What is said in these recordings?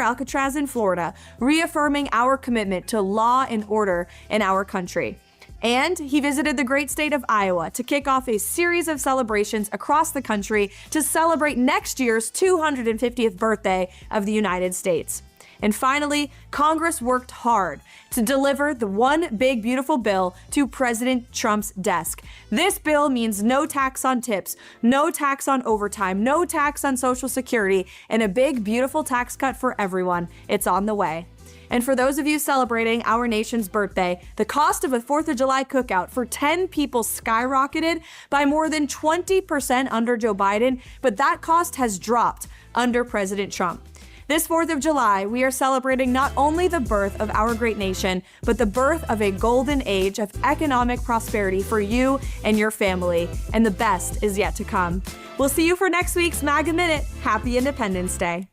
Alcatraz in Florida, reaffirming our commitment to law and order in our country. And he visited the great state of Iowa to kick off a series of celebrations across the country to celebrate next year's 250th birthday of the United States. And finally, Congress worked hard to deliver the one big beautiful bill to President Trump's desk. This bill means no tax on tips, no tax on overtime, no tax on Social Security, and a big beautiful tax cut for everyone. It's on the way. And for those of you celebrating our nation's birthday, the cost of a 4th of July cookout for 10 people skyrocketed by more than 20% under Joe Biden, but that cost has dropped under President Trump. This 4th of July, we are celebrating not only the birth of our great nation, but the birth of a golden age of economic prosperity for you and your family, and the best is yet to come. We'll see you for next week's MAGA Minute. Happy Independence Day.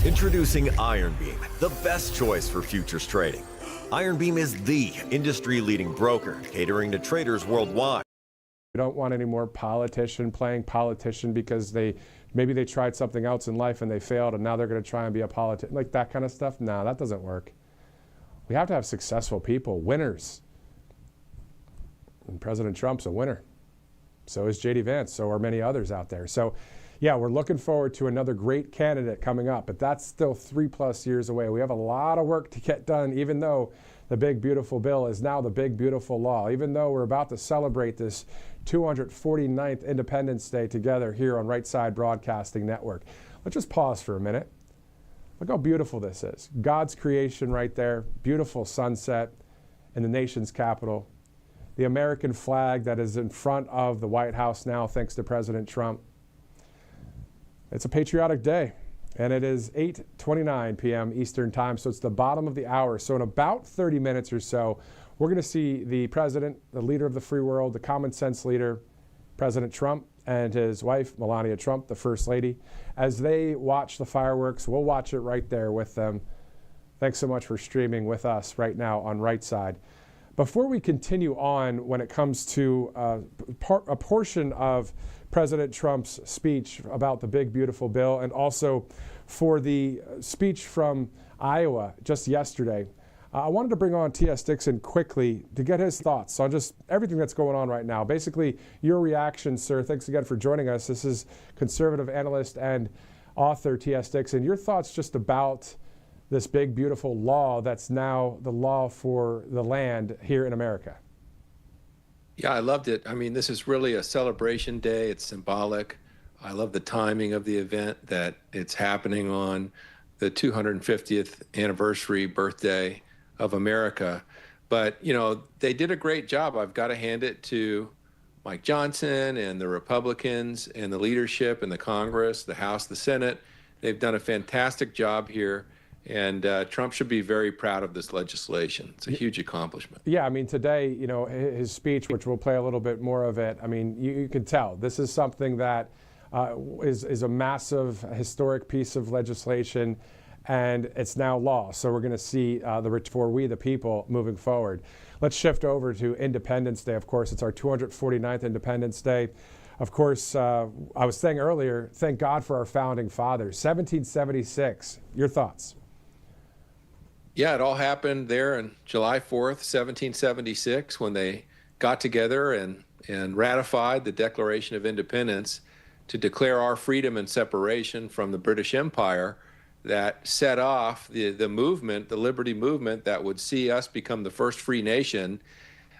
Introducing Iron Beam, the best choice for futures trading. Iron Beam is the industry-leading broker catering to traders worldwide. We don't want any more politician playing politician because maybe they tried something else in life and they failed and now they're going to try and be a politician. Like that kind of stuff. No, that doesn't work. We have to have successful people, winners. And President Trump's a winner. So is J.D. Vance. So are many others out there. So yeah, we're looking forward to another great candidate coming up, but that's still 3+ years away. We have a lot of work to get done, even though the big beautiful bill is now the big beautiful law, even though we're about to celebrate this 249th Independence Day together here on Right Side Broadcasting Network. Let's just pause for a minute. Look how beautiful this is. God's creation right there, beautiful sunset in the nation's capital. The American flag that is in front of the White House now, thanks to President Trump. It's a patriotic day, and it is 8:29 p.m. Eastern Time, so it's the bottom of the hour. So in about 30 minutes or so, we're going to see the president, the leader of the free world, the common sense leader, President Trump, and his wife, Melania Trump, the First Lady, as they watch the fireworks. We'll watch it right there with them. Thanks so much for streaming with us right now on Right Side. Before we continue on, when it comes to a portion of President Trump's speech about the big, beautiful bill, and also for the speech from Iowa just yesterday, I wanted to bring on T.S. Dixon quickly to get his thoughts on just everything that's going on right now. Basically, your reaction, sir. Thanks again for joining us. This is conservative analyst and author T.S. Dixon. Your thoughts just about this big, beautiful law that's now the law for the land here in America. Yeah, I loved it. I mean, this is really a celebration day. It's symbolic. I love the timing of the event, that it's happening on the 250th anniversary birthday of America. But, you know, they did a great job. I've got to hand it to Mike Johnson and the Republicans and the leadership and the Congress, the House, the Senate. They've done a fantastic job here. And Trump should be very proud of this legislation. It's a huge accomplishment. Yeah, I mean, today, you know, his speech, which we'll play a little bit more of it, I mean, you can tell this is something that is a massive historic piece of legislation, and it's now law. So we're going to see for we the people moving forward. Let's shift over to Independence Day. Of course, it's our 249th Independence Day. Of course, I was saying earlier, thank God for our founding fathers. 1776. Your thoughts? Yeah, it all happened there on July 4th, 1776, when they got together and ratified the Declaration of Independence to declare our freedom and separation from the British Empire, that set off the movement, the liberty movement, that would see us become the first free nation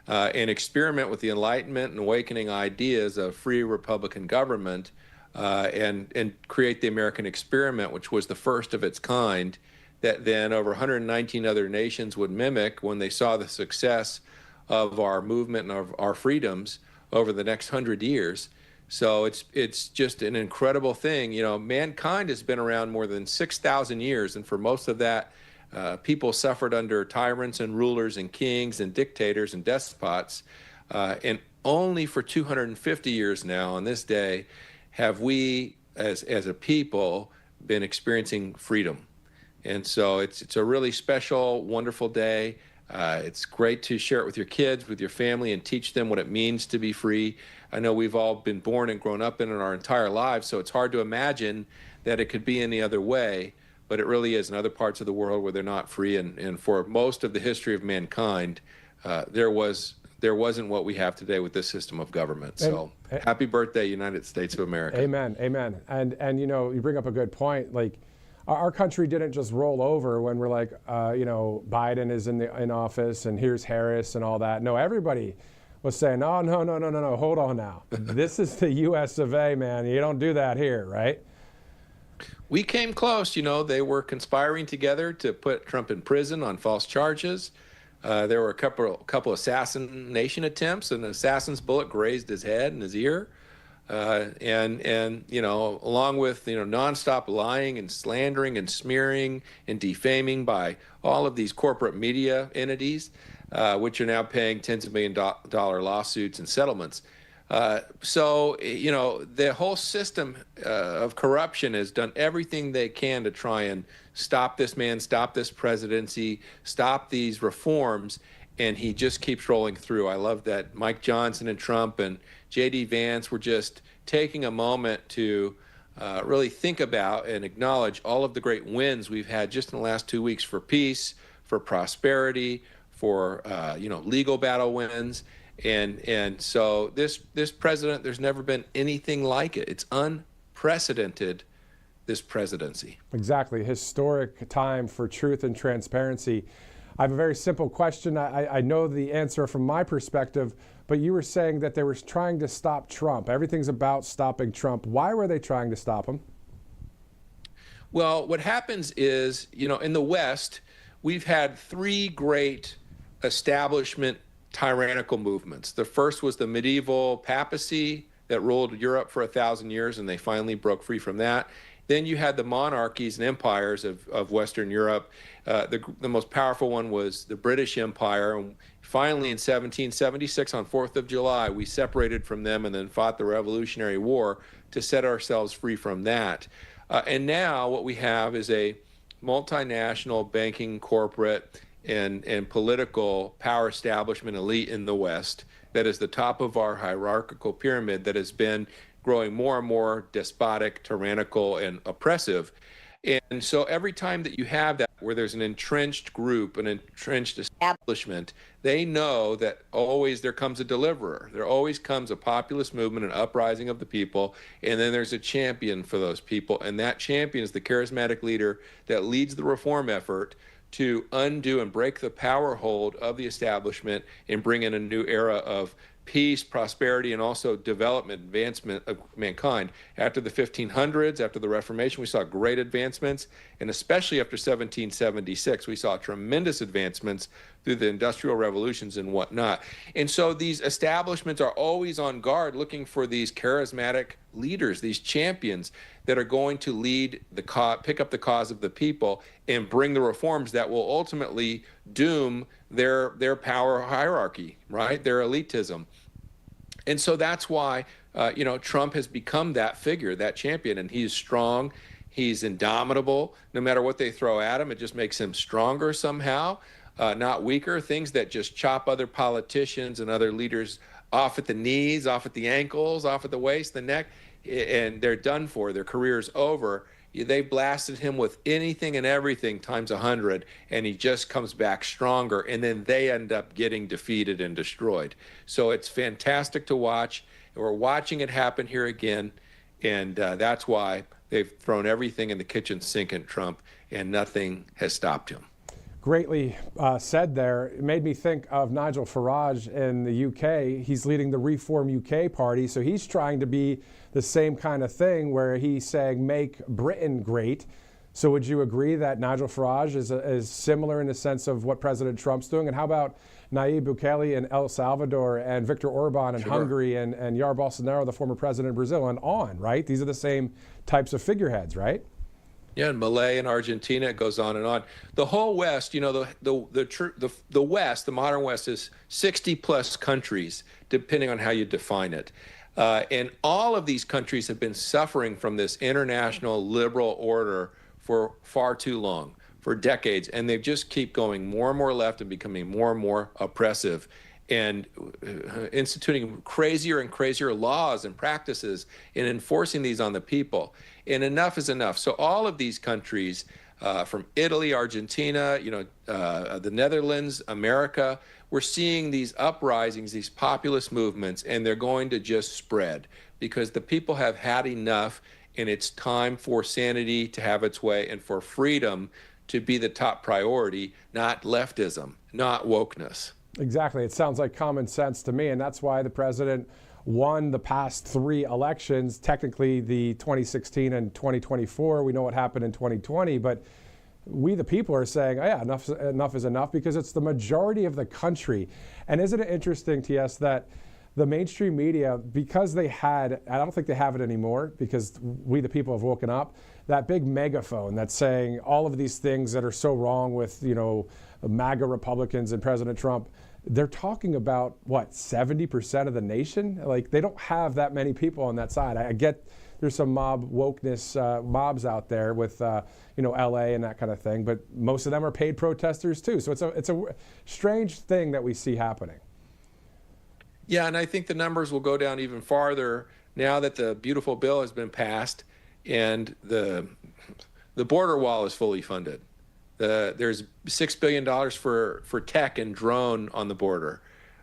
and experiment with the Enlightenment and awakening ideas of free republican government and create the American experiment, which was the first of its kind, that then over 119 other nations would mimic when they saw the success of our movement and of our freedoms over the next 100 years. So it's just an incredible thing. You know, mankind has been around more than 6,000 years, and for most of that, people suffered under tyrants and rulers and kings and dictators and despots. And only for 250 years now, on this day, have we, as a people, been experiencing freedom. And so it's a really special, wonderful day. It's great to share it with your kids, with your family, and teach them what it means to be free. I know we've all been born and grown up in it our entire lives, so it's hard to imagine that it could be any other way, but it really is in other parts of the world where they're not free. And for most of the history of mankind, there wasn't what we have today with this system of government. So happy birthday, United States of America. Amen, amen. And you know, you bring up a good point. Like, our country didn't just roll over when we're like, you know, Biden is in office and here's Harris and all that. No, everybody was saying, oh, no, hold on now. This is the U.S. of A., man. You don't do that here, right? We came close. You know, they were conspiring together to put Trump in prison on false charges. There were a couple assassination attempts, and an assassin's bullet grazed his head and his ear. And you know, along with, you know, nonstop lying and slandering and smearing and defaming by all of these corporate media entities, which are now paying tens of $million lawsuits and settlements. So, you know, the whole system of corruption has done everything they can to try and stop this man, stop this presidency, stop these reforms, and he just keeps rolling through. I love that Mike Johnson and Trump and J.D. Vance were just taking a moment to really think about and acknowledge all of the great wins we've had just in the last 2 weeks for peace, for prosperity, for you know, legal battle wins. And so this president, there's never been anything like it. It's unprecedented, this presidency. Exactly. Historic time for truth and transparency. I have a very simple question. I know the answer from my perspective, but you were saying that they were trying to stop Trump. Everything's about stopping Trump. Why were they trying to stop him? Well, what happens is, you know, in the West, we've had three great establishment tyrannical movements. The first was the medieval papacy that ruled Europe for 1,000 years, and they finally broke free from that. Then you had the monarchies and empires of Western Europe. The most powerful one was the British Empire. And finally, in 1776, on 4th of July, we separated from them and then fought the Revolutionary War to set ourselves free from that. And now what we have is a multinational banking, corporate, and political power establishment elite in the West that is the top of our hierarchical pyramid that has been growing more and more despotic, tyrannical, and oppressive. And so every time that you have that, where there's an entrenched group, an entrenched establishment, they know that always there comes a deliverer. There always comes a populist movement, an uprising of the people, and then there's a champion for those people. And that champion is the charismatic leader that leads the reform effort to undo and break the power hold of the establishment and bring in a new era of peace, prosperity, and also development, advancement of mankind. After the 1500s, after the Reformation, we saw great advancements, and especially after 1776, we saw tremendous advancements through the industrial revolutions and whatnot. And so these establishments are always on guard looking for these charismatic leaders, these champions that are going to lead pick up the cause of the people and bring the reforms that will ultimately doom their power hierarchy, right? Their elitism. And so that's why, you know, Trump has become that figure, that champion, and he's strong. He's indomitable. No matter what they throw at him, it just makes him stronger somehow, not weaker. Things that just chop other politicians and other leaders off at the knees, off at the ankles, off at the waist, the neck, and they're done for. Their career's over. They blasted him with anything and everything times 100, and he just comes back stronger, and then they end up getting defeated and destroyed. So it's fantastic to watch. We're watching it happen here again, and that's why they've thrown everything in the kitchen sink at Trump, and nothing has stopped him. greatly said there. It made me think of Nigel Farage in the UK. He's leading the Reform UK party, so he's trying to be the same kind of thing where he's saying, make Britain great. So would you agree that Nigel Farage is similar in the sense of what President Trump's doing? And how about Nayib Bukele in El Salvador and Viktor Orban in Hungary and Jair Bolsonaro, the former president of Brazil, and on, right? These are the same types of figureheads, right? Yeah, and Malay and Argentina, it goes on and on. The whole West, you know, the West, the modern West, is 60 plus countries, depending on how you define it. And all of these countries have been suffering from this international liberal order for far too long, for decades, and they just keep going more and more left and becoming more and more oppressive and instituting crazier and crazier laws and practices and enforcing these on the people. And enough is enough. So all of these countries, from Italy, Argentina, you know, the Netherlands, America, we're seeing these uprisings, these populist movements, and they're going to just spread because the people have had enough, and it's time for sanity to have its way and for freedom to be the top priority, not leftism, not wokeness. Exactly. It sounds like common sense to me, and that's why the president won the past 3 elections, technically the 2016 and 2024. We know what happened in 2020, but we the people are saying, oh yeah, enough is enough, because it's the majority of the country. And isn't it interesting, TS, that the mainstream media, because they had, I don't think they have it anymore, because we the people have woken up, that big megaphone that's saying all of these things that are so wrong with, you know, MAGA Republicans and President Trump, they're talking about, what, 70% of the nation? Like, they don't have that many people on that side. I get there's some mob wokeness mobs out there with, you know, LA and that kind of thing, but most of them are paid protesters too. So it's a strange thing that we see happening. Yeah, and I think the numbers will go down even farther now that the beautiful bill has been passed and the border wall is fully funded. There's $6 billion for tech and drone on the border.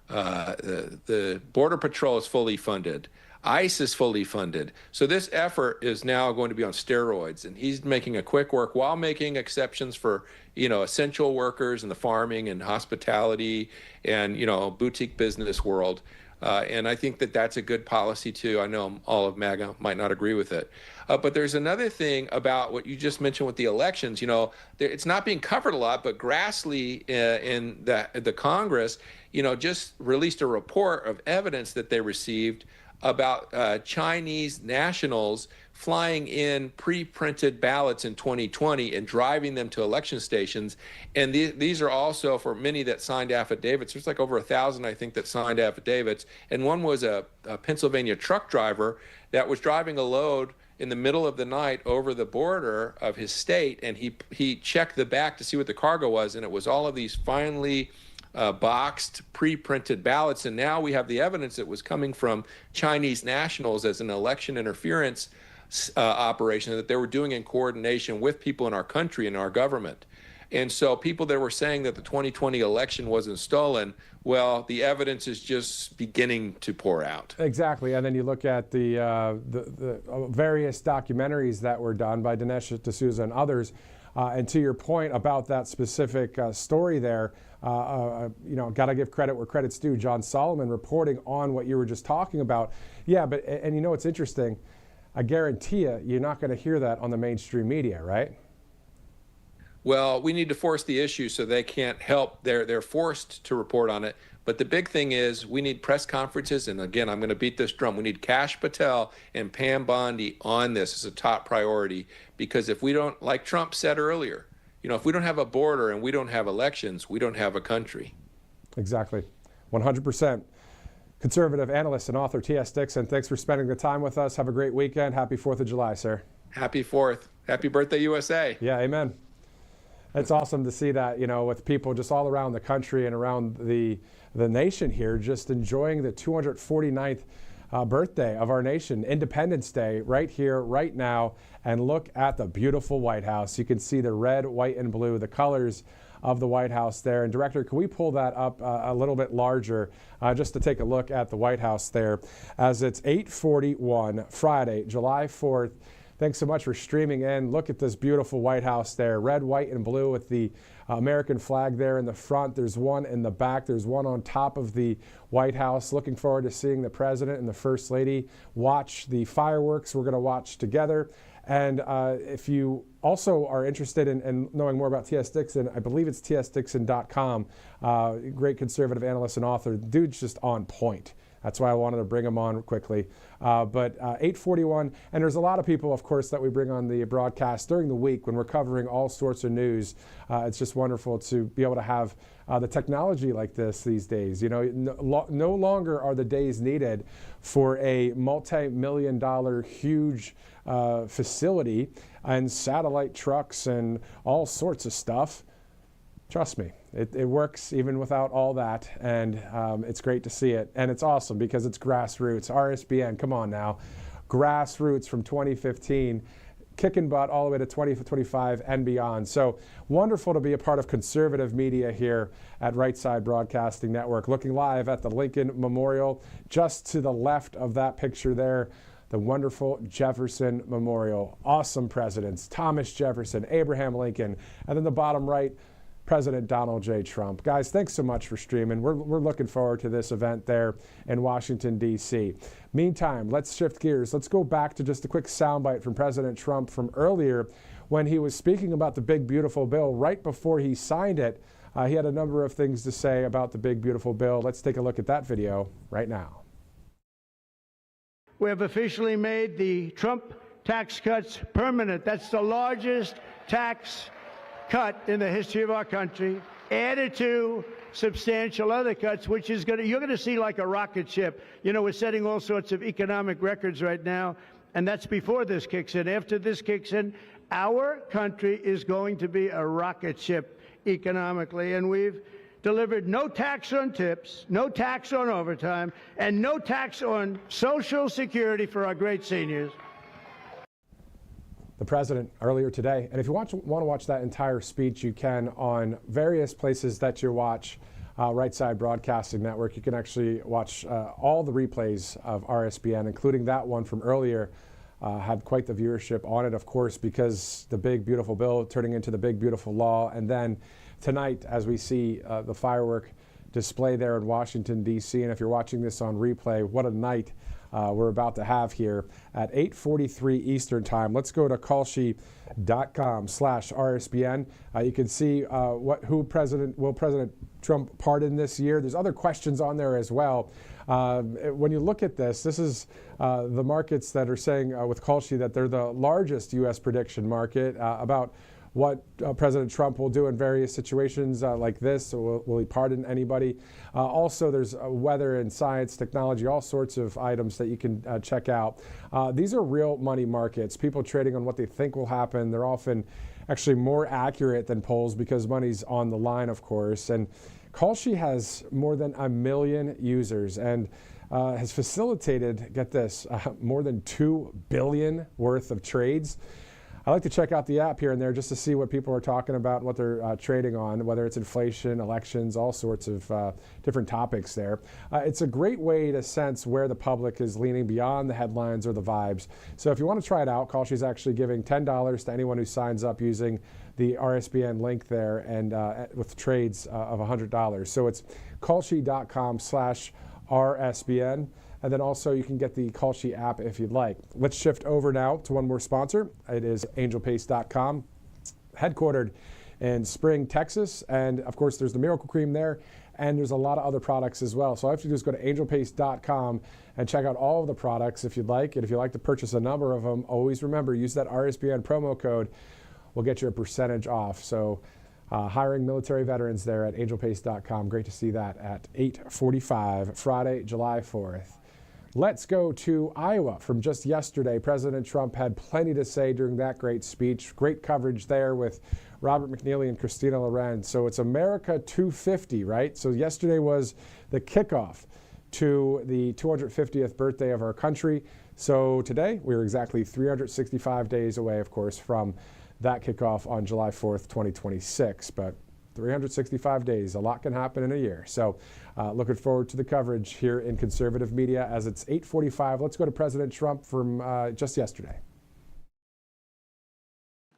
The Border Patrol is fully funded. ICE is fully funded. So this effort is now going to be on steroids, and he's making a quick work while making exceptions for, you know, essential workers in the farming and hospitality and, you know, boutique business world. And I think that that's a good policy too. I know all of MAGA might not agree with it. But there's another thing about what you just mentioned with the elections. You know, it's not being covered a lot, but Grassley in the Congress, you know, just released a report of evidence that they received about Chinese nationals flying in pre-printed ballots in 2020 and driving them to election stations. And these are also for many that signed affidavits. There's like over 1,000, I think, that signed affidavits. And one was a Pennsylvania truck driver that was driving a load in the middle of the night over the border of his state, and he checked the back to see what the cargo was, and it was all of these finely boxed, pre-printed ballots. And now we have the evidence that was coming from Chinese nationals as an election interference operation that they were doing in coordination with people in our country and our government. And so people that were saying that the 2020 election wasn't stolen, well, the evidence is just beginning to pour out. Exactly. And then you look at the various documentaries that were done by Dinesh D'Souza and others. And to your point about that specific story there, you know, got to give credit where credit's due. John Solomon reporting on what you were just talking about. Yeah, but, and you know, it's interesting. I guarantee you're not going to hear that on the mainstream media, right? Well, we need to force the issue so they can't help. They're forced to report on it. But the big thing is we need press conferences. And again, I'm going to beat this drum. We need Kash Patel and Pam Bondi on this as a top priority, because if we don't, like Trump said earlier, you know, if we don't have a border and we don't have elections, we don't have a country. Exactly. 100%. Conservative analyst and author T.S. Dixon, thanks for spending the time with us. Have a great weekend. Happy 4th of July, sir. Happy 4th. Happy birthday, USA. Yeah, amen. It's awesome to see that, you know, with people just all around the country and around the nation here, just enjoying the 249th birthday of our nation, Independence Day, right here, right now. And look at the beautiful White House. You can see the red, white, and blue, the colors of the White House there. And Director, can we pull that up a little bit larger just to take a look at the White House there, as it's 8:41 Friday, July 4th. Thanks so much for streaming in. Look at this beautiful White House there. Red, white, and blue with the American flag there in the front. There's one in the back. There's one on top of the White House. Looking forward to seeing the President and the First Lady watch the fireworks we're going to watch together. And if you also are interested in knowing more about T.S. Dixon, I believe it's tsdixon.com. Great conservative analyst and author. Dude's just on point. That's why I wanted to bring him on quickly. But 8:41, and there's a lot of people, of course, that we bring on the broadcast during the week when we're covering all sorts of news. It's just wonderful to be able to have the technology like this these days. You know, no longer are the days needed for a multi-million-dollar huge facility and satellite trucks and all sorts of stuff. Trust me, it works even without all that, and it's great to see it. And it's awesome because it's grassroots. RSBN, come on now. Grassroots from 2015, kicking butt all the way to 2025 and beyond. So wonderful to be a part of conservative media here at Right Side Broadcasting Network. Looking live at the Lincoln Memorial, just to the left of that picture there, the wonderful Jefferson Memorial. Awesome presidents, Thomas Jefferson, Abraham Lincoln, and then the bottom right, President Donald J. Trump. Guys, thanks so much for streaming. We're looking forward to this event there in Washington, D.C. Meantime, let's shift gears. Let's go back to just a quick soundbite from President Trump from earlier when he was speaking about the big, beautiful bill right before he signed it. He had a number of things to say about the big, beautiful bill. Let's take a look at that video right now. We have officially made the Trump tax cuts permanent. That's the largest tax cut in the history of our country, added to substantial other cuts, which is you're going to see like a rocket ship. You know, we're setting all sorts of economic records right now, and that's before this kicks in. After this kicks in, our country is going to be a rocket ship economically, and we've delivered no tax on tips, no tax on overtime, and no tax on Social Security for our great seniors. The president earlier today. And if you want to watch that entire speech, you can on various places that you watch Right Side Broadcasting Network. You can actually watch all the replays of RSBN, including that one from earlier. Had quite the viewership on it, of course, because the big, beautiful bill turning into the big, beautiful law. And then tonight, as we see the firework display there in Washington, D.C., and if you're watching this on replay, what a night we're about to have here at 8:43 Eastern Time. Let's go to Kalshi.com/RSBN. You can see who President Trump pardon this year. There's other questions on there as well. When you look at this is the markets that are saying with Kalshi that they're the largest U.S. prediction market about what President Trump will do in various situations like this. So will he pardon anybody? Also, there's weather and science, technology, all sorts of items that you can check out. These are real money markets, people trading on what they think will happen. They're often actually more accurate than polls because money's on the line, of course. And Kalshi has more than 1 million users and has facilitated, get this, more than $2 billion worth of trades. I like to check out the app here and there just to see what people are talking about, what they're trading on, whether it's inflation, elections, all sorts of different topics there. It's a great way to sense where the public is leaning beyond the headlines or the vibes. So if you want to try it out, Kalshi is actually giving $10 to anyone who signs up using the RSBN link there and with trades of $100. So it's Kalshi.com/RSBN. And then also you can get the Kalshi app if you'd like. Let's shift over now to one more sponsor. It is angelpaste.com, headquartered in Spring, Texas. And of course, there's the Miracle Cream there, and there's a lot of other products as well. So all you have to do is go to angelpaste.com and check out all of the products if you'd like. And if you'd like to purchase a number of them, always remember, use that RSBN promo code. We'll get you a percentage off. So hiring military veterans there at angelpaste.com. Great to see that at 8:45, Friday, July 4th. Let's go to Iowa from just yesterday. President Trump had plenty to say during that great speech. Great coverage there with Robert McNeely and Christina Loren. So it's America 250, right? So yesterday was the kickoff to the 250th birthday of our country. So today we're exactly 365 days away, of course, from that kickoff on July 4th, 2026. But 365 days, a lot can happen in a year. So looking forward to the coverage here in conservative media as it's 8:45. Let's go to President Trump from just yesterday.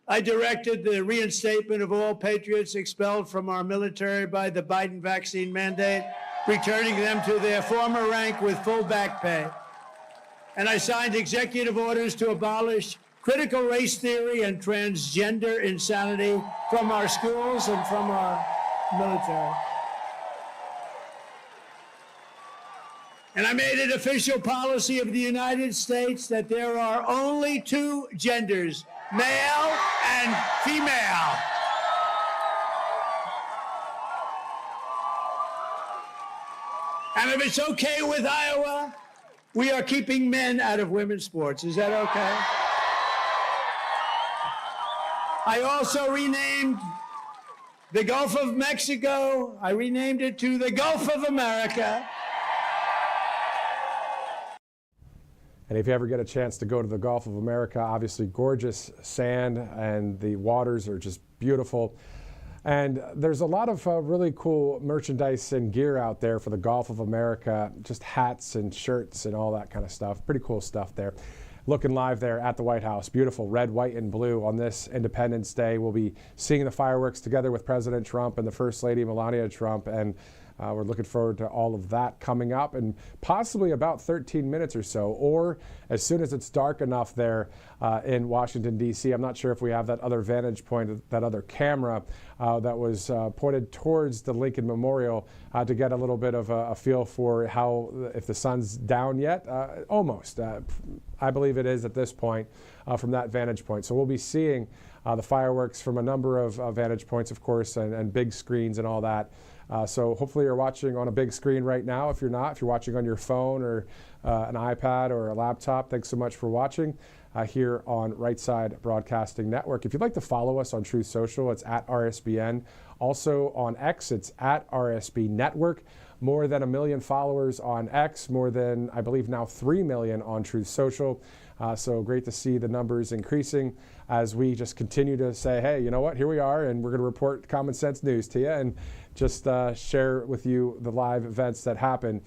I directed the reinstatement of all patriots expelled from our military by the Biden vaccine mandate, returning them to their former rank with full back pay. And I signed executive orders to abolish critical race theory and transgender insanity from our schools and from our military. And I made it official policy of the United States that there are only two genders, male and female. And if it's okay with Iowa, we are keeping men out of women's sports. Is that okay? I also renamed the Gulf of Mexico. I renamed it to the Gulf of America. And if you ever get a chance to go to the Gulf of America, obviously gorgeous sand and the waters are just beautiful. And there's a lot of really cool merchandise and gear out there for the Gulf of America, just hats and shirts and all that kind of stuff. Pretty cool stuff there. Looking live there at the White House. Beautiful red, white, and blue on this Independence Day. We'll be seeing the fireworks together with President Trump and the First Lady Melania Trump. And we're looking forward to all of that coming up in possibly about 13 minutes or so, or as soon as it's dark enough there in Washington, D.C. I'm not sure if we have that other vantage point, that other camera that was pointed towards the Lincoln Memorial to get a little bit of a feel for how, if the sun's down yet. Almost. I believe it is at this point from that vantage point. So we'll be seeing the fireworks from a number of vantage points, of course, and big screens and all that. So hopefully you're watching on a big screen right now. If you're not, if you're watching on your phone or an iPad or a laptop, thanks so much for watching here on Right Side Broadcasting Network. If you'd like to follow us on Truth Social, it's at RSBN. Also on X, it's at RSB Network. More than 1 million followers on X, more than, I believe, now 3 million on Truth Social. So great to see the numbers increasing as we just continue to say, hey, you know what, here we are, and we're going to report common sense news to you and just share with you the live events that happen.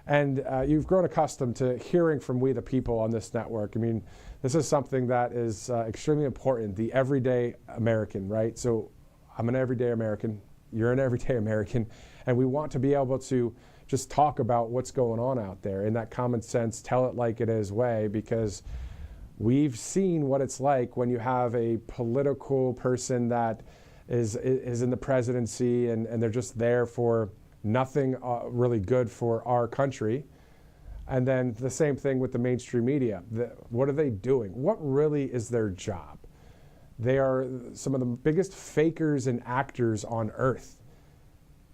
And you've grown accustomed to hearing from we the people on this network. I mean, this is something that is extremely important, the everyday American, right? So I'm an everyday American, you're an everyday American, and we want to be able to just talk about what's going on out there in that common sense, tell it like it is way, because we've seen what it's like when you have a political person that is in the presidency and they're just there for nothing really good for our country. And then the same thing with the mainstream media. What are they doing? What really is their job? They are some of the biggest fakers and actors on earth.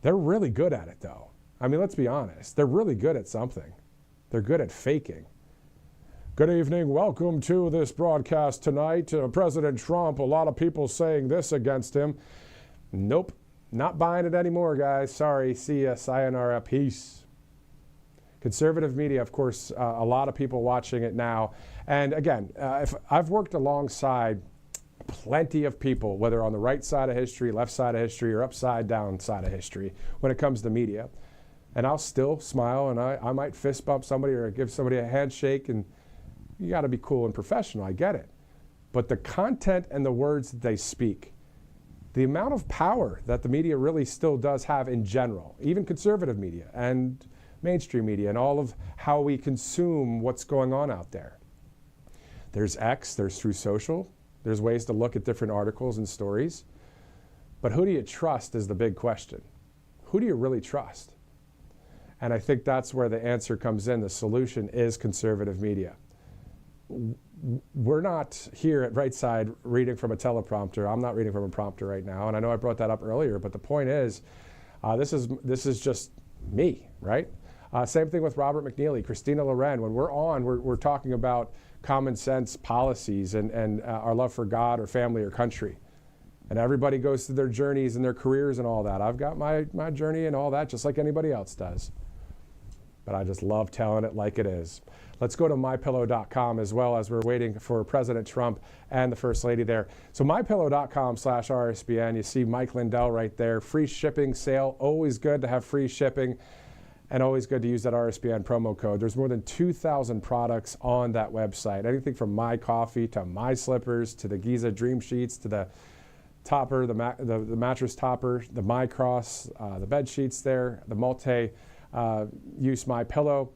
They're really good at it, though. I mean, let's be honest. They're really good at something. They're good at faking. Good evening. Welcome to this broadcast tonight. President Trump, a lot of people saying this against him. Nope. Not buying it anymore, guys. Sorry. See ya. Sayonara. Peace. Conservative media, of course, a lot of people watching it now. And again, if I've worked alongside plenty of people, whether on the right side of history, left side of history, or upside down side of history, when it comes to media. And I'll still smile, and I might fist bump somebody or give somebody a handshake, and you got to be cool and professional. I get it. But the content and the words that they speak, the amount of power that the media really still does have in general, even conservative media and mainstream media, and all of how we consume what's going on out there. There's X, there's Truth Social, there's ways to look at different articles and stories. But who do you trust is the big question. Who do you really trust? And I think that's where the answer comes in. The solution is conservative media. We're not here at Right Side reading from a teleprompter. I'm not reading from a prompter right now, and I know I brought that up earlier, but the point is, this is just me, right? Same thing with Robert McNeely, Christina Loren. When we're on, we're talking about common sense policies and our love for God or family or country. And everybody goes through their journeys and their careers and all that. I've got my journey and all that, just like anybody else does. But I just love telling it like it is. Let's go to MyPillow.com as well, as we're waiting for President Trump and the First Lady there. So MyPillow.com/RSBN. You see Mike Lindell right there. Free shipping sale. Always good to have free shipping. And always good to use that RSBN promo code. There's more than 2,000 products on that website. Anything from my coffee to my slippers to the Giza Dream Sheets to the topper, the mattress topper, the My Cross, the bed sheets there, the multi-use My Pillow.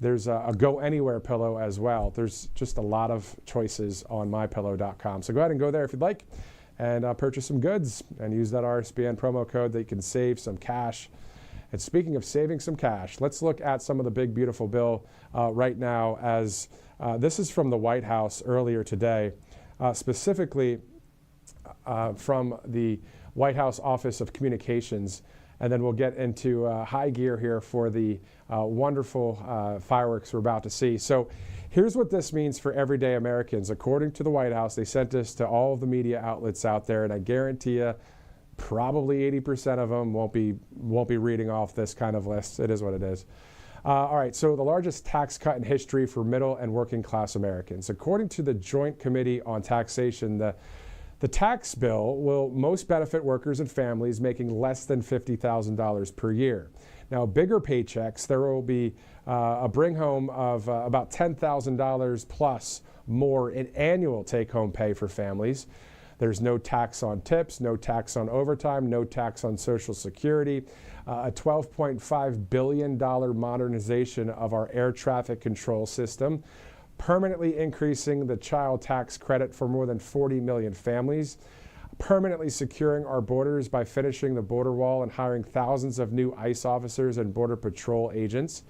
There's a Go Anywhere pillow as well. There's just a lot of choices on mypillow.com. So go ahead and go there if you'd like and purchase some goods and use that RSBN promo code that you can save some cash. And speaking of saving some cash, let's look at some of the big, beautiful bill right now as this is from the White House earlier today, specifically from the White House Office of Communications. And then we'll get into high gear here for the wonderful fireworks we're about to see. So here's what this means for everyday Americans. According to the White House, they sent this to all of the media outlets out there, and I guarantee you, probably 80% of them won't be reading off this kind of list. It is what it is. All right, so the largest tax cut in history for middle and working class Americans. According to the Joint Committee on Taxation, the tax bill will most benefit workers and families making less than $50,000 per year. Now, bigger paychecks, there will be a bring home of about $10,000 plus more in annual take-home pay for families. There's no tax on tips, no tax on overtime, no tax on Social Security, a $12.5 billion modernization of our air traffic control system, permanently increasing the child tax credit for more than 40 million families, permanently securing our borders by finishing the border wall and hiring thousands of new ICE officers and Border Patrol agents.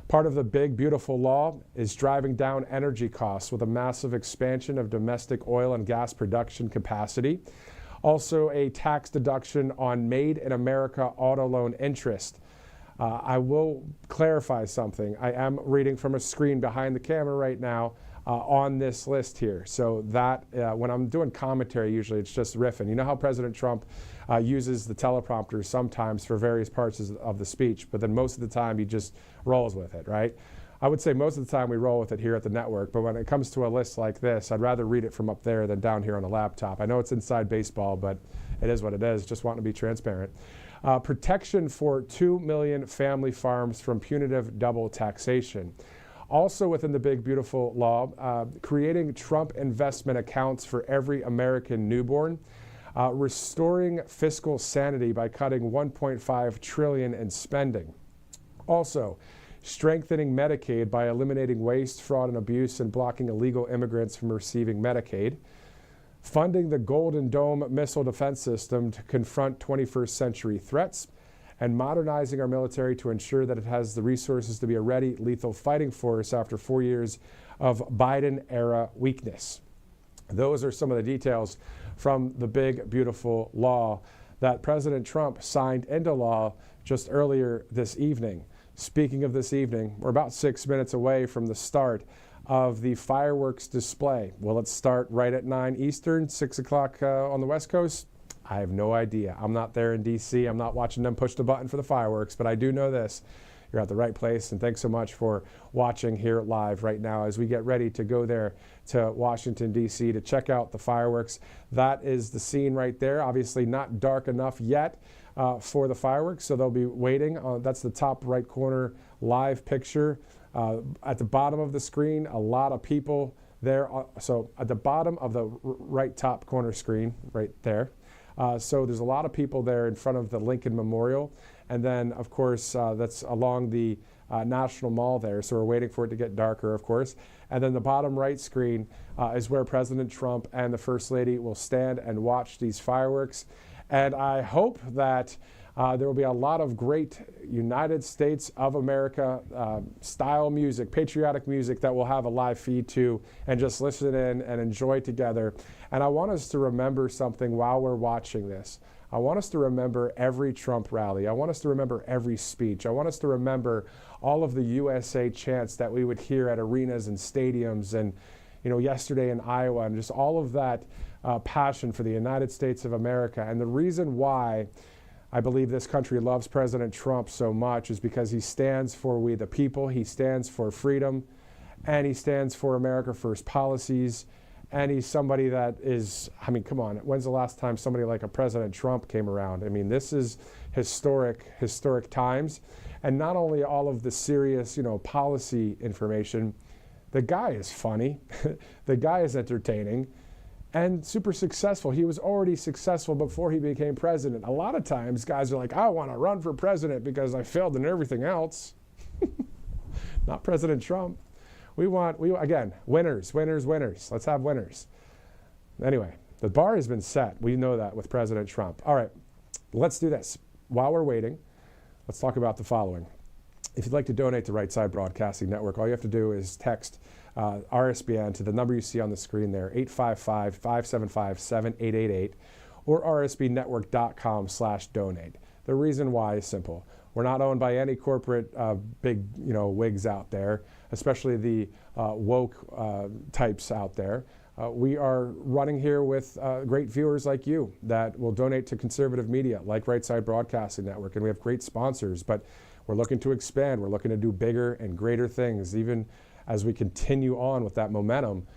Part of the big, beautiful law is driving down energy costs with a massive expansion of domestic oil and gas production capacity. Also, a tax deduction on Made in America auto loan interest. I will clarify something. I am reading from a screen behind the camera right now on this list here. So that when I'm doing commentary, usually it's just riffing. You know how President Trump uses the teleprompter sometimes for various parts of the speech, but then most of the time he just rolls with it, right? I would say most of the time we roll with it here at the network, but when it comes to a list like this, I'd rather read it from up there than down here on the laptop. I know it's inside baseball, but it is what it is. Just wanting to be transparent. Protection for 2 million family farms from punitive double taxation. Also within the big, beautiful law, creating Trump investment accounts for every American newborn, restoring fiscal sanity by cutting $1.5 trillion in spending. Also, strengthening Medicaid by eliminating waste, fraud, and abuse and blocking illegal immigrants from receiving Medicaid. Funding the Golden Dome missile defense system to confront 21st century threats, and modernizing our military to ensure that it has the resources to be a ready, lethal fighting force after 4 years of Biden-era weakness. Those are some of the details from the big, beautiful law that President Trump signed into law just earlier this evening. Speaking of this evening, we're about 6 minutes away from the start of the fireworks display. Will it start right at 9 Eastern, 6 o'clock on the West Coast? I have no idea. I'm not there in D.C. I'm not watching them push the button for the fireworks, but I do know this. You're at the right place, and thanks so much for watching here live right now as we get ready to go there to Washington, D.C. to check out the fireworks. That is the scene right there. Obviously not dark enough yet for the fireworks, so they'll be waiting. That's the top right corner live picture. At the bottom of the screen, a lot of people there. So at the bottom of the right top corner screen, right there. So there's a lot of people there in front of the Lincoln Memorial. And then, of course, that's along the National Mall there. So we're waiting for it to get darker, of course. And then the bottom right screen is where President Trump and the First Lady will stand and watch these fireworks. And I hope that there will be a lot of great United States of America style music, patriotic music that we'll have a live feed to and just listen in and enjoy together. And I want us to remember something while we're watching this. I want us to remember every Trump rally. I want us to remember every speech. I want us to remember all of the USA chants that we would hear at arenas and stadiums and, you know, yesterday in Iowa, and just all of that passion for the United States of America. And the reason why I believe this country loves President Trump so much is because he stands for we the people, he stands for freedom, and he stands for America First policies. And he's somebody that is, I mean, come on, when's the last time somebody like a President Trump came around? I mean, this is historic times. And not only all of the serious, policy information, the guy is funny, the guy is entertaining, and super successful. He was already successful before he became president. A lot of times guys are like, I want to run for president because I failed in everything else. Not President Trump. Again, winners, winners, winners. Let's have winners. Anyway, the bar has been set. We know that with President Trump. All right, let's do this. While we're waiting, let's talk about the following. If you'd like to donate to Right Side Broadcasting Network, all you have to do is text RSBN to the number you see on the screen there, 855-575-7888, or rsbnetwork.com/donate. The reason why is simple. We're not owned by any corporate big wigs out there, especially the woke types out there. We are running here with great viewers like you that will donate to conservative media like Right Side Broadcasting Network, and we have great sponsors, but we're looking to expand. We're looking to do bigger and greater things, even as we continue on with that momentum.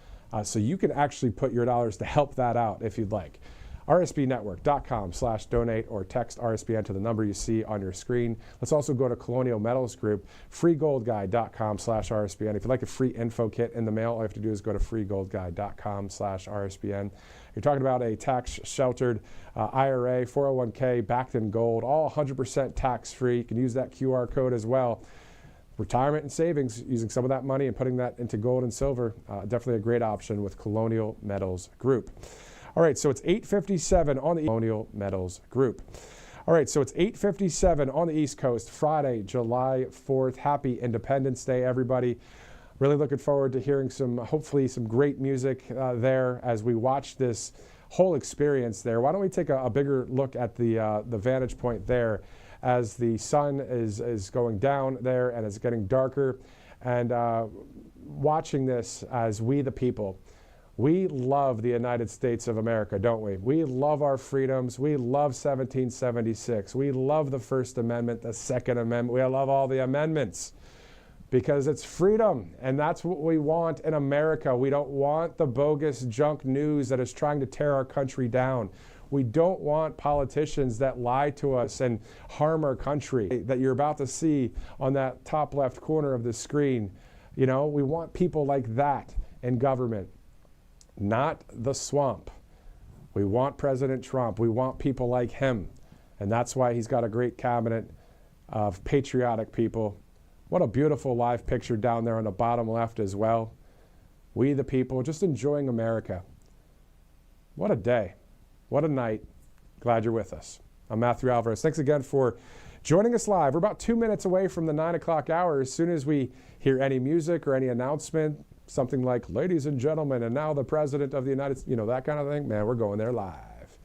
So you can actually put your dollars to help that out if you'd like. rsbnetwork.com/donate or text RSBN to the number you see on your screen. Let's also go to Colonial Metals Group, freegoldguy.com/RSBN. If you'd like a free info kit in the mail, all you have to do is go to freegoldguy.com/RSBN. You're talking about a tax-sheltered IRA, 401k, backed in gold, all 100% tax-free. You can use that QR code as well. Retirement and savings, using some of that money and putting that into gold and silver, definitely a great option with Colonial Metals Group. All right, so it's 8:57 on the Colonial Metals Group. All right, so it's 8:57 on the East Coast, Friday, July 4th. Happy Independence Day, everybody. Really looking forward to hearing hopefully some great music there as we watch this whole experience there. Why don't we take a bigger look at the vantage point there as the sun is going down there and it's getting darker, and watching this as we the people. We love the United States of America, don't we? We love our freedoms. We love 1776. We love the First Amendment, the Second Amendment. We love all the amendments because it's freedom, and that's what we want in America. We don't want the bogus junk news that is trying to tear our country down. We don't want politicians that lie to us and harm our country that you're about to see on that top left corner of the screen. We want people like that in government. Not the swamp. We want President Trump. We want people like him. And that's why he's got a great cabinet of patriotic people. What a beautiful live picture down there on the bottom left as well. We the people just enjoying America. What a day. What a night. Glad you're with us. I'm Matthew Alvarez. Thanks again for joining us live. We're about 2 minutes away from the 9 o'clock hour. As soon as we hear any music or any announcement, something like, ladies and gentlemen, and now the President of the United States, that kind of thing, man, we're going there live.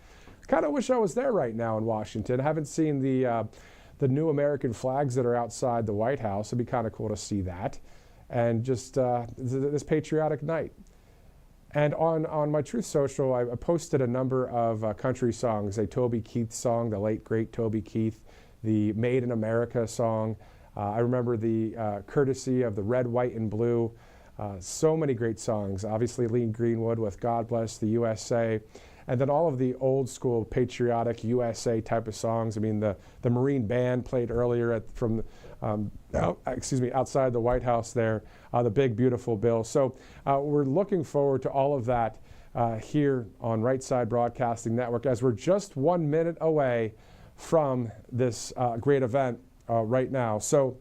Kind of wish I was there right now in Washington. I haven't seen the new American flags that are outside the White House. It'd be kind of cool to see that. And just this patriotic night. And on my Truth Social, I posted a number of country songs, a Toby Keith song, the late, great Toby Keith, the Made in America song. I remember the courtesy of the Red, White, and Blue. So many great songs. Obviously, Lee Greenwood with God Bless the USA. And then all of the old school patriotic USA type of songs. I mean, the Marine Band played earlier outside the White House there, the Big Beautiful Bill. So we're looking forward to all of that here on Right Side Broadcasting Network as we're just 1 minute away from this great event right now. So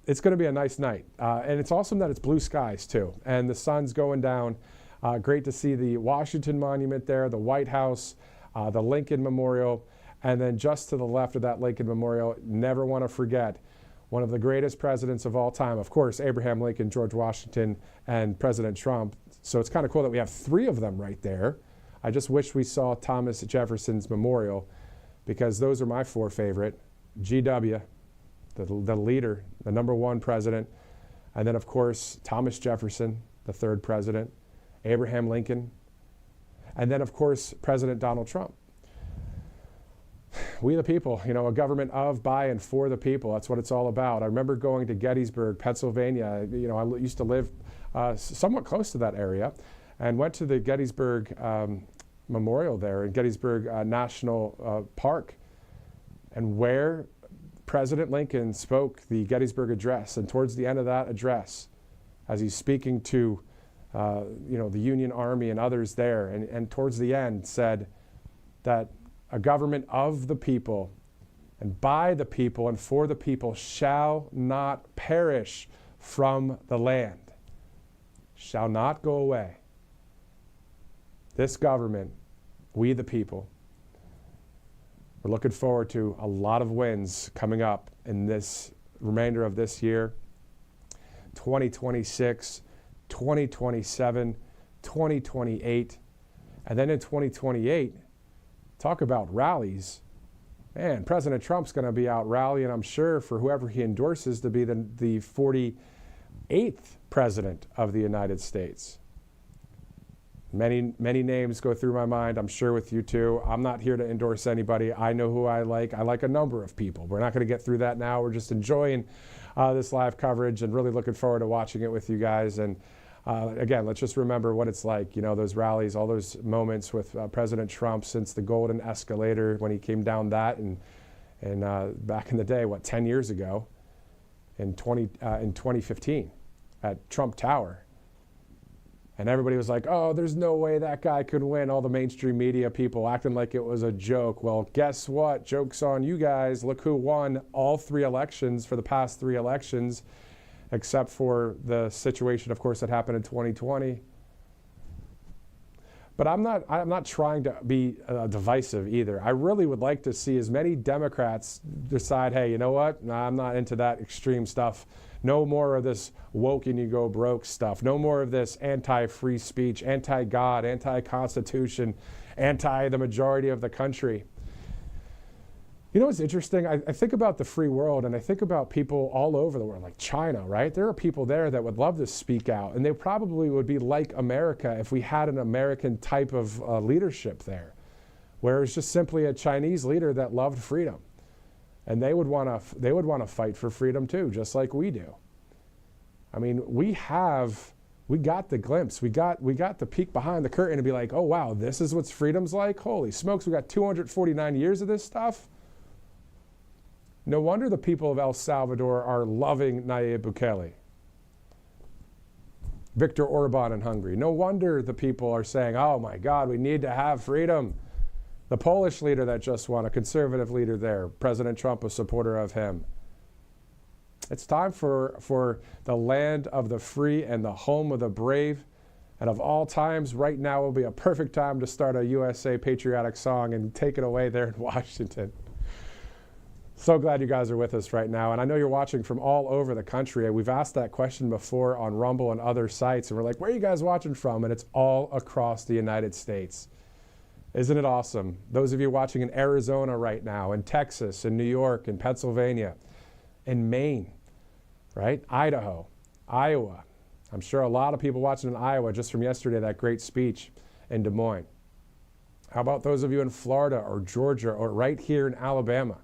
it's going to be a nice night. And it's awesome that it's blue skies too. And the sun's going down. Great to see the Washington Monument there, the White House, the Lincoln Memorial. And then just to the left of that Lincoln Memorial, never want to forget one of the greatest presidents of all time. Of course, Abraham Lincoln, George Washington, and President Trump. So it's kind of cool that we have three of them right there. I just wish we saw Thomas Jefferson's memorial because those are my four favorite. GW, the leader, the number one president, and then of course Thomas Jefferson, the third president, Abraham Lincoln, and then of course President Donald Trump. We the people, a government of, by, and for the people. That's what it's all about. I remember going to Gettysburg, Pennsylvania. I used to live somewhat close to that area and went to the Gettysburg Memorial there in Gettysburg National Park, and where President Lincoln spoke the Gettysburg Address, and towards the end of that address, as he's speaking to the Union Army and others there, and towards the end said that a government of the people and by the people and for the people shall not perish from the land, shall not go away. This government, we the people, we're looking forward to a lot of wins coming up in this remainder of this year, 2026, 2027, 2028, and then in 2028, talk about rallies. Man, President Trump's going to be out rallying, I'm sure, for whoever he endorses to be the 48th president of the United States. Many names go through my mind, I'm sure with you too. I'm not here to endorse anybody. I know who I like. I like a number of people. We're not going to get through that now. We're just enjoying this live coverage and really looking forward to watching it with you guys. And again, let's just remember what it's like, those rallies, all those moments with President Trump since the Golden Escalator when he came down that, and back in the day, 10 years ago, in 2015 at Trump Tower. And everybody was like, oh, there's no way that guy could win. All the mainstream media people acting like it was a joke. Well, guess what? Joke's on you guys. Look who won all 3 elections for the past 3 elections, except for the situation, of course, that happened in 2020. But I'm not trying to be divisive either. I really would like to see as many Democrats decide, hey, you know what? Nah, I'm not into that extreme stuff. No more of this woke and you go broke stuff. No more of this anti-free speech, anti-God, anti-Constitution, anti-the majority of the country. You know what's interesting? I think about the free world, and I think about people all over the world, like China, right? There are people there that would love to speak out, and they probably would be like America if we had an American type of leadership there, where it's just simply a Chinese leader that loved freedom. And they would want to fight for freedom too, just like we do. I mean, we got the glimpse. We got the peek behind the curtain and be like, oh wow, this is what freedom's like? Holy smokes, we got 249 years of this stuff? No wonder the people of El Salvador are loving Nayib Bukele. Viktor Orban in Hungary. No wonder the people are saying, oh my God, we need to have freedom. The Polish leader that just won, a conservative leader there, President Trump, a supporter of him. It's time for the land of the free and the home of the brave. And of all times, right now will be a perfect time to start a USA patriotic song and take it away there in Washington. So glad you guys are with us right now. And I know you're watching from all over the country. We've asked that question before on Rumble and other sites. And we're like, where are you guys watching from? And it's all across the United States. Isn't it awesome? Those of you watching in Arizona right now, in Texas, in New York, in Pennsylvania, in Maine, right? Idaho, Iowa. I'm sure a lot of people watching in Iowa just from yesterday, that great speech in Des Moines. How about those of you in Florida or Georgia or right here in Alabama?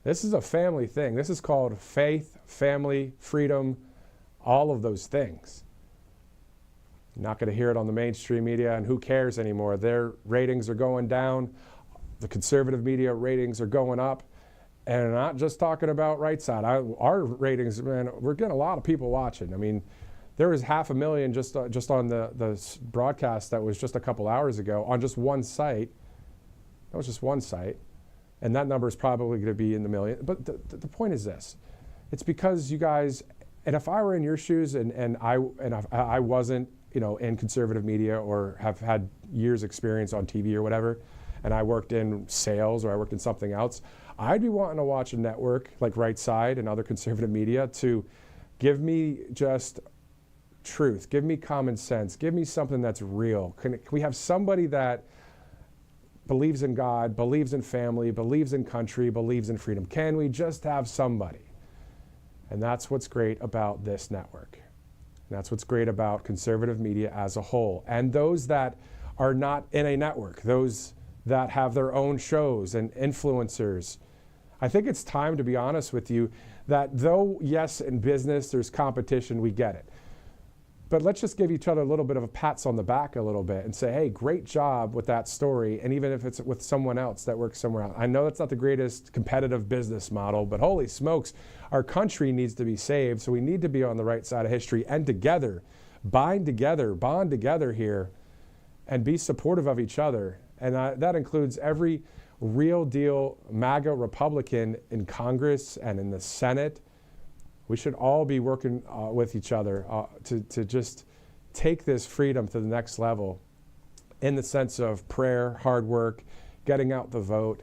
This is a family thing. This is called faith, family, freedom, all of those things. You're not going to hear it on the mainstream media, and who cares anymore? Their ratings are going down. The conservative media ratings are going up. And I'm not just talking about right side. Our ratings, man, we're getting a lot of people watching. I mean, there was 500,000 just on the broadcast that was just a couple hours ago on just one site. That was just one site. And that number is probably going to be in the million. But the point is this. It's because you guys, and if I were in your shoes and I wasn't, in conservative media or have had years experience on TV or whatever, and I worked in sales or I worked in something else, I'd be wanting to watch a network like Right Side and other conservative media to give me just truth, give me common sense, give me something that's real. Can we have somebody that believes in God, believes in family, believes in country, believes in freedom? Can we just have somebody? And that's what's great about this network. And that's what's great about conservative media as a whole. And those that are not in a network, those that have their own shows and influencers. I think it's time, to be honest with you, that though, yes, in business there's competition, we get it. But let's just give each other a little bit of a pats on the back a little bit and say, hey, great job with that story. And even if it's with someone else that works somewhere else. I know that's not the greatest competitive business model, but holy smokes, our country needs to be saved. So we need to be on the right side of history and together, bond together here and be supportive of each other. And that includes every real deal MAGA Republican in Congress and in the Senate. We should all be working with each other to just take this freedom to the next level in the sense of prayer, hard work, getting out the vote.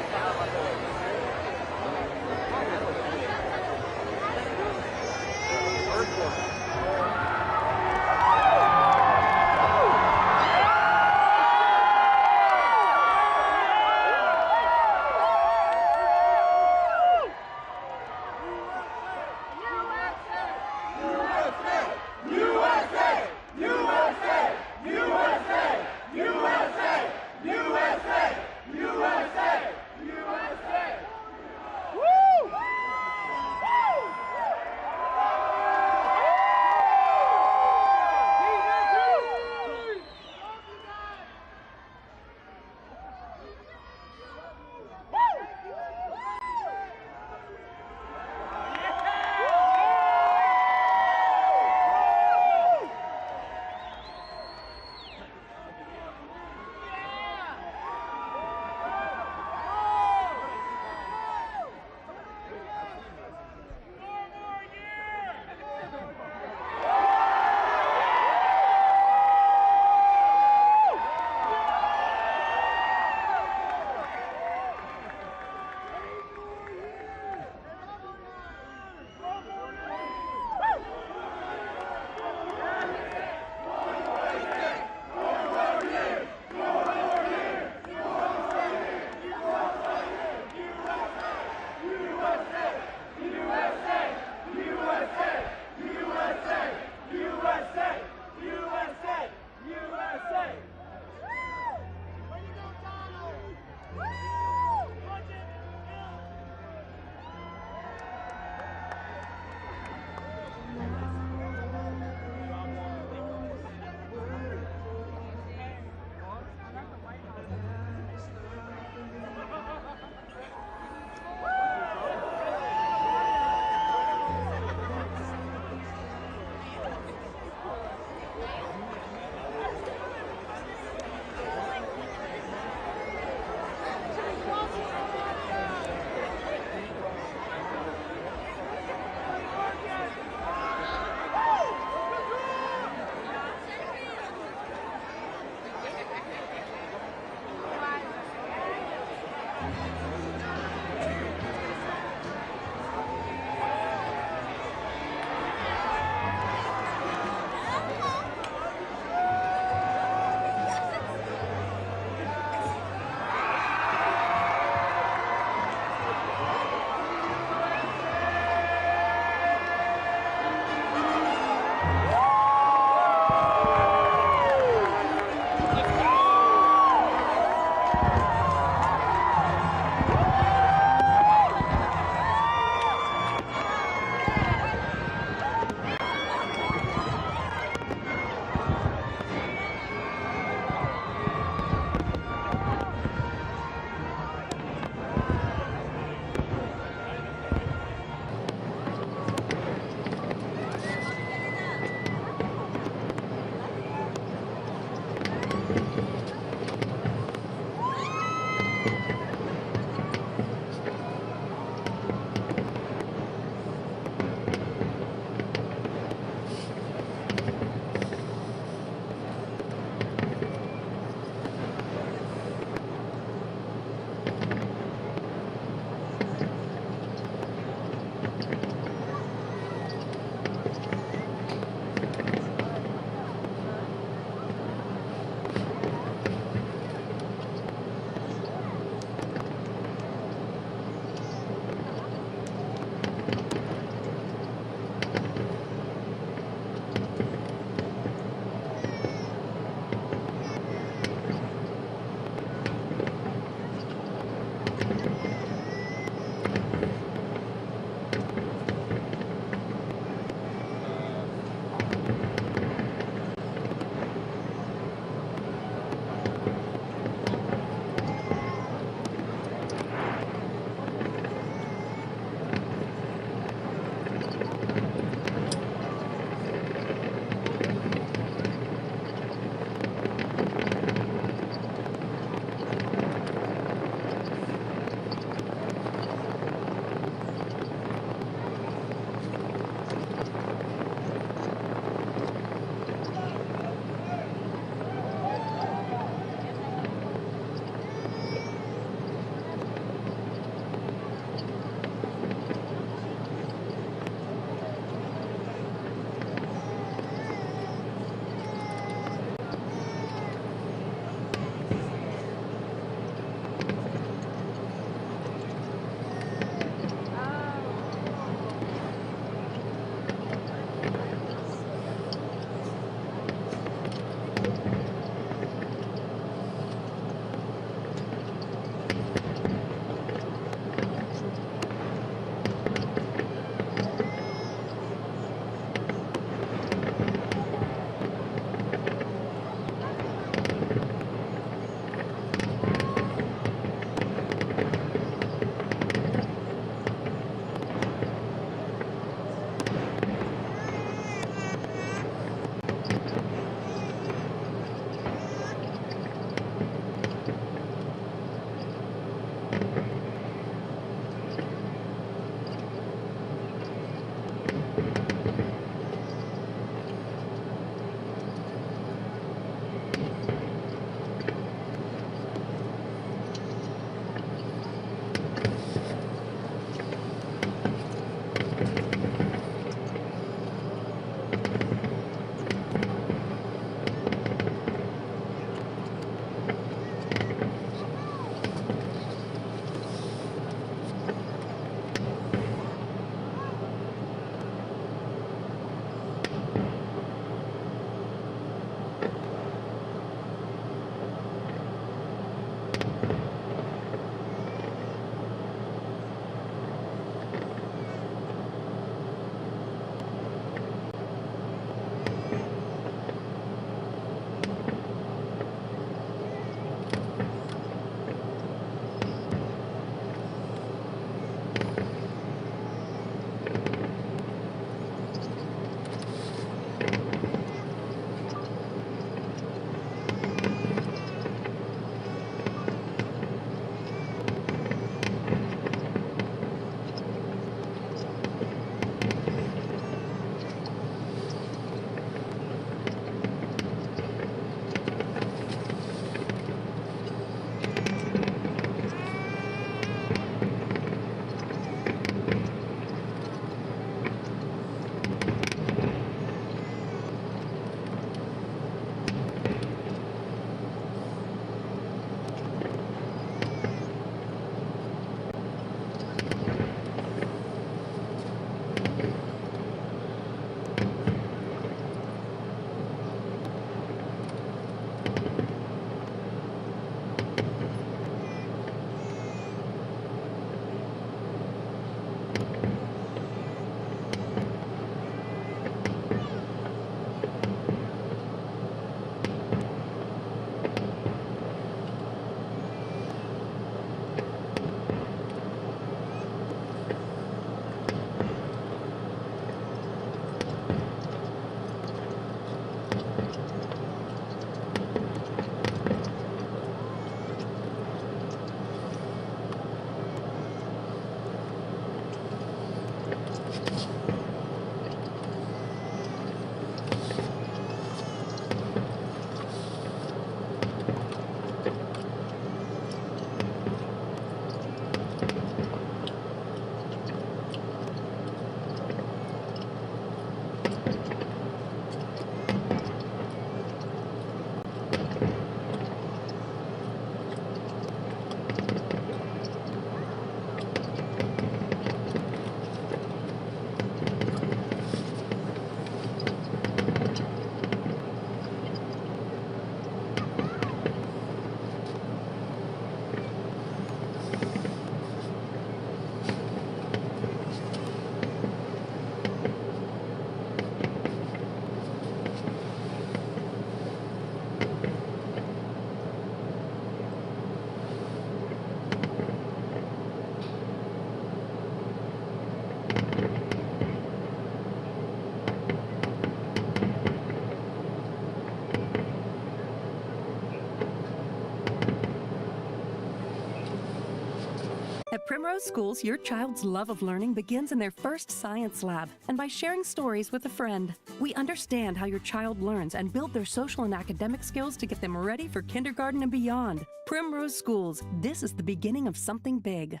At Primrose Schools, your child's love of learning begins in their first science lab and by sharing stories with a friend. We understand how your child learns and build their social and academic skills to get them ready for kindergarten and beyond. Primrose Schools, this is the beginning of something big.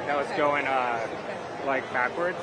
that was going like backwards.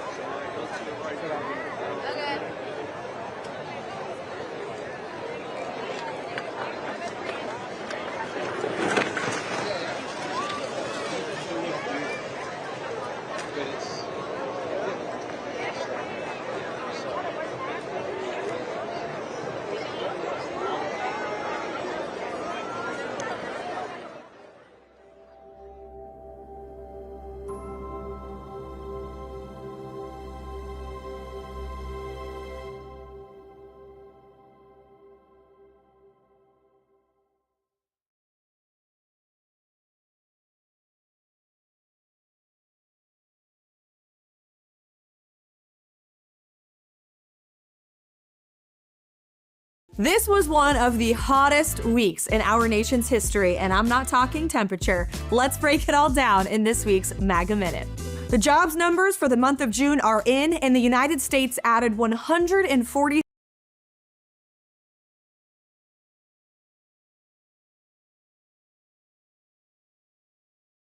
This was one of the hottest weeks in our nation's history, and I'm not talking temperature. Let's break it all down in this week's MAGA Minute. The jobs numbers for the month of June are in, and the United States added 140.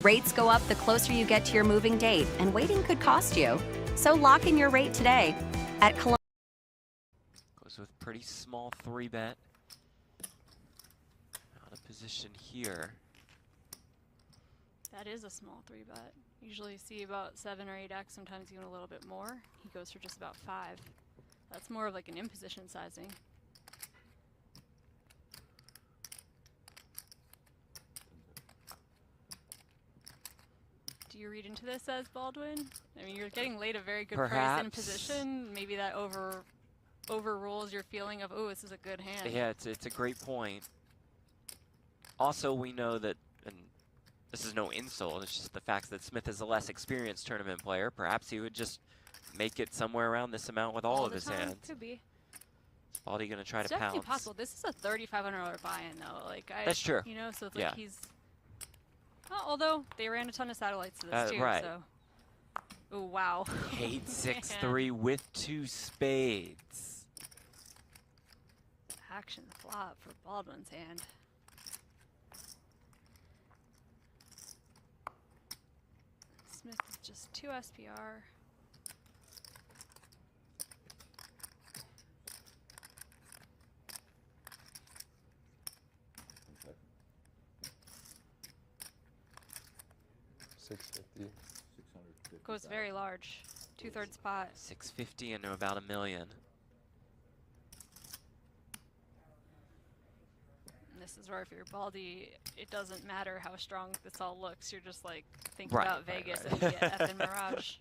Rates go up the closer you get to your moving date, and waiting could cost you. So lock in your rate today at Columbia. Goes with pretty small 3-bet. Out of position here. That is a small 3-bet. Usually see about 7 or 8x, sometimes even a little bit more. He goes for just about 5. That's more of like an imposition sizing. Do you read into this as Baldwin? I mean, you're getting laid a very good price in position. Maybe that overrules your feeling of, oh, this is a good hand. Yeah, it's a great point. Also, we know that, and this is no insult, it's just the fact that Smith is a less experienced tournament player. Perhaps he would just make it somewhere around this amount with all of his hands. Could be. Is Baldy going to try to It's pounce? definitely possible. This is a $3,500 buy-in, though. Like That's true. You know, so it's like he's. Oh, although they ran a ton of satellites to this too, right. so. Oh wow. 8-6-3 with 2 spades. Action flop for Baldwin's hand. Smith is just 2 SPR. Goes very large, 2/3 pot. 650 into about $1 million. And this is where if you're Baldy, it doesn't matter how strong this all looks. You're just like thinking Right, about Vegas and you get effing Mirage.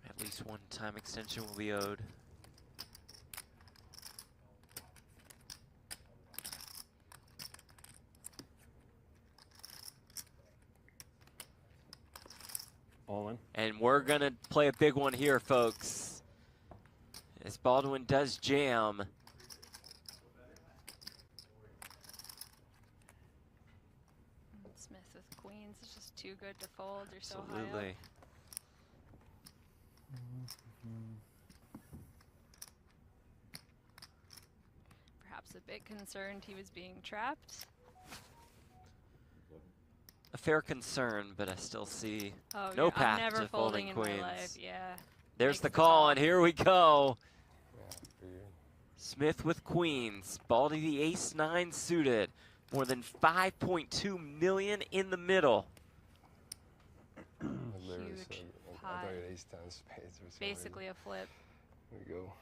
At least one time extension will be owed. All in. And we're going to play a big one here, folks. As Baldwin does jam. Smith with queens is just too good to fold. You're so high Absolutely. up. Perhaps a bit concerned he was being trapped. A fair concern, but I still see Oh, no yeah, path I'm never to folding folding in queens. my life. Yeah. There's Makes the the call, call. and here we go. Smith with queens. Baldy the ace-9 suited. More than 5.2 million in the middle. Huge pot. Basically a flip. There we go.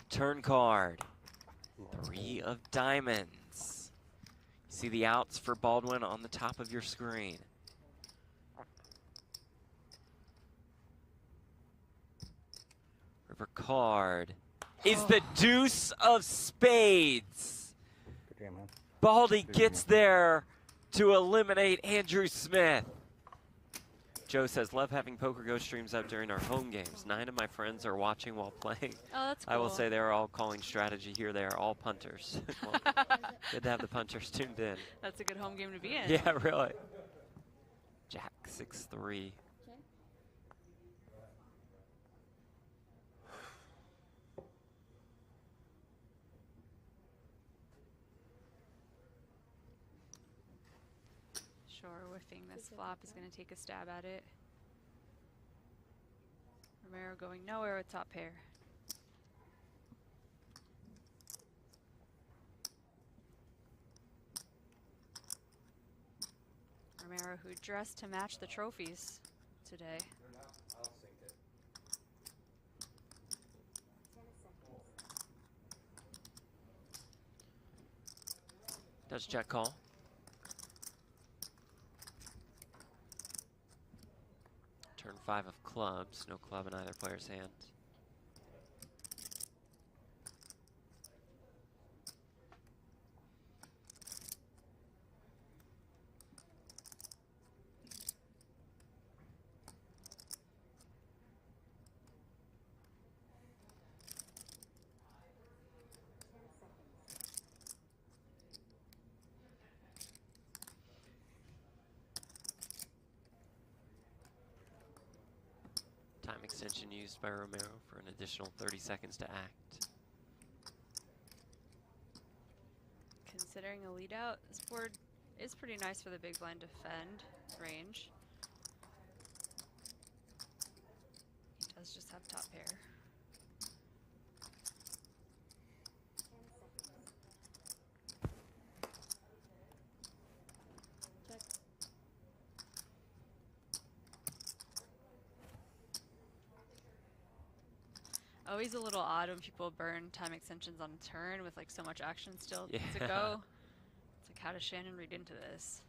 Turn card. 3 of diamonds. You see the outs for Baldwin on the top of your screen. River card is the deuce of spades. Good game, man. Baldy gets there to eliminate Andrew Smith. Joe says, love having PokerGo streams up during our home games. 9 of my friends are watching while playing. Oh, that's cool. I will say they're all calling strategy here. They are all punters. Well, good to have the punters tuned in. That's a good home game to be in. Yeah, really. Jack 6-3. Sure, whiffing this flop is going to take a stab at it. Romero going nowhere with top pair. Romero, who dressed to match the trophies today. Does check call. Turn 5 of clubs. No club in either player's hand. Time extension used by Romero for an additional 30 seconds to act. Considering a lead out, this board is pretty nice for the big blind defend range. He does just have top pair. Always a little odd when people burn time extensions on a turn with like so much action still to go. It's like, how does Shannon read into this?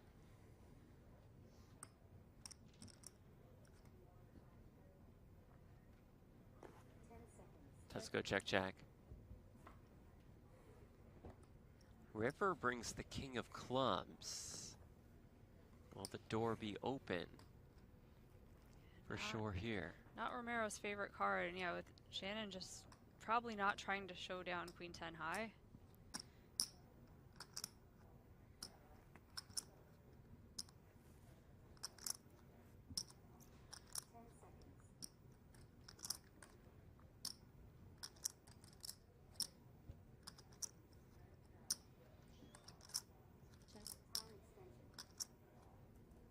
Let's go check, check. River brings the king of clubs. Will the door be open? For sure here. Not Romero's favorite card, and yeah, with Shannon just probably not trying to show down Queen 10 high.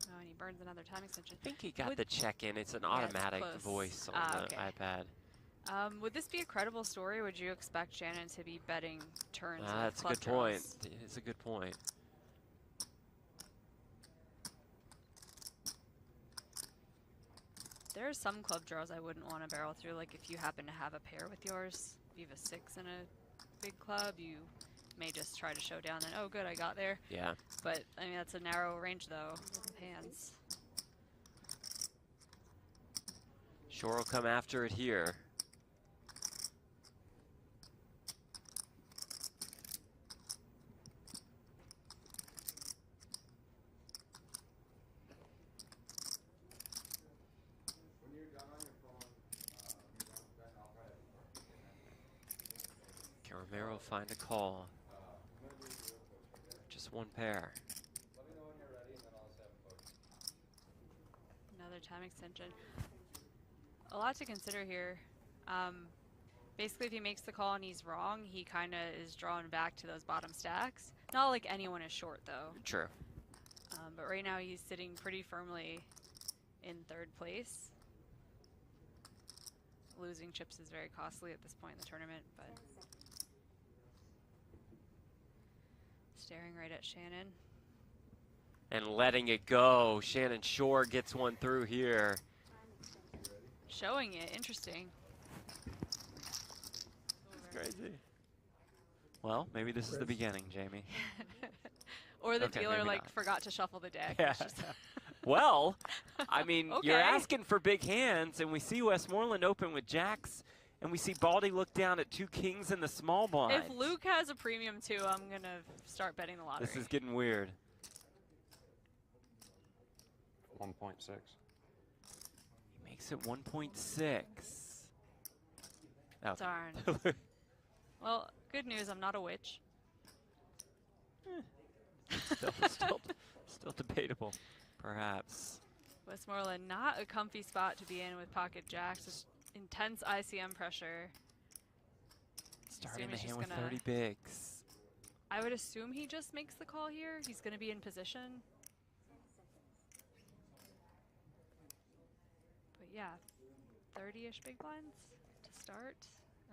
Oh, and he burns another time extension. I think he got the check in. It's an automatic voice on the iPad. Would this be a credible story? Would you expect Shannon to be betting turns? That's a good point. It's a good point. There are some club draws I wouldn't want to barrel through. Like if you happen to have a pair with yours, if you have a 6 in a big club, you may just try to show down. Then, oh, good, I got there. Yeah. But I mean, that's a narrow range though. With hands. Shore will come after it here. Can Romero find a call? Just one pair. Another time extension. A lot to consider here. Basically, if he makes the call and he's wrong, he kind of is drawn back to those bottom stacks. Not like anyone is short, though. True. But right now, he's sitting pretty firmly in 3rd place. Losing chips is very costly at this point in the tournament, but staring right at Shannon. And letting it go. Shannon Shore gets one through here. Showing it, interesting. Crazy. Well, maybe this is the beginning, Jamie. Or the Okay, dealer maybe like not. forgot to shuffle the deck. Yeah. It's just Well, I mean, you're Okay. asking for big hands, and we see Westmoreland open with jacks, and we see Baldy look down at 2 kings in the small blind. If Luke has a premium too, I'm gonna start betting the lottery. This is getting weird. 1.6. He makes it 1.6. Oh. Darn. Well, good news, I'm not a witch. Still debatable, perhaps. Westmoreland, not a comfy spot to be in with pocket jacks. Just intense ICM pressure. Starting Assume the he's hand just with gonna- 30 bigs. I would assume he just makes the call here. He's going to be in position. But yeah, 30-ish big blinds to start.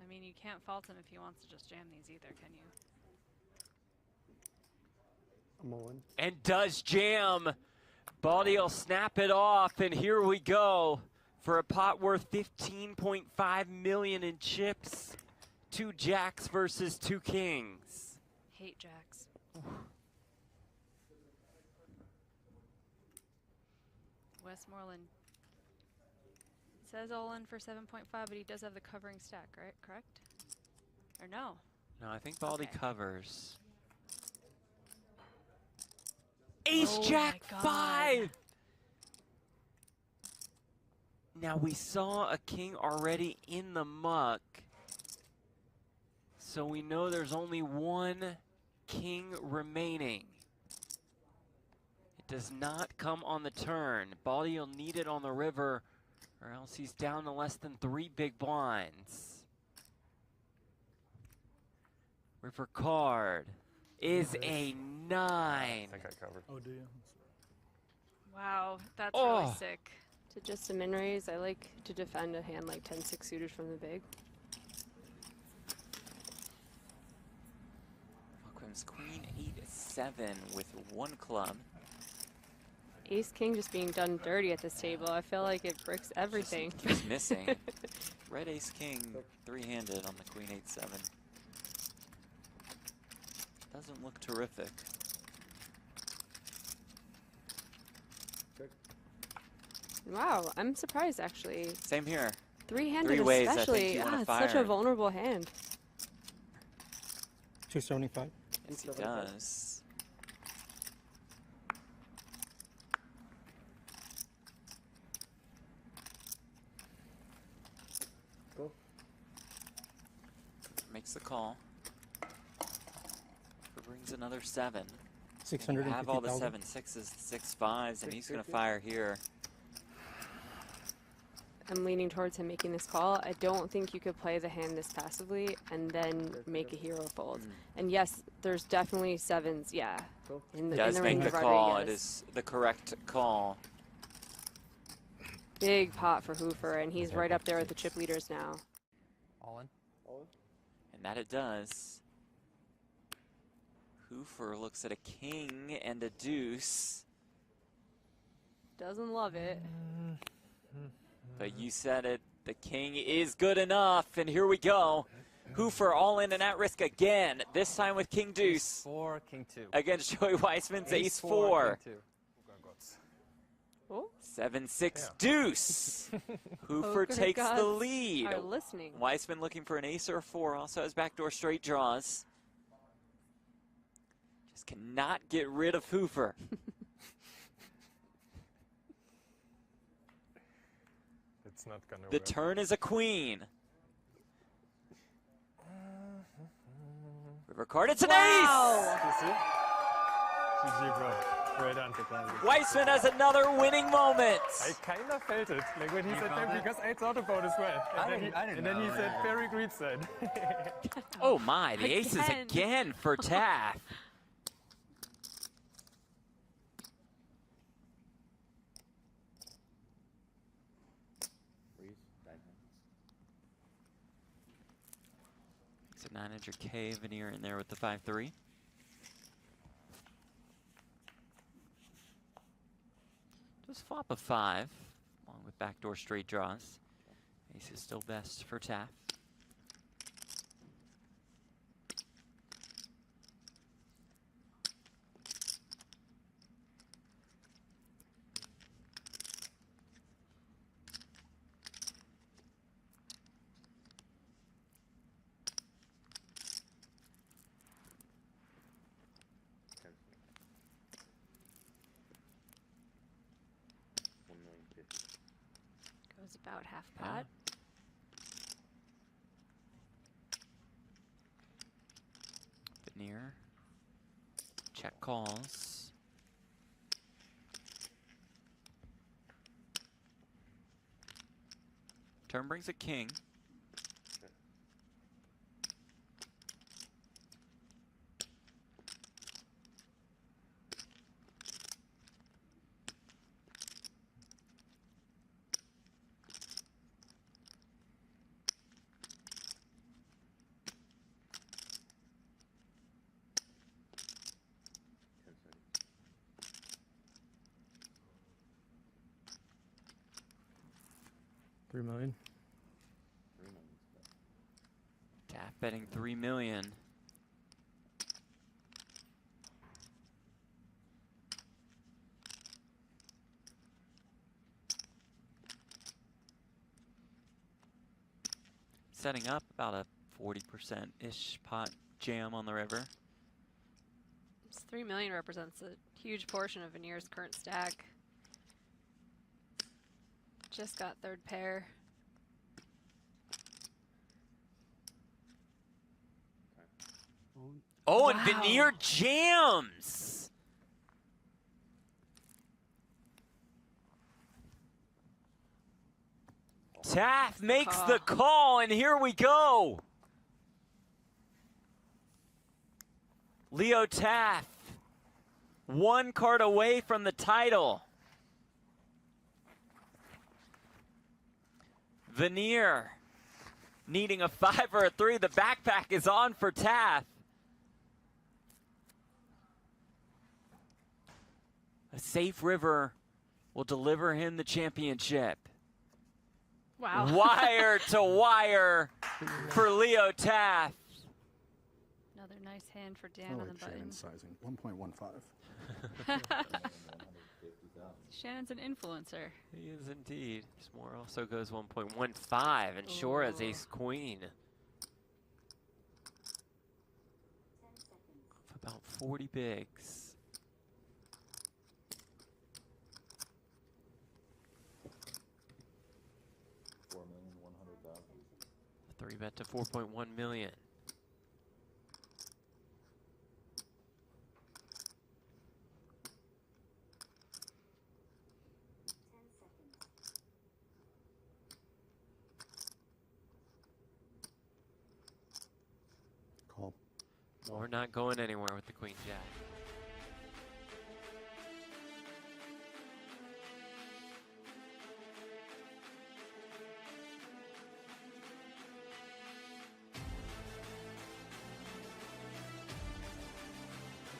I mean, you can't fault him if he wants to just jam these either, can you? I'm on. And does jam. Baldy will snap it off, and here we go for a pot worth 15.5 million in chips. 2 jacks versus 2 kings. Hate jacks. Westmoreland says all in for 7.5, but he does have the covering stack, right? Correct? Or no? No, I think Baldy Okay. covers. Ace Oh Jack my God. 5! Now we saw a king already in the muck. So we know there's only one king remaining. It does not come on the turn. Baldy will need it on the river, or else he's down to less than 3 big blinds. River card is a 9. I think I covered. Oh, do you? Wow, that's Oh. really sick. To just a min raise, I like to defend a hand like 10-6 suited from the big. Malcolm's queen 8-7 with 1 club. Ace king just being done dirty at this table. I feel like it bricks everything. Keeps missing. Red ace king 3-handed on the queen 8-7. Doesn't look terrific. Wow, I'm surprised actually. Same here. Three-handed 3 ways especially. I think you want to It's fire. such a vulnerable hand. 275. Yes, he does. Cool. Makes the call. Brings another 7. And you 650,000. have all the 7 6s, 6 5s, and he's going to fire here. I'm leaning towards him making this call. I don't think you could play the hand this passively and then make a hero fold. And yes, there's definitely 7s, yeah. In the Does range make the of call. It Rodriguez. is the correct call. Big pot for Hoofer, and he's right up there with the chip leaders now. All in? And that it does. Hoofer looks at a king and a deuce. Doesn't love it. But you said it. The king is good enough. And here we go. Hoofer all in and at risk again. This time with king deuce. 4, king 2. Against Joey Weissman's ace 4. King 2. Oh. 7-6 deuce. Hoofer Poker takes the gods lead. are listening. Weissman looking for an ace or a 4. Also has backdoor straight draws. Just cannot get rid of Hoofer. It's not gonna The work. turn is a queen. River card, it's an ace! You see? GG, bro. Right on. Weissman has another winning moment. I kind of felt it, like when he said that, because I thought about it as well. And then he said, very great side. Oh my, the aces again for Taff. It's a 900K veneer in there with the 5-3. Just flop a 5, along with backdoor straight draws. Ace is still best for Taff. Goes about half pot. Veneer. Check calls. Turn brings a king. $3 million. Taff betting 3 million. setting up about a 40%-ish pot jam on the river. This 3 million represents a huge portion of Veneer's current stack. Just got third pair. Oh, and Veneer jams. Taff makes the call, and here we go. Leo Taff, 1 card away from the title. Veneer needing a 5 or a 3. The backpack is on for Taff. A safe river will deliver him the championship. Wow. Wire to wire for Leo Taff. Another nice hand for Dan on the button. Sizing 1.15. Shannon's an influencer. He is indeed. S'more also goes 1.15, and Shore has ace queen. About 40 bigs. A 3-bet to 4.1 million. Call. We're not going anywhere with the queen jack.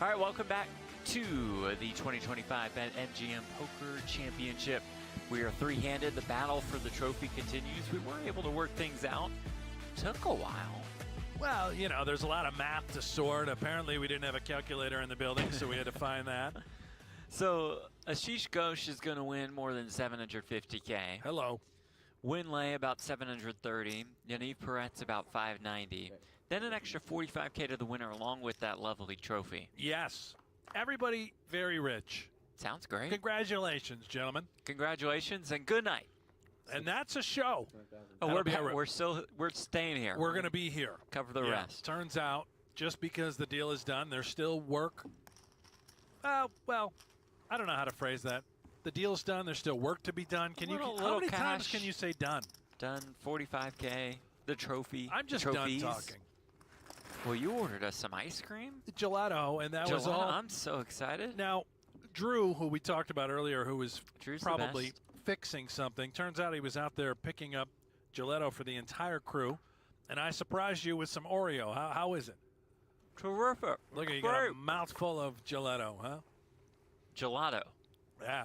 All right, welcome back to the 2025 BetMGM Poker Championship. We are three-handed. The battle for the trophy continues. We were able to work things out. Took a while. Well, you know, there's a lot of math to sort. Apparently, we didn't have a calculator in the building, so we had to find that. So Ashish Ghosh is going to win more than 750K. Hello. Win lay about 730. Yaniv Peretz about 590. Then an extra 45K to the winner along with that lovely trophy. Yes. Everybody very rich. Sounds great. Congratulations, gentlemen. Congratulations and good night. And that's a show. Oh, we're staying here. We're going to be here. Cover the rest. Turns out, just because the deal is done, there's still work. Well, I don't know how to phrase that. The deal's done. There's still work to be done. How many times can you say done? Done. 45K. The trophy. I'm just trophies. done talking. Well, you ordered us some ice cream? Gelato, and that was all. I'm so excited. Now, Drew, who we talked about earlier, who was Drew's probably fixing something, turns out he was out there picking up gelato for the entire crew, and I surprised you with some Oreo. How is it? Terrific. Look, you got a mouthful of gelato, huh? Gelato. Yeah,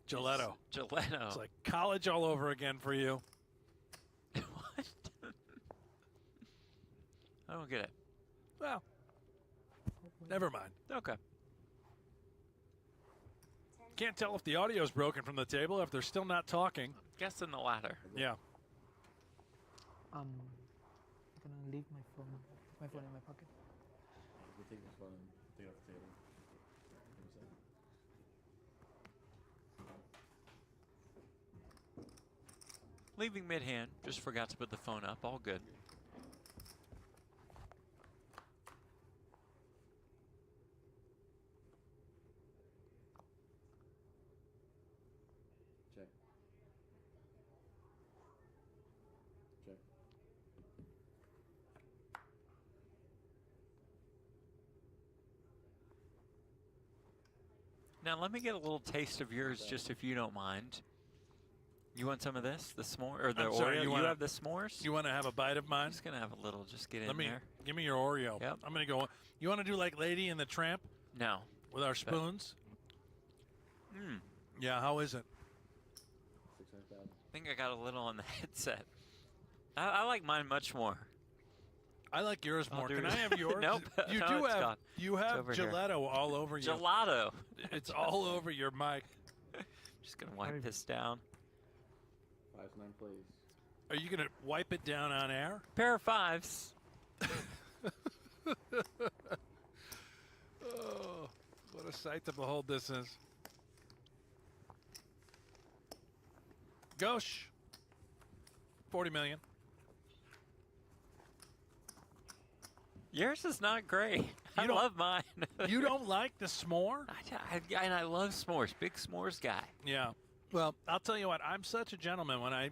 gelato. Gelato. It's like college all over again for you. What? I don't get it. Well, never mind. Okay. Can't tell if the audio's broken from the table, if they're still not talking. Guessing the latter. Yeah. I'm gonna leave my phone in my pocket. We'll take this phone and take it off the table. Leaving mid-hand. Just forgot to put the phone up. All good. Check. Check. Now let me get a little taste of yours, just if you don't mind. You want some of this, the s'more or the I'm sorry, Oreo? you You have the s'mores? You want to have a bite of mine? I'm just gonna have a little. Just get in there. Give me your Oreo. Yep. I'm gonna go. You want to do like Lady and the Tramp? No. With our spoons? Hmm. Yeah. How is it? I think I got a little on the headset. I like mine much more. I like yours I'll more. do Can it. I have yours? Nope. You No, do it's have. gone. You It's have over here. gelato all over you. Gelato. It's all over your mic. Just gonna wipe this down. 5-9, please. Are you going to wipe it down on air? Pair of fives. Oh, what a sight to behold this is. Gauche. 40 million. Yours is not great. I love mine. You don't like the s'more? And I love s'mores. Big s'mores guy. Yeah. Well, I'll tell you what. I'm such a gentleman. When I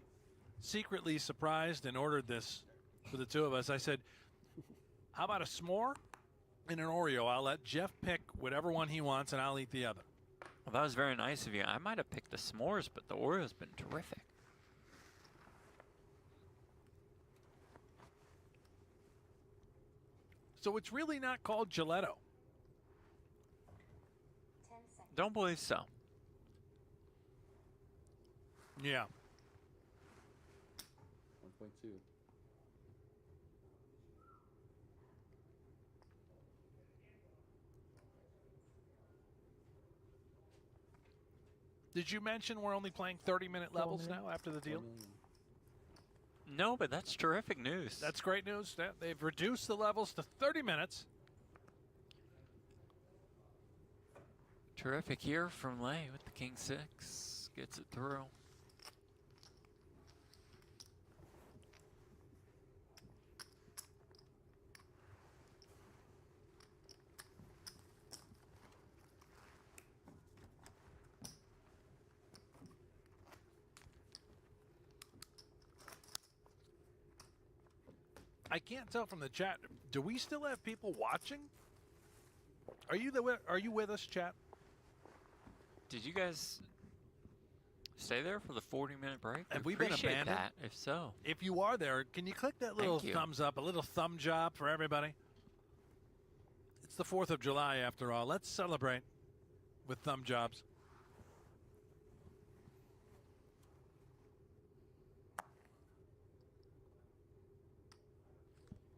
secretly surprised and ordered this for the two of us, I said, how about a s'more and an Oreo? I'll let Jeff pick whatever one he wants, and I'll eat the other. Well, that was very nice of you. I might have picked the s'mores, but the Oreo's been terrific. So it's really not called gelato. Don't believe so. Yeah. 1.2. Did you mention we're only playing 30-minute levels now after the deal? No, but that's terrific news. That's great news. They've reduced the levels to 30 minutes. Terrific here from Lei with the King 6. Gets it through. I can't tell from the chat. Do we still have people watching? Are you with us, chat? Did you guys stay there for the 40-minute break? Have we been Appreciate abandoned? that, if so. If you are there, can you click that little Thank you. thumbs up, a little thumb job for everybody? It's the 4th of July, after all. Let's celebrate with thumb jobs.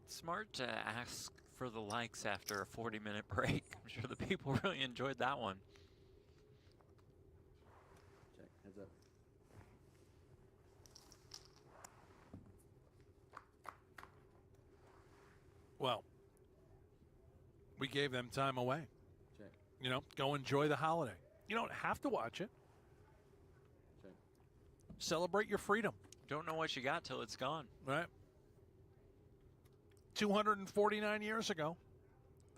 Smart to ask for the likes after a 40-minute break. I'm sure the people really enjoyed that one. Check. Heads up. Well, we gave them time away. Check. You know, go enjoy the holiday. You don't have to watch it. Check. Celebrate your freedom. Don't know what you got till it's gone. Right. 249 years ago.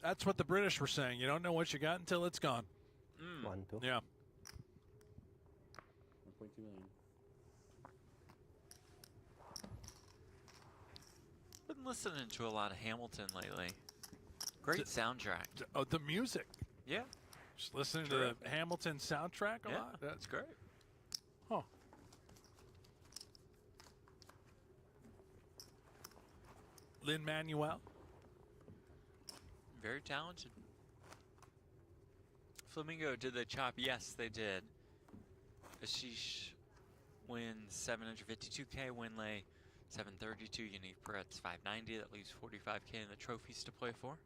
That's what the British were saying. You don't know what you got until it's gone. Mm. 1, 2. Yeah. 1.2 million. Been listening to a lot of Hamilton lately. Great soundtrack. Oh, the music. Yeah. Just listening to the Hamilton soundtrack a Yeah, lot. that's great. Huh. Lin-Manuel. Very talented. Flamingo, did they chop? Yes, they did. Ashish wins 752K. Winlay 732. Unique Peretz 590. That leaves 45K in the trophies to play for.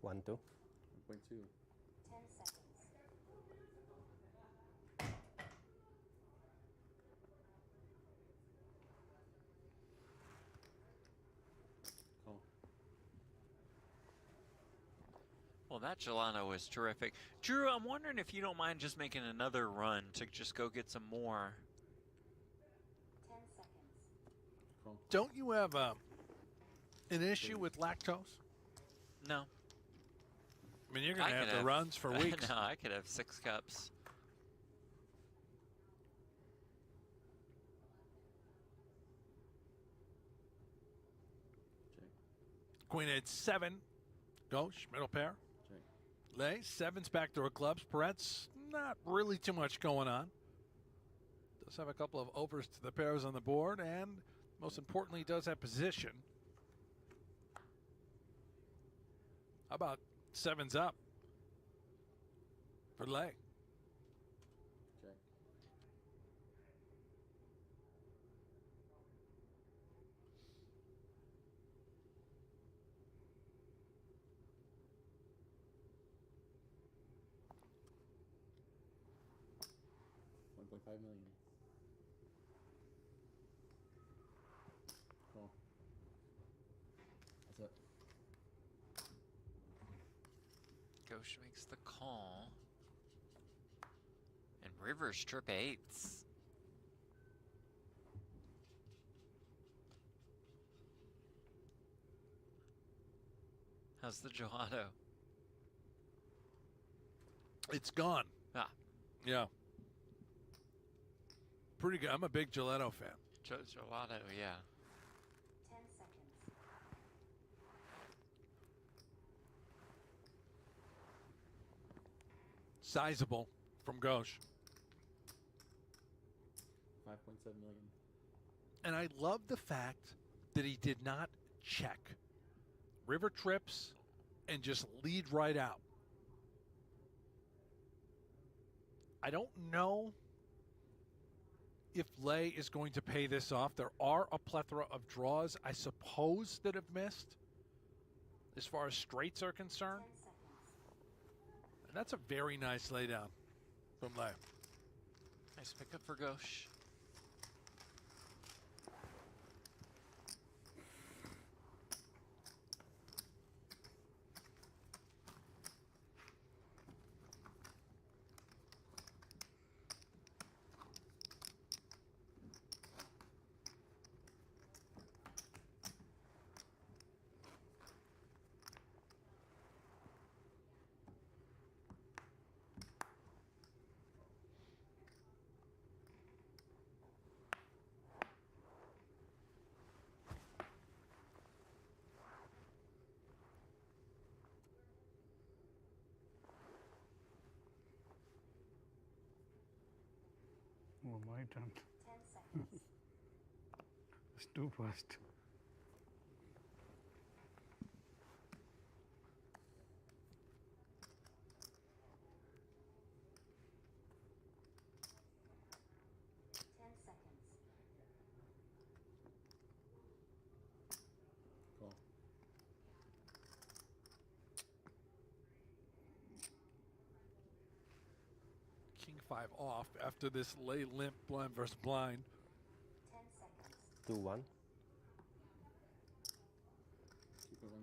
One, 2. 1.2. 10 seconds. Call. Well, that gelato was terrific. Drew, I'm wondering if you don't mind just making another run to just go get some more. 10 seconds. Call. Don't you have an issue with lactose? No. I mean, you're going to have the runs for weeks. No, I could have 6 cups. Check. Queen 8-7. Gauche, middle pair. Check. Lei, 7's backdoor clubs. Peretz, not really too much going on. Does have a couple of overs to the pairs on the board, and most importantly, does have position. How about 7's up for Lei? Check. 1.5 million. Call. That's it. Ghost makes the call. And River strip 8s. How's the gelato? It's gone. Ah. Yeah. Pretty good. I'm a big gelato fan. Gelato, yeah. 10 seconds. Sizable from Ghosh. 5.7 million. And I love the fact that he did not check. River trips and just lead right out. I don't know if Lei is going to pay this off. There are a plethora of draws, I suppose, that have missed as far as straights are concerned. 10 seconds. And that's a very nice laydown from Lei. Nice pickup for Ghosh. Oh, my turn. 10 seconds. It's too fast. Call. King 5 off after this Lei limp blind versus blind. 10 seconds. 2-1.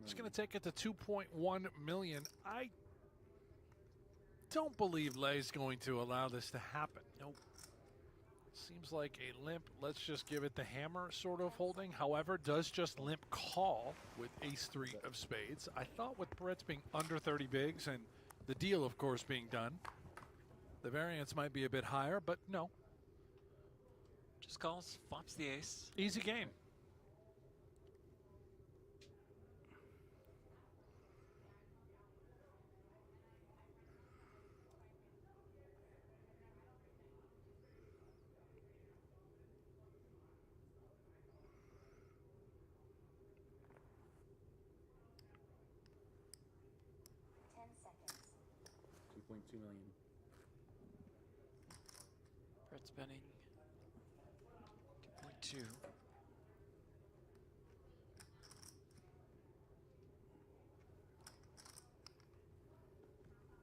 It's going to take it to 2.1 million. I don't believe Lei's going to allow this to happen. Nope. Seems like a limp, let's just give it the hammer sort of holding. However, does just limp call with ace-3 of spades. I thought with Barrett's being under 30 bigs and the deal, of course, being done, the variance might be a bit higher, but no. Just calls, flops the ace. Easy game. Seconds. 2.2 million. Brett spending 2.2.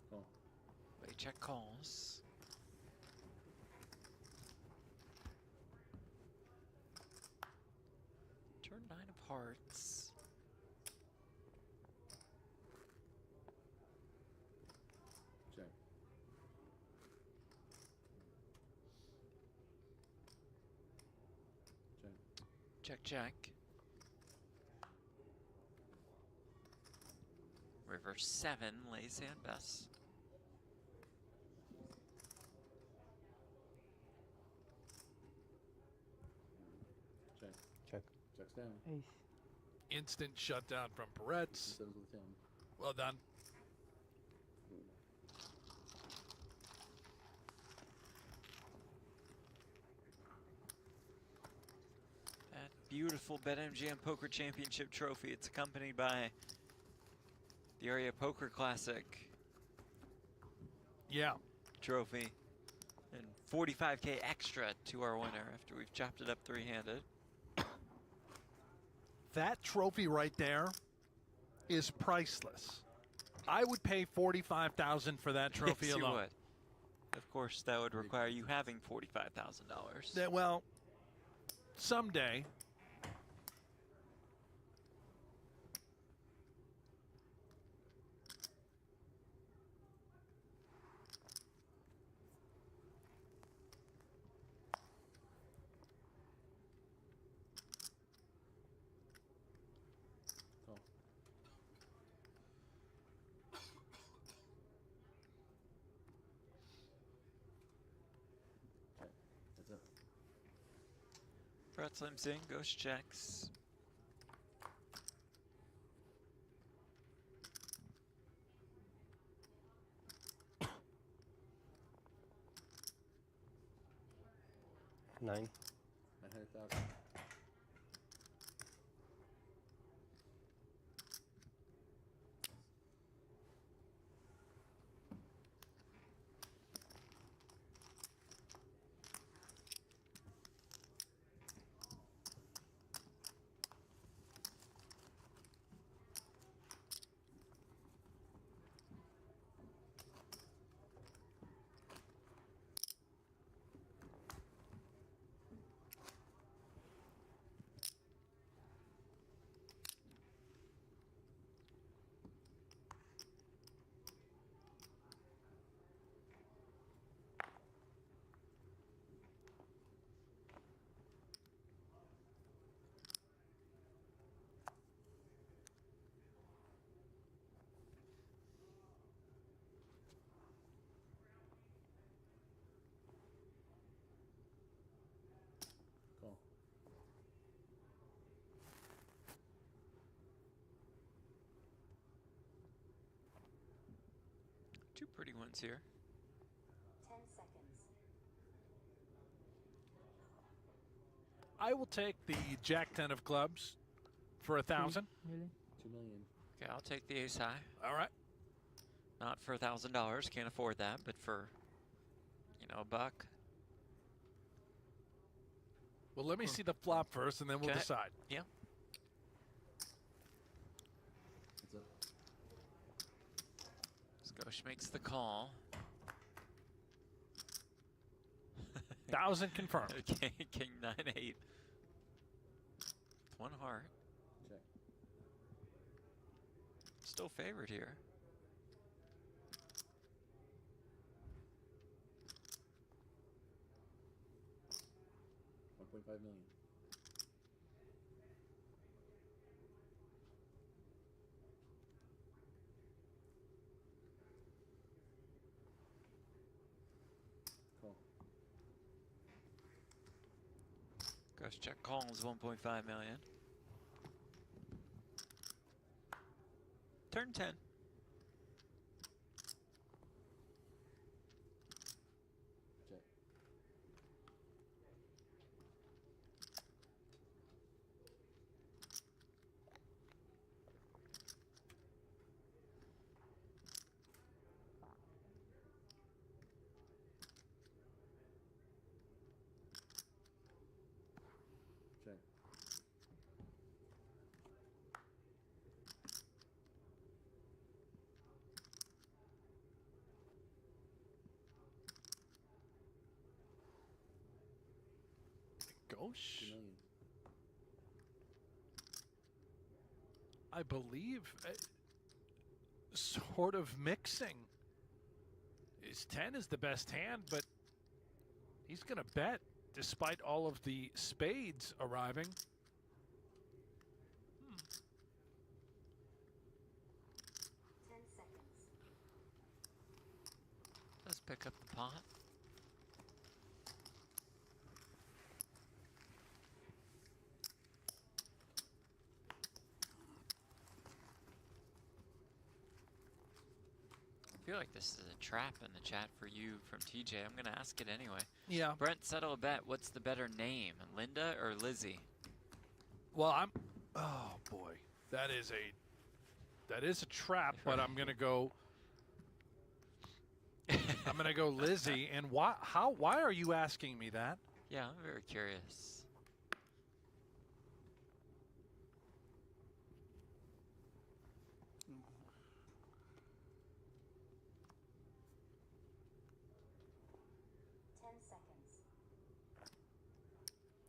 Call. Lei check calls. Turn 9 of hearts. Check. Check. Check, check. River 7, Lei's hand best. Check. Check. Checks down. Ace. Instant shutdown from Barrett's. Sevens with 10. Well done. That beautiful BetMGM Poker Championship trophy. It's accompanied by the Area Poker Classic Yeah. trophy and 45K extra to our winner after we've chopped it up three-handed. That trophy right there is priceless. I would pay $45,000 for that trophy Yes, you alone. would. Of course, that would require you having $45,000. Well, someday. Call. Check. That's it. Brett slims in, ghost checks. Nine. 900,000. Call. Two pretty ones here. 10 seconds. I will take the Jack 10 of clubs for 1,000. Really? 2 million. Okay, I'll take the ace high. All right. Not for $1,000, can't afford that, but for, you know, a buck. Well, let me see the flop first, and then we'll Okay. decide. Yeah. That's it. Skosh makes the call. 1,000 confirmed. Okay, king 9-8. It's one heart. Check. Still favored here. $1.5 million. Call. Ghost check calls 1.5 million. Turn 10. Check. Check. Ghosh. 2 million. I believe, sort of mixing. His 10 is the best hand, but he's going to bet despite all of the spades arriving. 10 seconds. Let's pick up the pot. I feel like this is a trap in the chat for you from TJ. I'm going to ask it anyway. Yeah. Brent, settle a bet. What's the better name, Linda or Lizzie? Well, oh boy, that is a trap, but I'm going to go, Lizzie. And why are you asking me that? Yeah, I'm very curious.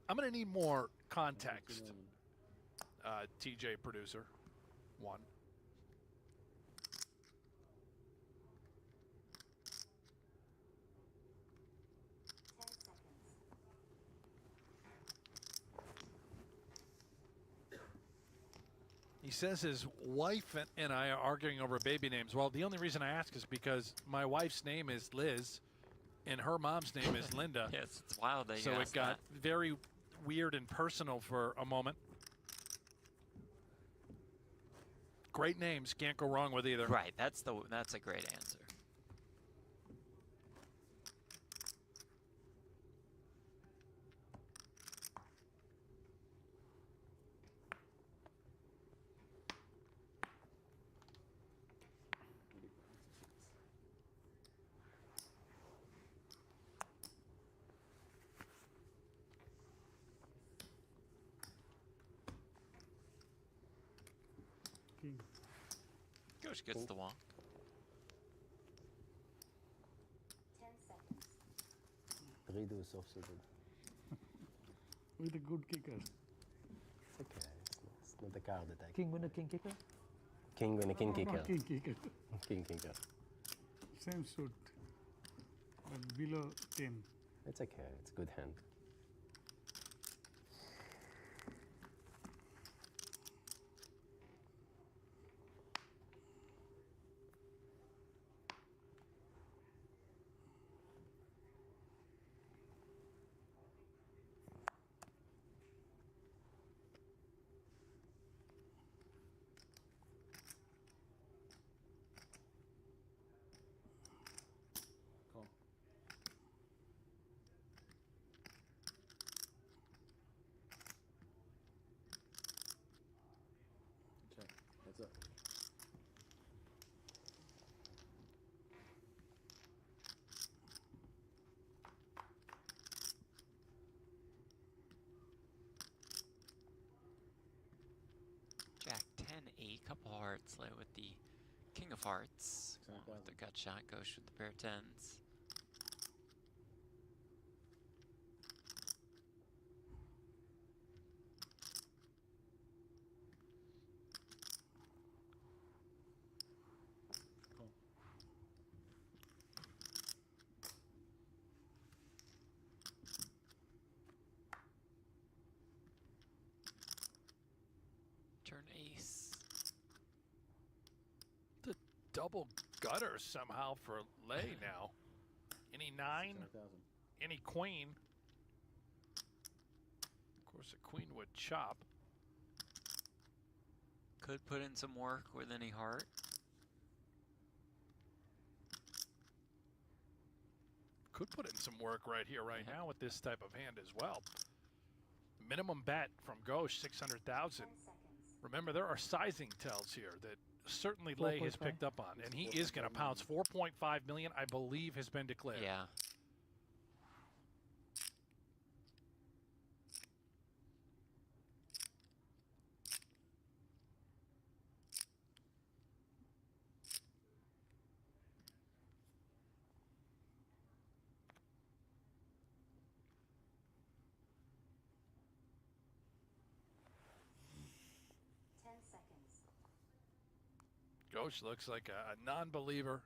I'm going to need more context, TJ producer. 1. He says his wife and I are arguing over baby names. Well, the only reason I ask is because my wife's name is Liz, and her mom's name is Linda. Yes, it's wild that you So it asked got very weird and personal for a moment. Great names, can't go wrong with either. Right, that's a great answer. King. Ghost gets the walk. 10 seconds. Redo is offsuited. With a good kicker. It's okay. It's not a card attack. King winner, king kicker. King winner, king kicker. Not king kicker. King kicker. Same suit, but below 10. It's okay. It's a good hand. Call. Check. Heads up. Jack 10-8, couple hearts lay with the King of Hearts. With the gut shot, Ghost with the pair of tens. Call. Turn ace. The double gutter somehow for lay now. Any 9, 600,000. any queen. Of course, a queen would chop. Could put in some work with any heart. Could put in some work right here, right now with this type of hand as well. Minimum bet from Ghost, 600,000. Remember, there are sizing tells here that certainly Lay has 4.5. picked up on, and he is going to pounce. 4.5 million, I believe, has been declared. Yeah. Ghost looks like a non-believer.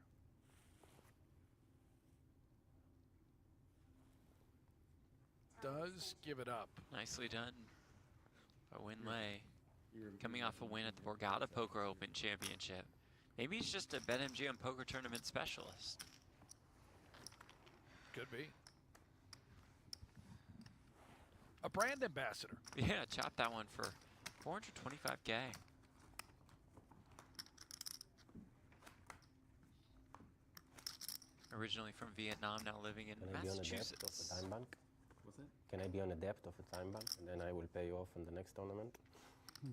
Does give it up. Nicely done by Win Lay. Coming off a win at the Borgata Poker Open Championship. Maybe he's just a BetMGM poker tournament specialist. Could be. A brand ambassador. Yeah, chop that one for 425K. Originally from Vietnam, now living in Can I be on a depth of Massachusetts. a time bank? What's that? Can I be on a depth of a time bank, and then I will pay you off in the next tournament? You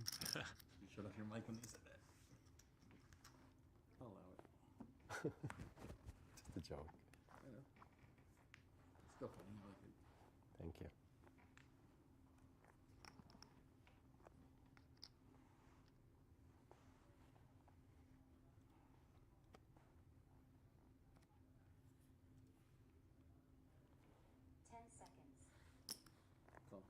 shut off your mic when you said that. I'll allow it. Just a joke. I know. It's still funny. I like it. Thank you. Seconds. Call.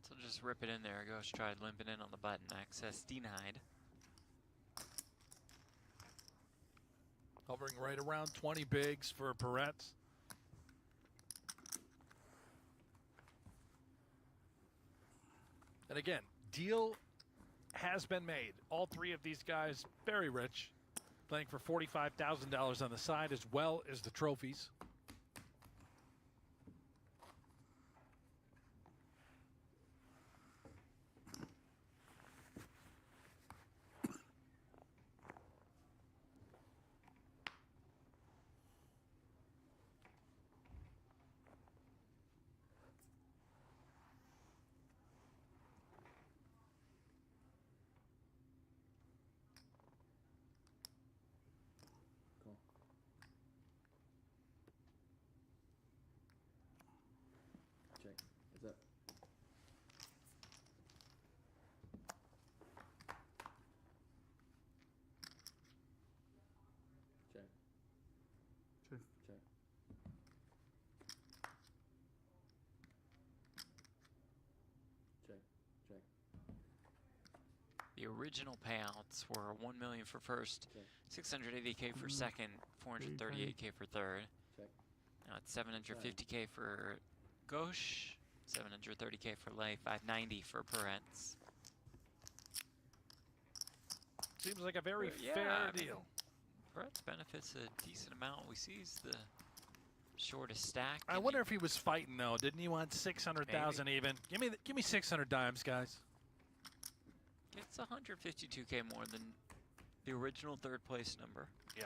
So just rip it in there. Ghost tried limping in on the button. Access denied. Hovering right around 20 bigs for Peretz. And again, deal has been made. All three of these guys very rich, playing for $45,000 on the side as well as the trophies. Cool. Check. Heads up. Check. Check. Check. Check. Check. The original payouts were 1 million for first, 680K for second, 438K for third. Check. Now it's 750K for Gauche, 730K for Lay, 590 for Peretz. Seems like a very Yeah, fair I mean, deal. Peretz benefits a decent amount. We see he's the shortest stack. I wonder if he was fighting though. Didn't he want 600,000 even? Give me 600 dimes, guys. It's 152K more than the original third place number. Yeah.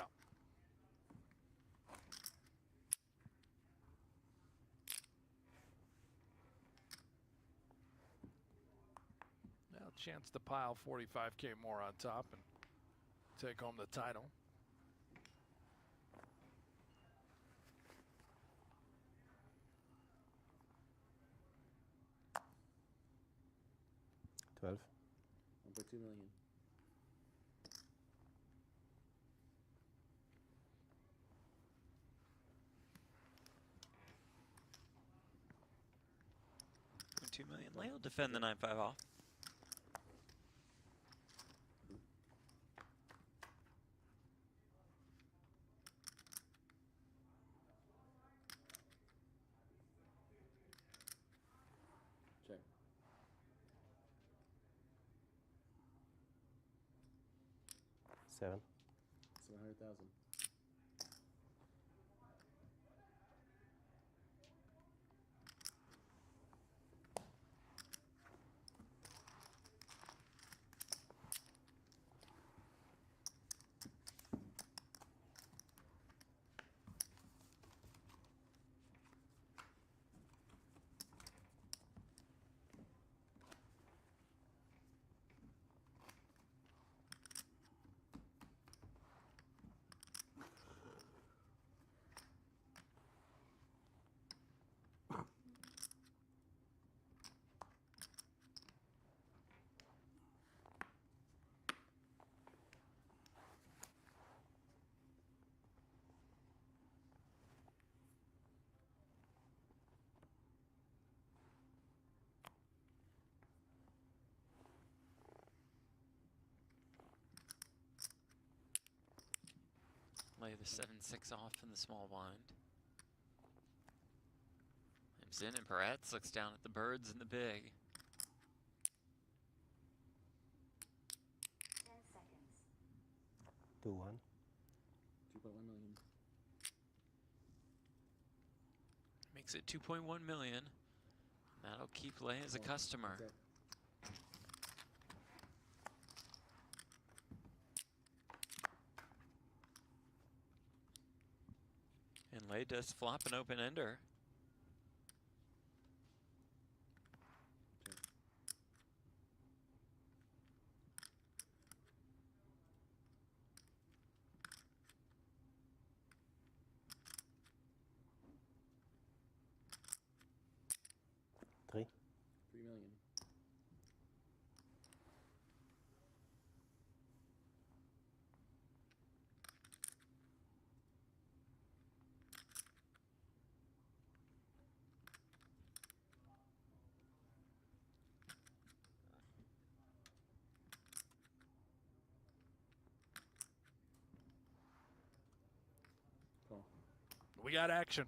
Now chance to pile 45K more on top and take home the title. $12. 1.2 million. $2 million. Lay will defend the 9-5 off. Check. $7. 700,000. Lay the 7-6 off in the small blind. Comes in and Peretz looks down at the birds and the big. 10 seconds. 2-1. 2.1 million. Makes it 2.1 million. That'll keep Lay as a customer. Okay. And Lay does flop an open ender. $3. 3 million. We got action.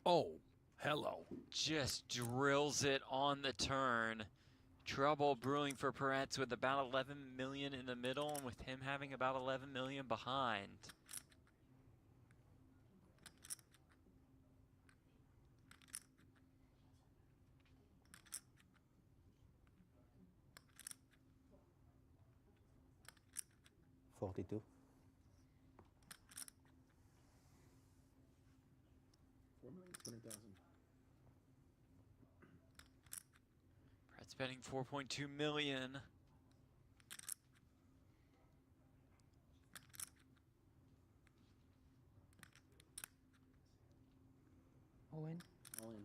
Oh, hello. Just drills it on the turn. Trouble brewing for Peretz with about 11 million in the middle and with him having about 11 million behind. $42. 4,200,000. Peretz betting 4.2 million. All in. All in.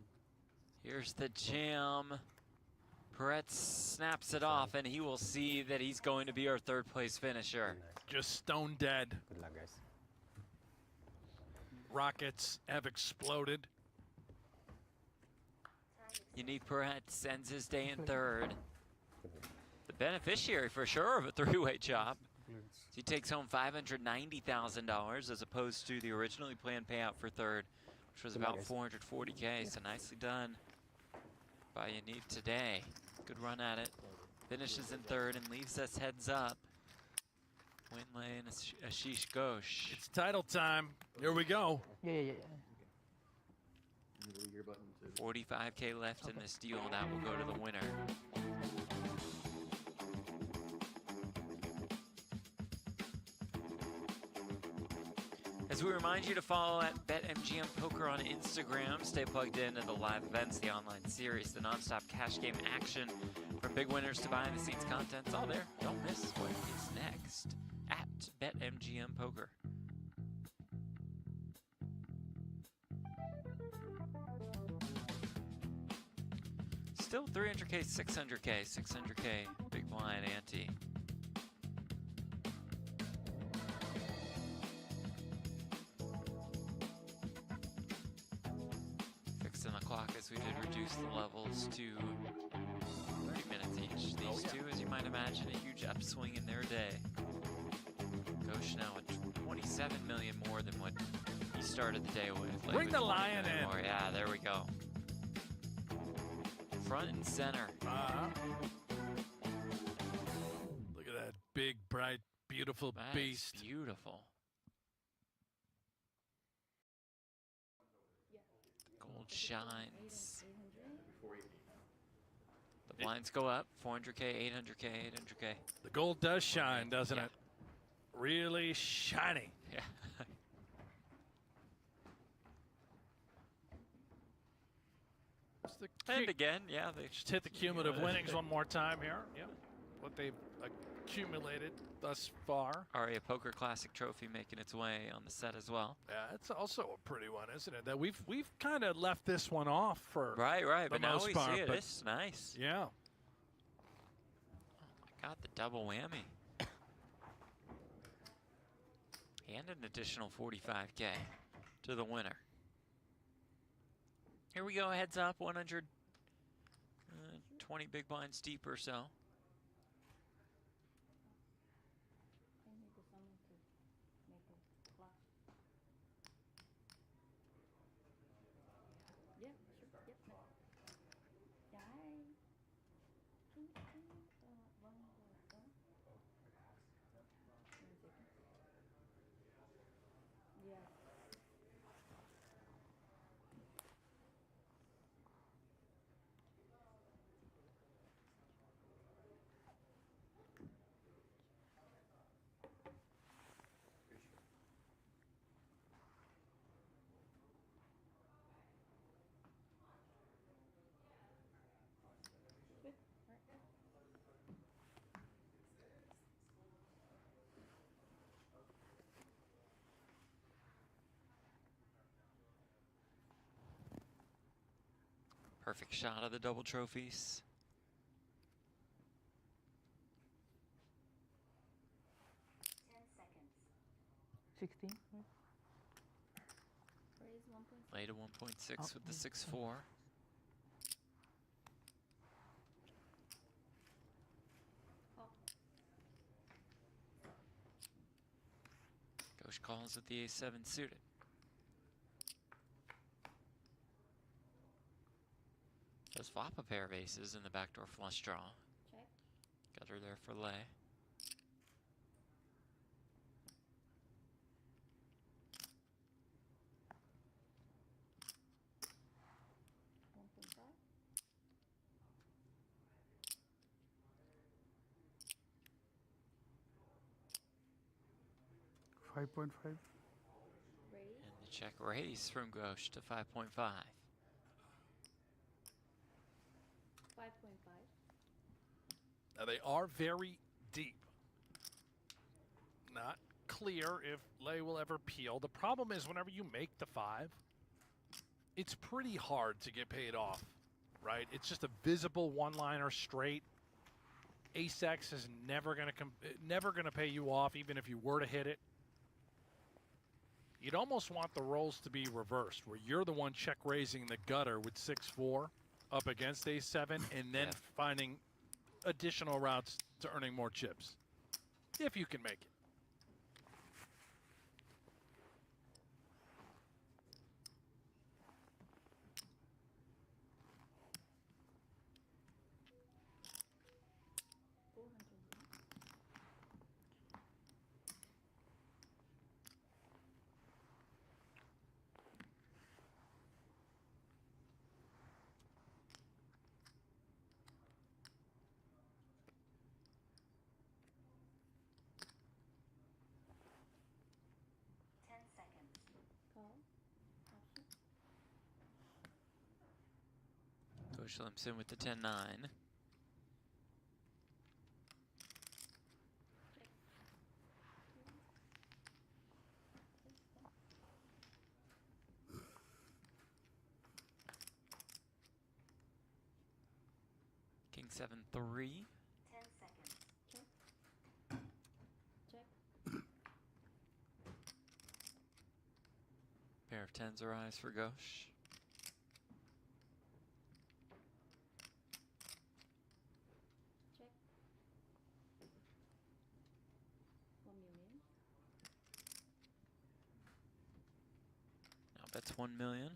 Here's the jam. Peretz snaps it off, and he will see that he's going to be our third place finisher. Just stone dead. Good luck, guys. Rockets have exploded. Yaniv Peretz ends his day in third. The beneficiary for sure of a three-way chop. He takes home $590,000 as opposed to the originally planned payout for third, which was about $440K. So nicely done by Yaniv today. Good run at it. Finishes in third and leaves us heads up. Winley and Ashish Ghosh. It's title time. Here we go. Yeah. 45K left in this deal. That will go to the winner. As we remind you to follow at BetMGM Poker on Instagram, stay plugged in to the live events, the online series, the nonstop cash game action, from big winners to behind the scenes content. It's all there. Don't miss what is next at BetMGM Poker. Still 300K, 600K, 600K big blind ante. Fixing the clock as we did reduce the levels to 30 minutes each. These two, as you might imagine, a huge upswing in their day. Ghosh now at 27 million more than what he started the day with. Bring the lion in. More. Yeah, there we go. Front and center. Look at that big, bright, beautiful beast. Beautiful. Gold shines. The blinds go up. 400K, 800K, 800K. The gold does shine, doesn't it? Really shiny. Yeah. And again, yeah, they just hit the cumulative winnings one more time here. Yep, what they've accumulated thus far. Aria Poker Classic trophy making its way on the set as well. Yeah, it's also a pretty one, isn't it? That we've kind of left this one off for right, the but now most we part, see it. but It's nice. yeah. Oh my God, the double whammy. And an additional 45K to the winner. Here we go, heads up, 120 big blinds deep or so. Perfect shot of the double trophies. 16. Lay to 1.6 with the 6-4. Gauche calls with the ace-7 suited. Does flop a pair of aces in the backdoor flush draw. Check. Got her there for lay. $5.5. 5.5. And the check raise from Gauche to 5.5. 5.5. Now they are very deep. Not clear if Lei will ever peel. The problem is whenever you make the 5, it's pretty hard to get paid off, right? It's just a visible one-liner straight. Ace-X is never gonna pay you off, even if you were to hit it. You'd almost want the rolls to be reversed, where you're the one check raising the gutter with 6-4 up against ace-7, and then finding additional routes to earning more chips, if you can make it. Gauche limps in with the 10-9. King 7-3. 10 seconds. Check. Check. Pair of 10s arise for Gauche. Check. 1 million. Now bets 1 million.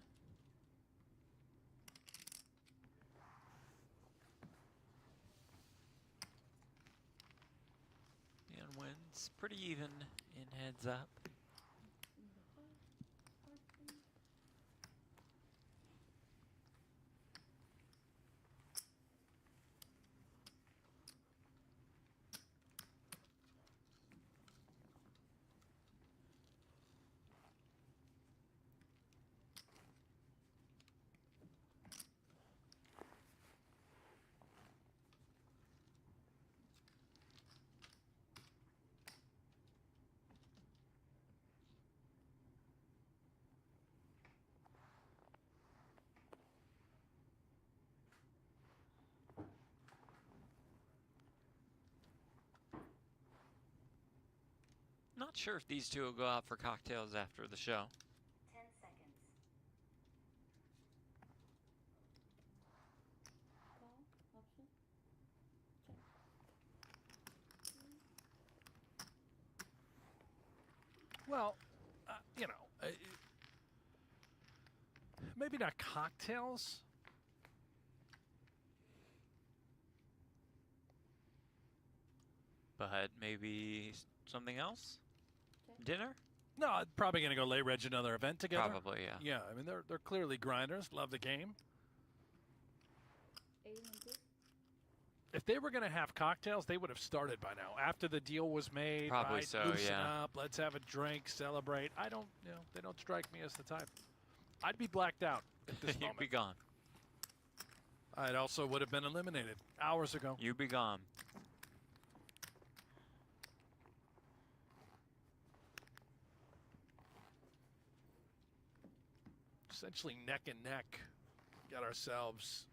And wins pretty even in heads up. Not sure if these two will go out for cocktails after the show. 10 seconds. Call option. Check. Well, you know, maybe not cocktails. But maybe something else? Dinner? No, probably going to go Lei Reg another event together. Probably, yeah. Yeah, I mean, they're clearly grinders, love the game. 800. If they were going to have cocktails, they would have started by now. After the deal was made, Probably right? so, Loosen yeah. up, let's have a drink, celebrate. I don't, you know, they don't strike me as the type. I'd be blacked out at this You'd moment. be gone. I also would have been eliminated hours ago. You'd be gone. Essentially neck and neck. Got ourselves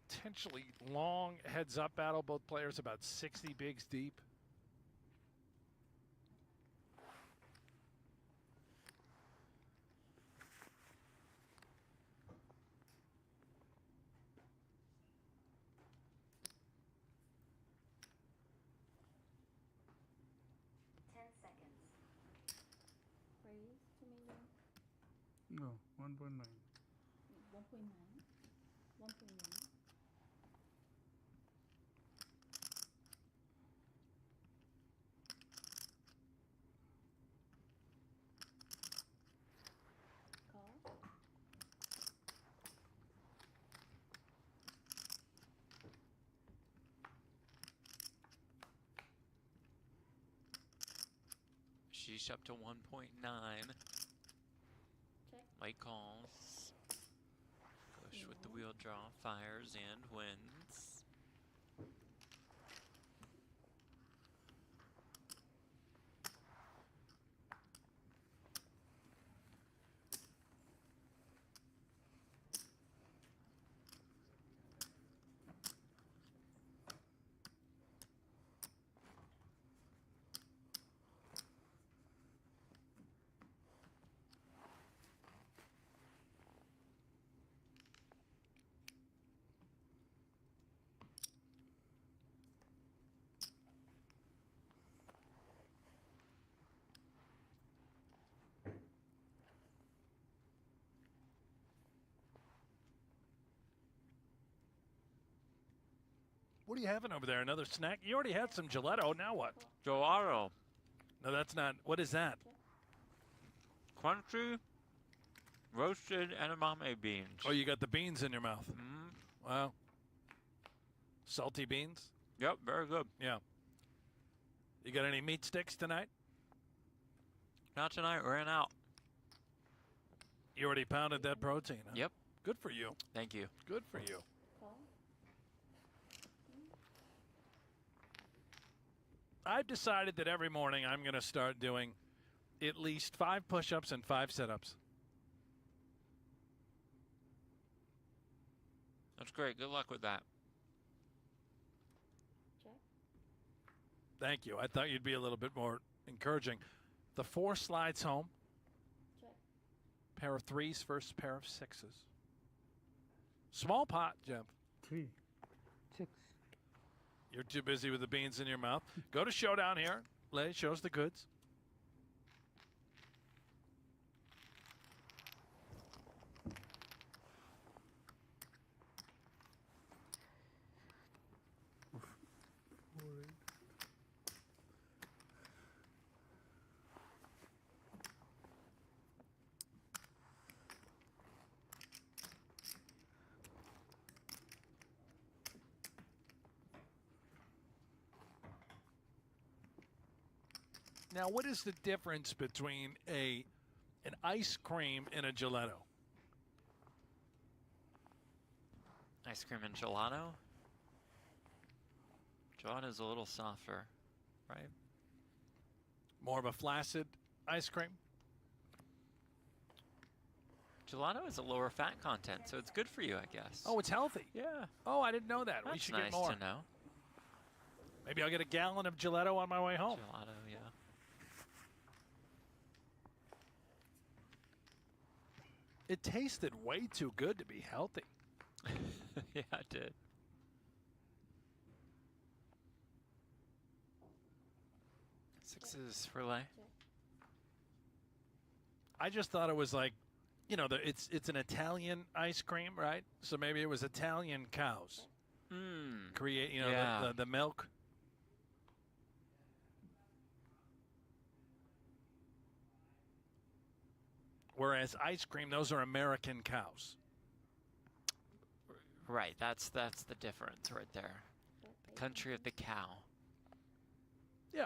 potentially long heads-up battle. Both players about 60 bigs deep. No, 1.9. 1.9. 1.9. Call. Sheesh up to 1.9. Check. Mike calls. Bush with the wheel draw, fires and wins. What are you having over there? Another snack? You already had some gelato. Now what? Gelato. No, that's not. What is that? Crunchy, roasted edamame beans. Oh, you got the beans in your mouth. Mm. Wow. Salty beans? Yep, very good. Yeah. You got any meat sticks tonight? Not tonight. Ran out. You already pounded that protein, huh? Yep. Good for you. Thank you. Good for you. Call. I've decided that every morning I'm going to start doing at least 5 push-ups and 5 sit-ups. That's great. Good luck with that. Check. Thank you. I thought you'd be a little bit more encouraging. The 4 slides home. Check. Pair of 3s, first pair of 6s. Small pot, Jeff. 3. 6. You're too busy with the beans in your mouth. Go to Showdown here. Lay shows the goods. Now, what is the difference between an ice cream and a gelato? Ice cream and gelato. Gelato's a little softer, right? More of a flaccid ice cream? Gelato is a lower fat content, so it's good for you, I guess. Oh, it's healthy. Yeah. Oh, I didn't know that. That's We should nice get more. to know. Maybe I'll get a gallon of gelato on my way home. Gelato, yeah. It tasted way too good to be healthy. Yeah, it did. Sixes for lay. I just thought it was like, you know, it's an Italian ice cream, right? So maybe it was Italian cows. Create, you know, Yeah. the milk. Whereas ice cream, those are American cows. Right, that's the difference right there. The country of the cow. Yeah.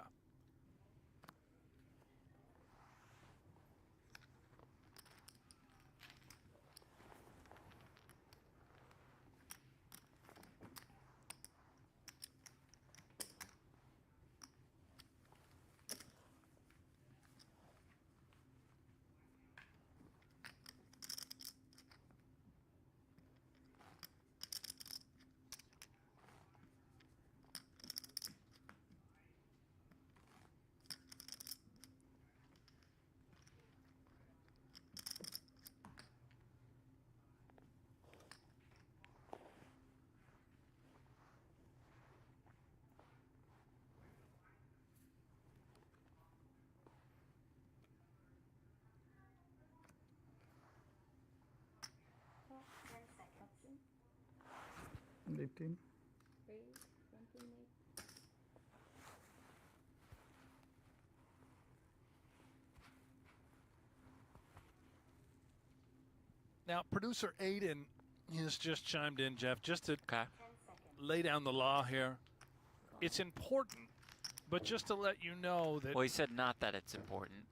118. Raise 128. Now, producer Aiden has just chimed in, Jeff, just to lay down the law here. It's important, but just to let you know that... Well, he said not that it's important.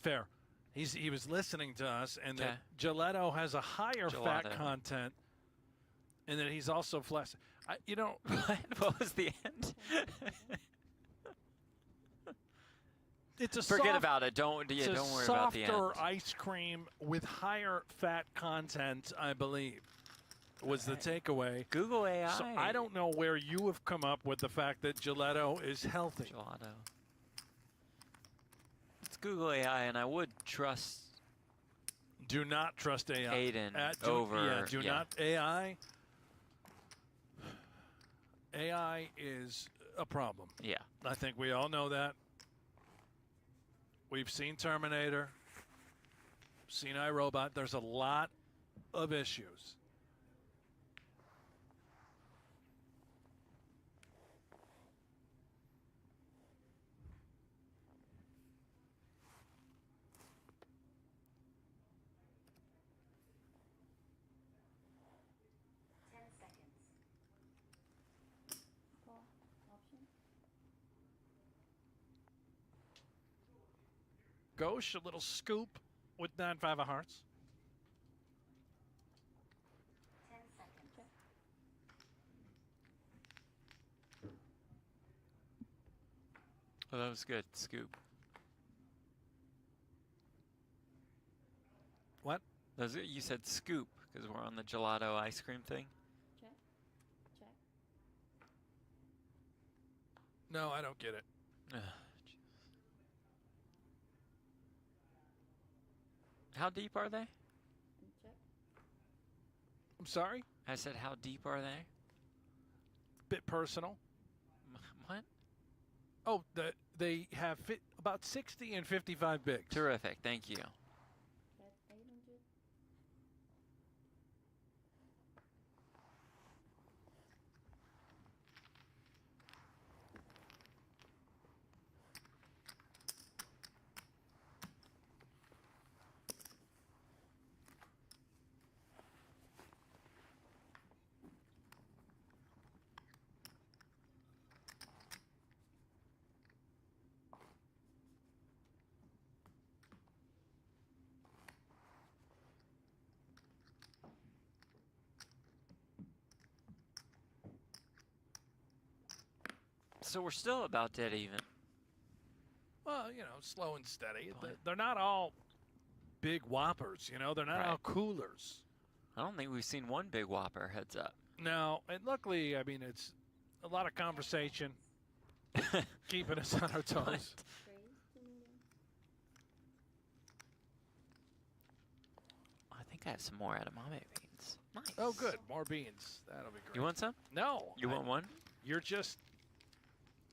Fair. He was listening to us, and that gelato has a higher fat content, and that he's also flesh. You know... What was the end? It's a Forget about it. Don't worry about the end. Softer ice cream with higher fat content, I believe, was the takeaway. Google AI. So I don't know where you have come up with the fact that gelato is healthy. Gelato. It's Google AI, and I would trust. Do not trust AI. Aiden over. Do not AI. AI is a problem. Yeah. I think we all know that. We've seen Terminator, seen iRobot. There's a lot of issues. Call option. Gauche, a little scoop with 9-5 of hearts. 10 seconds. Check. Oh, that was good. Scoop. What? You said scoop because we're on the gelato ice cream thing. Check. Check. No, I don't get it. How deep are they? Check. I'm sorry? I said, how deep are they? Bit personal. What? Oh, they have about 60 and 55 bigs. Terrific. Thank you. That's 800. So we're still about dead even. Well, you know, slow and steady. They're not all big whoppers, you know. They're not all coolers. I don't think we've seen one big whopper, heads up. No, and luckily, I mean, it's a lot of conversation keeping us on our toes. Raise 2 million. I think I have some more edamame beans. Nice. Oh, good. More beans. That'll be great. You want some? No. You want one?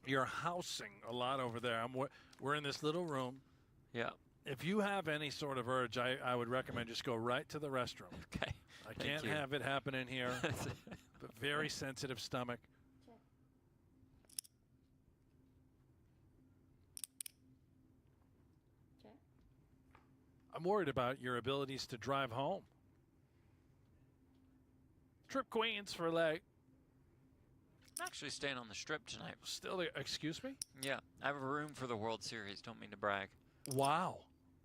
You're housing a lot over there. We're in this little room. Yeah. If you have any sort of urge, I would recommend just go right to the restroom. Okay. I can't have it happen in here. A very sensitive stomach. Check. Check. I'm worried about your abilities to drive home. Trip Queens for late. I'm actually staying on the strip tonight. Still there? Excuse me? Yeah. I have a room for the World Series. Don't mean to brag. Wow.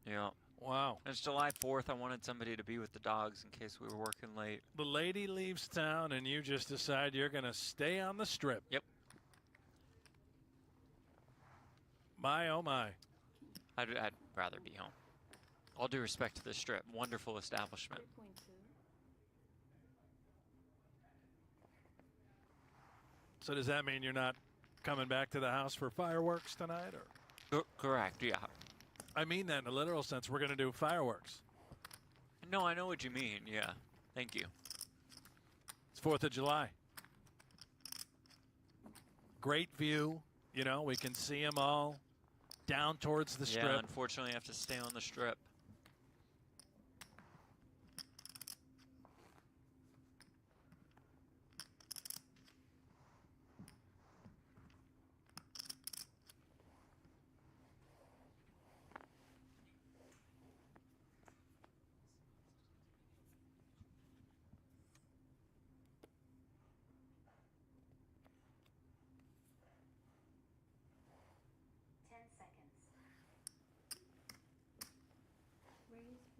Yeah. Wow. It's July 4th. I wanted somebody to be with the dogs in case we were working late. The lady leaves town and you just decide you're going to stay on the strip. Yep. My, oh my. I'd rather be home. All due respect to the strip. Wonderful establishment. 3.2. So does that mean you're not coming back to the house for fireworks tonight? Or? Correct, yeah. I mean that in a literal sense. We're going to do fireworks. No, I know what you mean, yeah. Thank you. It's 4th of July. Great view. You know, we can see them all down towards the strip. Yeah, unfortunately I have to stay on the strip.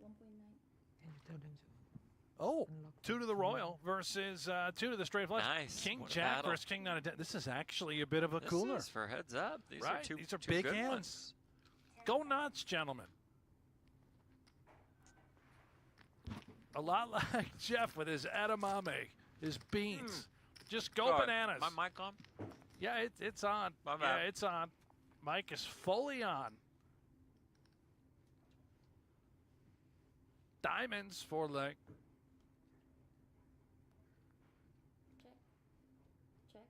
1.9. Can you tell them? Oh, 2 to the Royal versus 2 to the straight flush. Nice. King What a Jack battle. versus King Nine of Diamonds. This is actually a bit of a This cooler. is for heads up. These are Right. two, These are two big good hands. ones. Go nuts, gentlemen. A lot like Jeff with his edamame, his beans. Just go Sorry, bananas. My mic on? Yeah, it's on. My Yeah, bad. it's on. Mic is fully on. Diamonds for leg. Check. Check.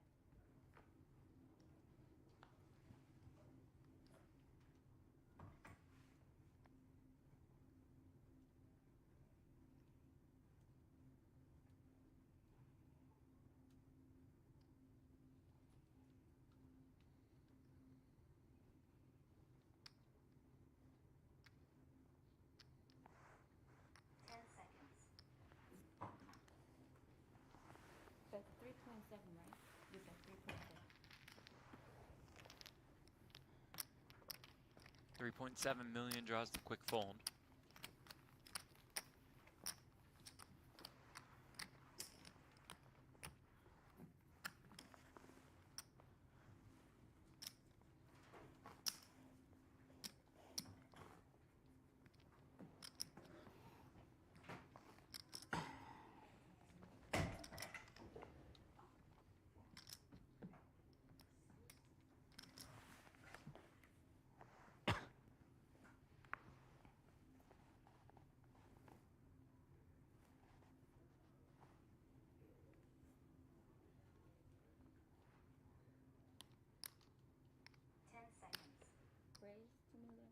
That's 3.7, right? You said 3.7. 3.7 million draws the quick fold. Raise 2 million.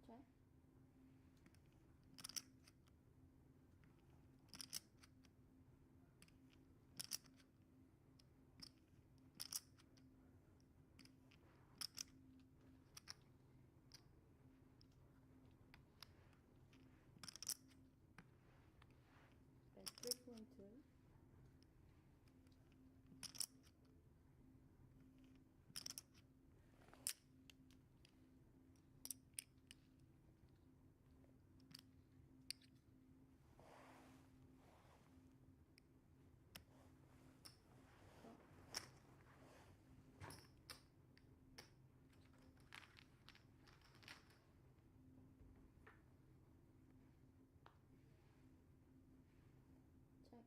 Check. That's 3.2. Check.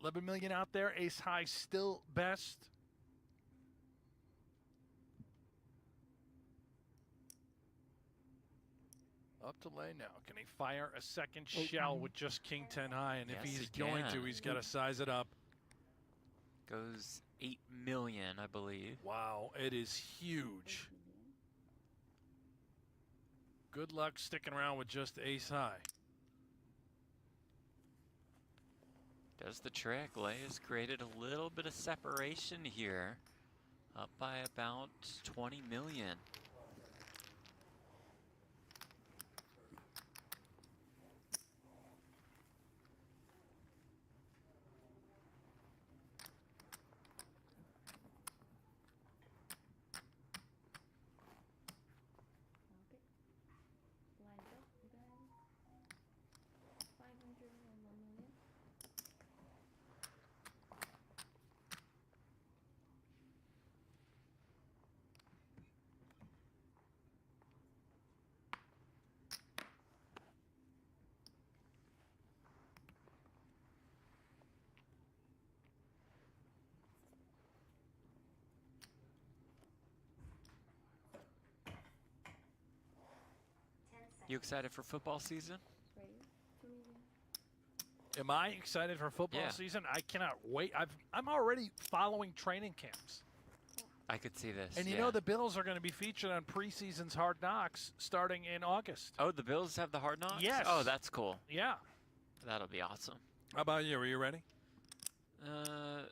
11 million out there. Ace high still best. Up to lay now. Can he fire a second shell with just King 10 high? And if Yes, he's he going can. to, he's got to size it up. Goes 8 million, I believe. Wow, it is huge. Good luck sticking around with just ace high. Does the trick. Lay has created a little bit of separation here. Up by about 20 million. Okay. Blind up, guys. 500 and 1 million. You excited for football season? Raise 2 million. Am I excited for football Yeah. season? I cannot wait. I'm already following training camps. I could see this. And you yeah. know the Bills are going to be featured on preseason's Hard Knocks starting in August. Oh, the Bills have the Hard Knocks? Yes. Oh, that's cool. Yeah. That'll be awesome. How about you? Are you ready? Nah,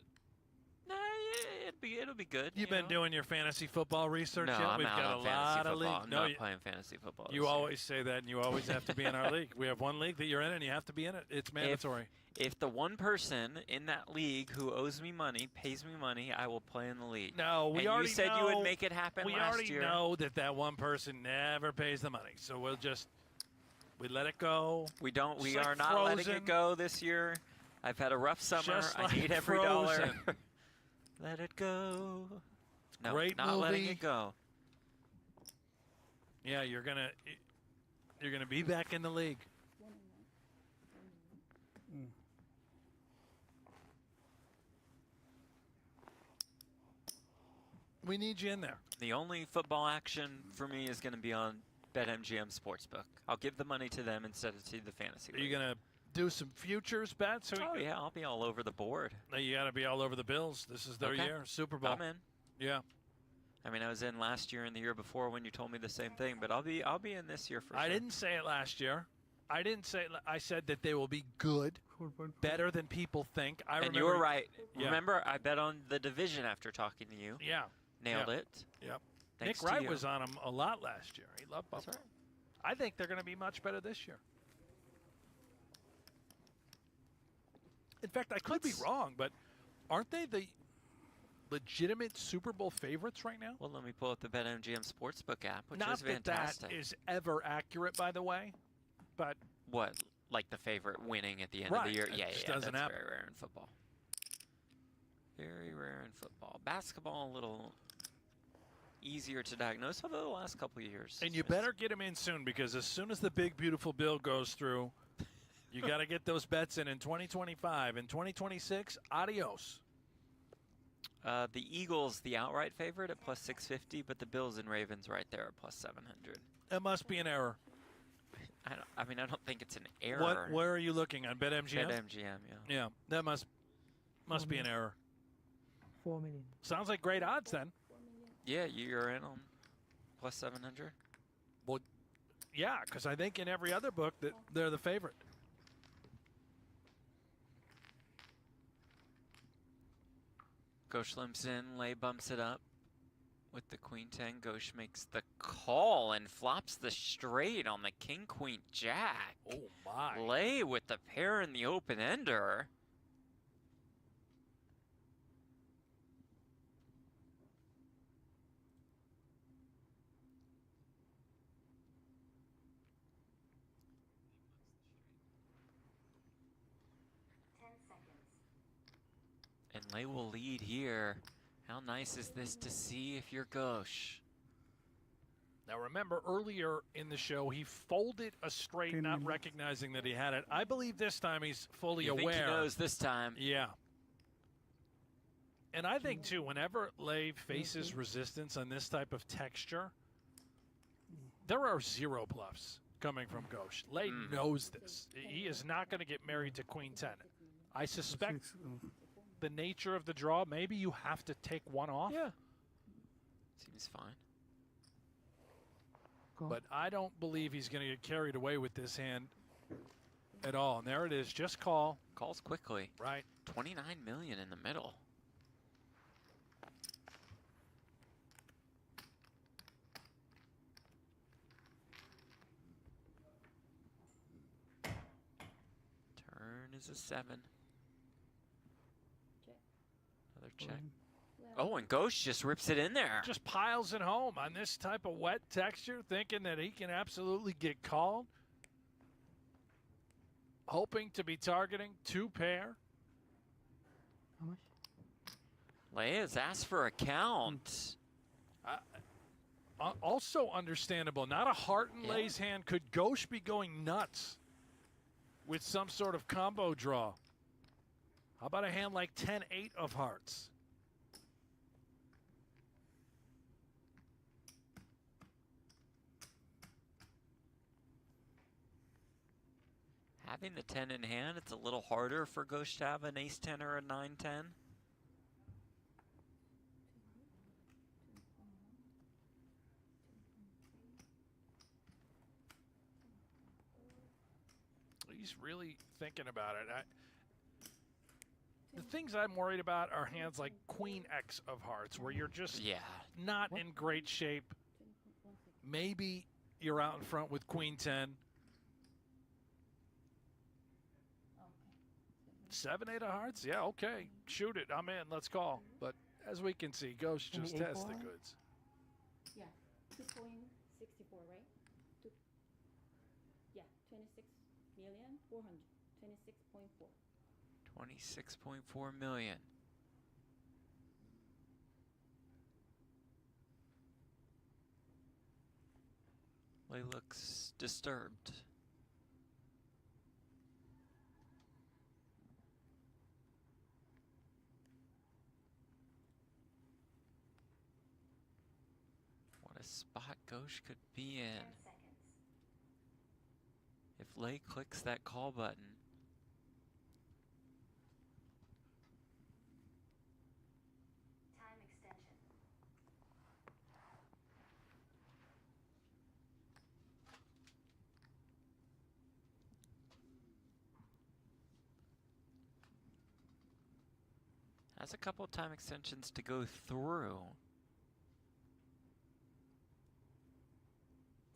yeah, it'll be good. You've been doing your fantasy football research No, yet? I'm We've out got on a fantasy lot of football. leagues. I'm No, not playing fantasy football. You always say that, and you always have to be in our league. We have one league that you're in, and you have to be in it. It's mandatory. If the one person in that league who owes me money pays me money, I will play in the league. No, we and already you said know, you would make it happen we last already year. know that one person never pays the money, so we let it go. We don't. We Just are like not letting Frozen. it go this year. I've had a rough summer. Just I like need every Frozen. dollar. Let it go. No, Great not letting movie. it go. Yeah, you're gonna be back in the league. We need you in there. The only football action for me is going to be on BetMGM Sportsbook. I'll give the money to them instead of to the fantasy Are you league. gonna do some futures bets? Oh, yeah, I'll be all over the board. You got to be all over the Bills. This is their Okay. year, Super Bowl. I'm in. Yeah. I mean, I was in last year and the year before when you told me the same thing, but I'll be in this year for I sure. didn't say it last year. I didn't say it. I said that they will be good, better than people think. And you were right. Yeah. Remember, I bet on the division after talking to you. Yeah. Nailed Yeah. it. Yep. Thanks Nick to Wright you. was on them a lot last year. He loved Buffalo. That's right. I think they're going to be much better this year. In fact, I could be wrong, but aren't they the legitimate Super Bowl favorites right now? Well, let me pull up the BetMGM Sportsbook app, which Not is fantastic. that is ever accurate, by the way, but What? Like the favorite winning at the end of the Right. year? It Yeah, just yeah, doesn't that's happen. very rare in football. Very rare in football. Basketball, a little easier to diagnose, although the last couple of years. and you better get him in soon because as soon as the big beautiful bill goes through, you got to get those bets in 2025 and 2026. Adios. The Eagles, the outright favorite at plus 650, but the Bills and Ravens right there at plus 700. That must be an error. I mean, I don't think it's an error. Where are you looking on BetMGM? BetMGM, yeah. Yeah, that must be an error. 4 million. Sounds like great odds then. Yeah, you're in on plus 700. Well, yeah, because I think in every other book that they're the favorite. Ghosh limps in, Lay bumps it up with the Queen 10. Ghosh makes the call and flops the straight on the King Queen Jack. Oh my. Lay with the pair in the open ender. And Lay will lead here. How nice is this to see if you're Ghosh? Now remember earlier in the show he folded a straight, not recognizing that he had it. I believe this time he's fully You aware. think he knows this time? Yeah. And I think too, whenever Lay faces resistance on this type of texture, there are zero bluffs coming from Ghosh. Lay knows this. He is not going to get married to Queen 10. I suspect the nature of the draw, maybe you have to take one off. Yeah. Seems fine. But I don't believe he's going to get carried away with this hand at all. And there it is. Just call. Calls quickly. Right. 29 million in the middle. Turn is a 7. Another check. Oh, and Ghosh just rips it in there. Just piles it home on this type of wet texture, thinking that he can absolutely get called. Hoping to be targeting 2 pair. How much? Leia's asked for a count. Also understandable. Not a heart in Yeah. Lay's hand. Could Ghosh be going nuts with some sort of combo draw? How about a hand like 10-8 of hearts? Having the 10 in hand, it's a little harder for Ghosh to have an ace-10 or a 9-10. She's really thinking about it. The things I'm worried about are hands like Queen X of Hearts, where you're just not in great shape. Maybe you're out in front with Queen 10. 7-8 of hearts? Yeah, okay. Shoot it. I'm in. Let's call. But as we can see, Ghost just tests the goods. Yeah, 2.64, right? Yeah, 26,400,000. 26.4. 26.4 million. Lay looks disturbed. What a spot Ghosh could be in. If Lay clicks that call button. Time extension. Has a couple of time extensions to go through.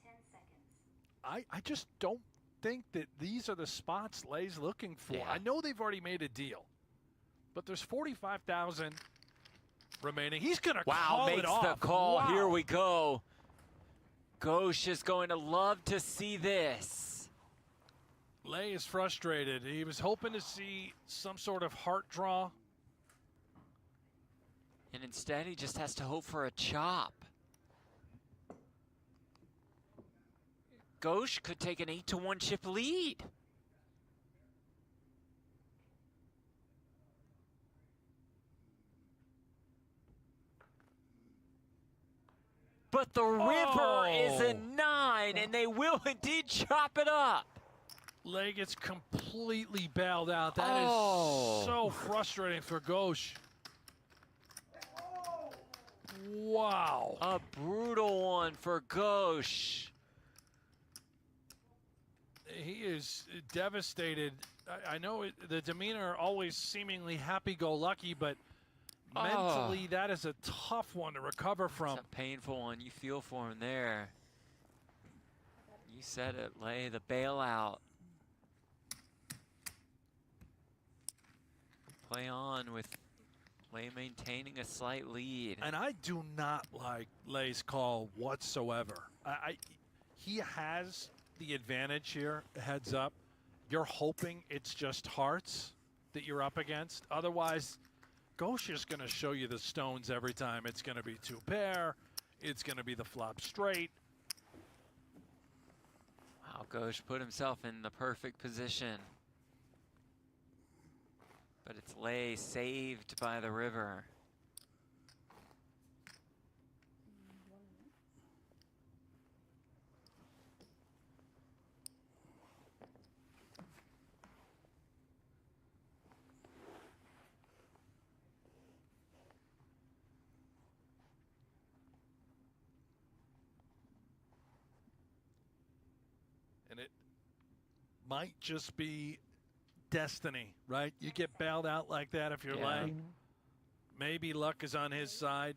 10 seconds. I just don't think that these are the spots Lay's looking for. Yeah. I know they've already made a deal, but there's 45,000 remaining. He's going to call it makes off. the call. Wow. Here we go. Ghosh is going to love to see this. Lay is frustrated. He was hoping to see some sort of heart draw. And instead, he just has to hope for a chop. Ghosh could take an 8-1 chip lead. But the river is a 9, and they will indeed chop it up. Lay gets completely bailed out. That is so frustrating for Ghosh. Wow. A brutal one for Ghosh. He is devastated. I know the demeanor always seemingly happy-go-lucky, but mentally that is a tough one to recover from. It's a painful one. You feel for him there. You said it, Lay, the bailout. Play on with Lay maintaining a slight lead. And I do not like Lay's call whatsoever. He has the advantage here, heads up. You're hoping it's just hearts that you're up against. Otherwise, Ghosh is going to show you the stones every time. It's going to be 2 pair. It's going to be the flop straight. Wow, Ghosh put himself in the perfect position. But it's Lay saved by the river. And it might just be destiny, right? You get bailed out like that if you're Lay. Maybe luck is on his side,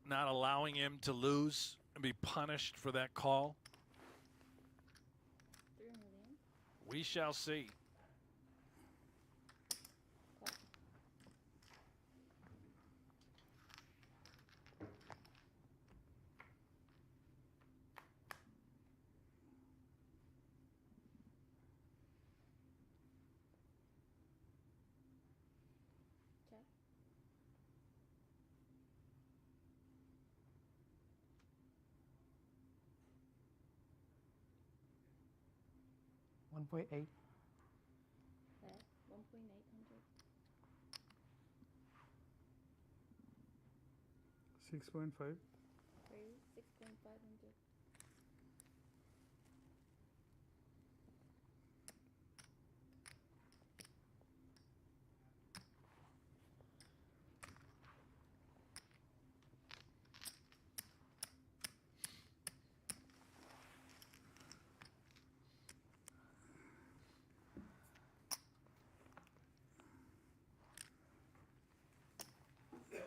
not allowing him to lose and be punished for that call. 3 million. We shall see. Check. $1.8. That 1.800. 6.5. 6.500.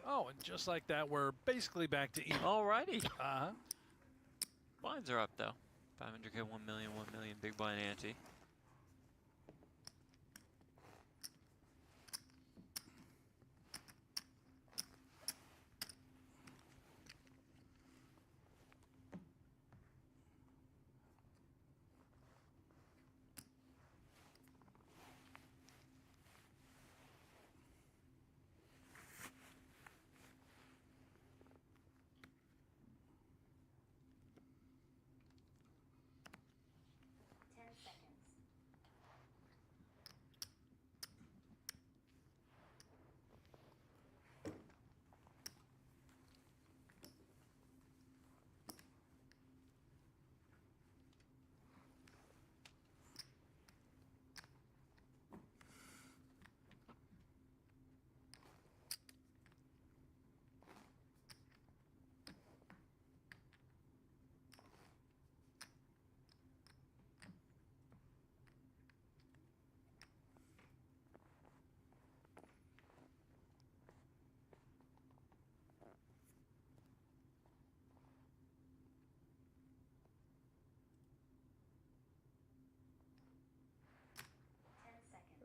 Oh, and just like that, we're basically back to even. Alrighty. Uh-huh. Blinds are up, though. 500K, 1 million, 1 million, big blind ante.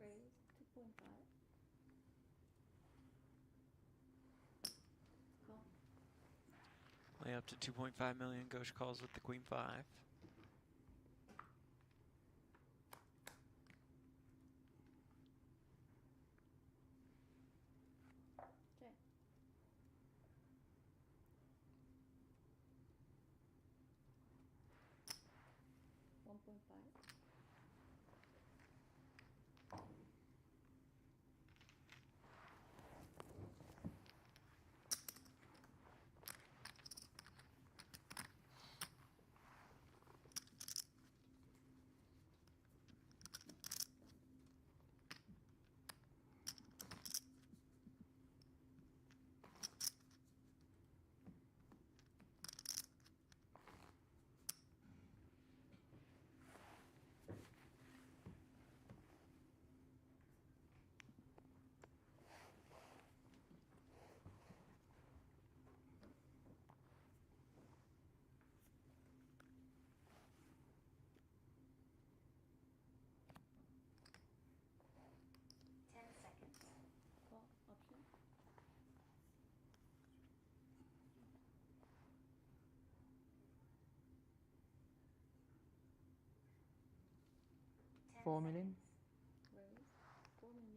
Raise 2.5. Call. Lay up to 2.5 million. Ghosh calls with the queen 5. Check. $1.5. Call option. $4 million. Raise 4 million.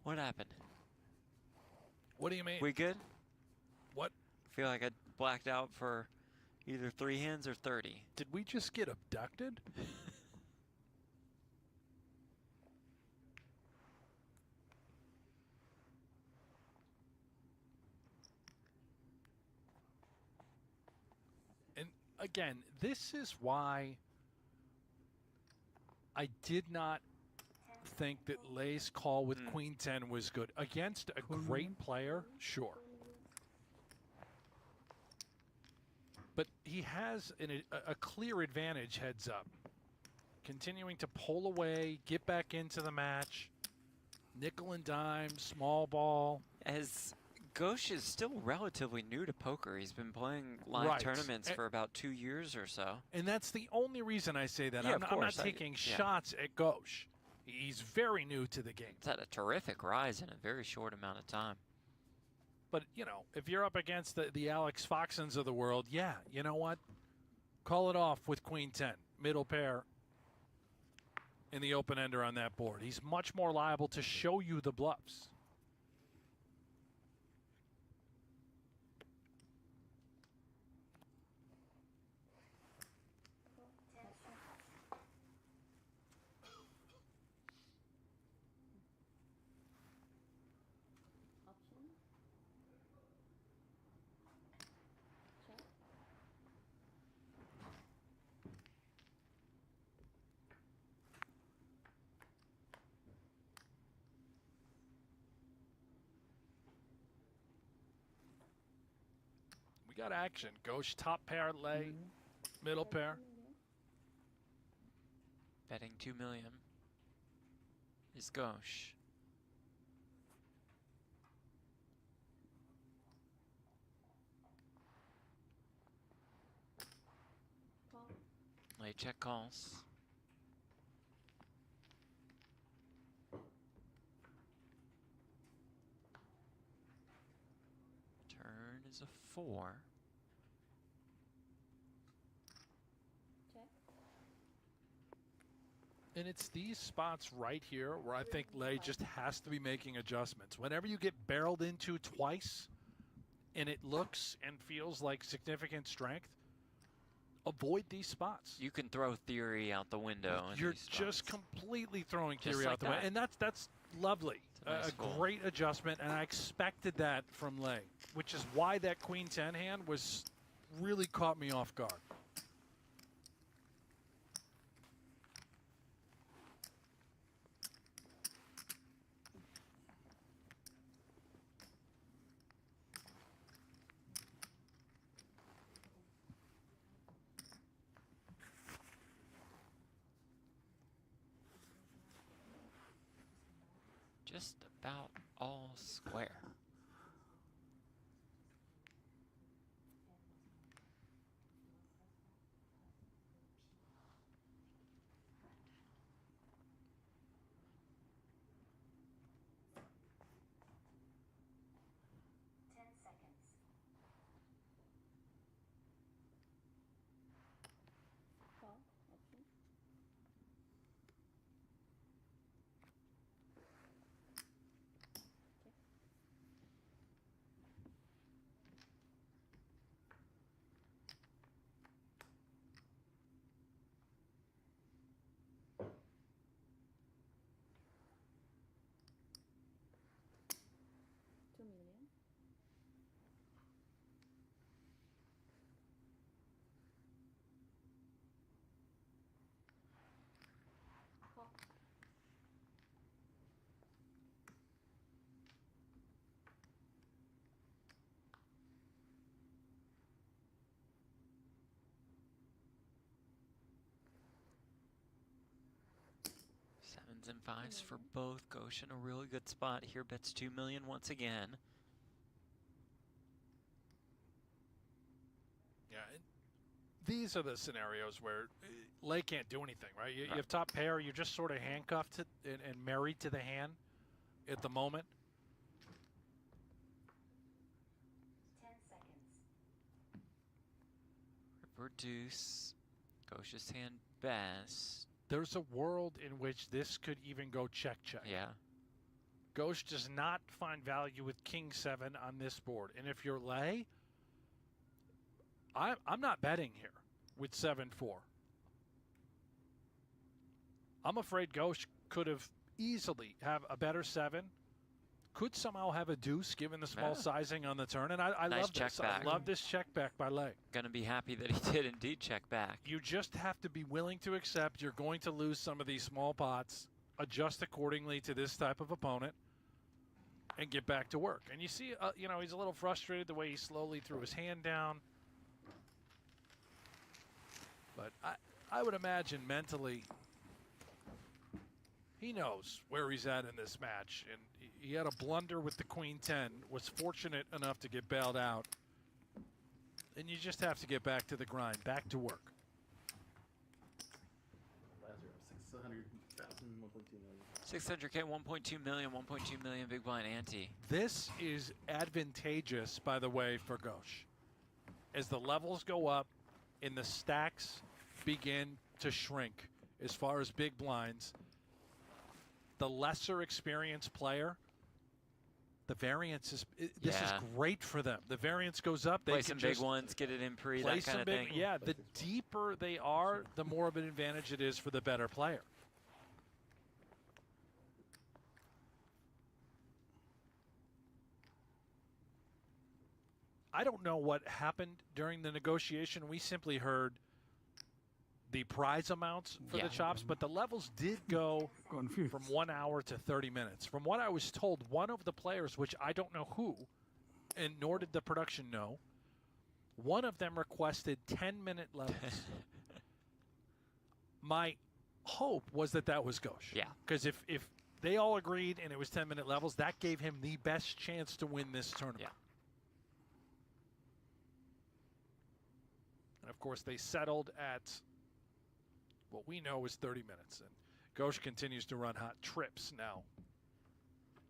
What happened? What do you mean? We good? What? Feel like I blacked out for either 3 hands or 30. Did we just get abducted? And again, this is why I did not think that Lay's call with Queen 10 was good. Against a great player, sure. But he has a clear advantage heads up. Continuing to pull away, get back into the match. Nickel and dime, small ball. As Ghosh is still relatively new to poker. He's been playing live tournaments for about 2 years or so. And that's the only reason I say that. Yeah, I'm not taking shots at Ghosh. He's very new to the game. He's had a terrific rise in a very short amount of time. But, you know, if you're up against the Alex Foxons of the world, yeah, you know what? Call it off with Queen 10. Middle pair in the open ender on that board. He's much more liable to show you the bluffs. Option. We got action. Gauche top pair, lay, middle pair. Betting 2 million is Gauche. Lay check calls. Turn is a 4. Check. And it's these spots right here where I think lay just has to be making adjustments. Whenever you get barreled into twice and it looks and feels like significant strength, avoid these spots. You can throw theory out the window. in You're these spots. just completely throwing Just theory like out the way. that. And that's lovely. a nice A goal. great adjustment, and I expected that from lay, which is why that queen 10 hand was really caught me off guard. Just about all square. Call option. Check. $2 million. Call. Sevens and fives for both. Gauche in a really good spot here. Bets 2 million once again. Yeah, and these are the scenarios where lay can't do anything, right? You Right. have top pair, you're just sort of handcuffed to, and married to the hand at the moment. 10 seconds. River deuce. Gauche's hand best. There's a world in which this could even go check-check. Yeah. Gauche does not find value with king 7 on this board. And if you're lay, I'm not betting here with 7-4. I'm afraid Gauche could have easily have a better 7. Could somehow have a deuce given the small Yeah. sizing on the turn. And I Nice love this. check back. I love this check back by lay. Gonna be happy that he did indeed check back. You just have to be willing to accept you're going to lose some of these small pots, adjust accordingly to this type of opponent, and get back to work. And you see, you know, he's a little frustrated the way he slowly threw his hand down. But I would imagine mentally he knows where he's at in this match. And he had a blunder with the queen 10, was fortunate enough to get bailed out. And you just have to get back to the grind, back to work. 600,000, 1.2 million. 600K, 1.2 million, 1.2 million big blind ante. This is advantageous, by the way, for Gauche. As the levels go up and the stacks begin to shrink as far as big blinds, the lesser experienced player, the variance is, this is great for them. The variance goes up. They Play can some just big ones, get it in pre, play that some kind of big, thing. yeah, the deeper they are, the more of an advantage it is for the better player. I don't know what happened during the negotiation. We simply heard the prize amounts for the chops, but the levels did go from 1 hour to 30 minutes. From what I was told, one of the players, which I don't know who, and nor did the production know, One of them requested 10-minute levels. My hope was that was gauche. Yeah. Because if they all agreed and it was 10-minute levels, that gave him the best chance to win this tournament. Yeah. And, of course, they settled at what we know is 30 minutes. And Gauche continues to run hot trips now.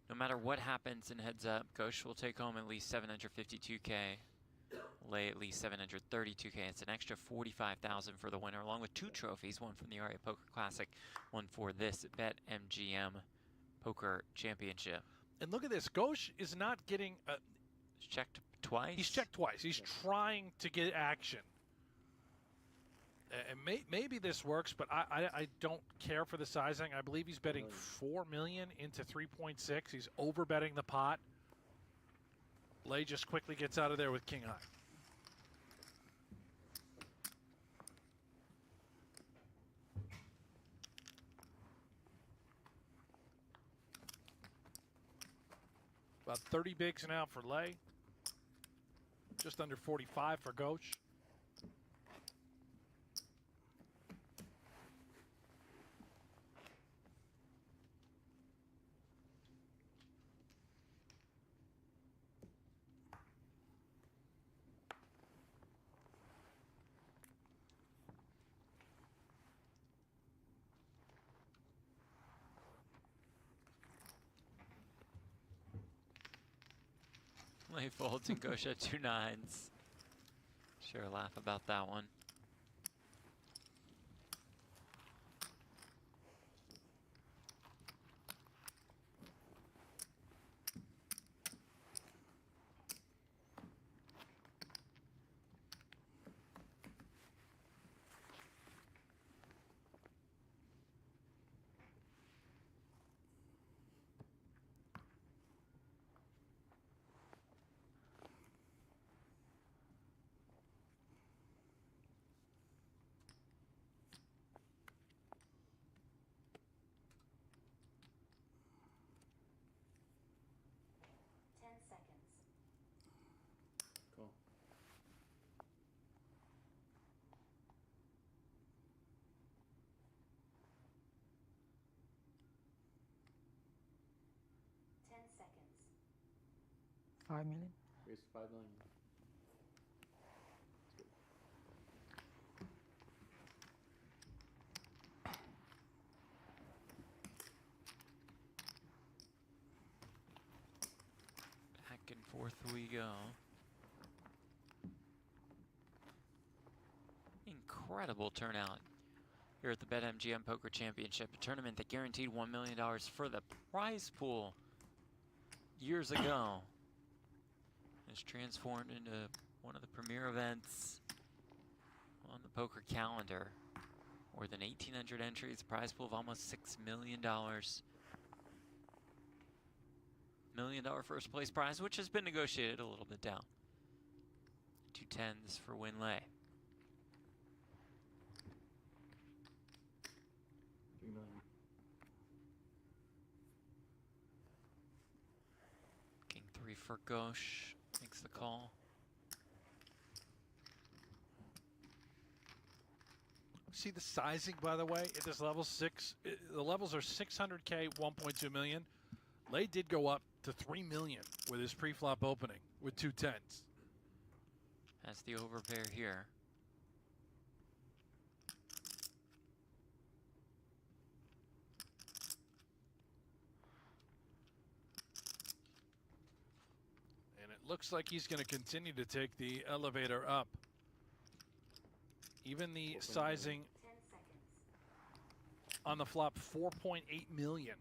No matter what happens in heads up, Gauche will take home at least 752K. Lay at least 732K. It's an extra 45,000 for the winner, along with 2 trophies, one from the Aria Poker Classic, one for this BetMGM Poker Championship. And look at this. Gauche is not getting... He's checked twice? He's checked twice. He's trying to get action. And maybe this works, but I don't care for the sizing. I believe he's betting 4 million into 3.6. He's over betting the pot. Lay just quickly gets out of there with king high. About 30 bigs now for Lay. Just under 45 for Gauche. Lay folds and Gauche at 2 9s. Sure laugh about that one. Cool. $5 million. Here's 5 million. Back and forth we go. Incredible turnout here at the BetMGM Poker Championship, a tournament that guaranteed $1 million for the prize pool years ago. It's transformed into one of the premier events on the poker calendar. More than 1,800 entries, prize pool of almost $6 million. $1 million first place prize, which has been negotiated a little bit down. 2 10s for Win Lay. 3 million. King 3 for Gauche. Makes the call. See the sizing, by the way, at this level 6. The levels are 600K, 1.2 million. Lay did go up to 3 million with his pre-flop opening with 2 10s. That's the overpair here. Looks like he's going to continue to take the elevator up. Even the sizing on the flop, 4.8 million.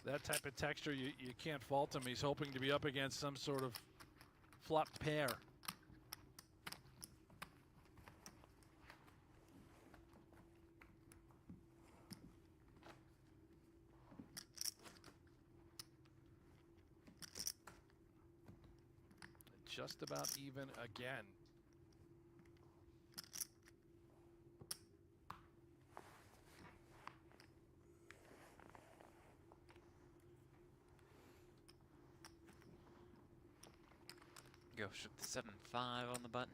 That type of texture, you can't fault him. He's hoping to be up against some sort of flopped pair. Just about even again. Gauche with the 7-5 on the button.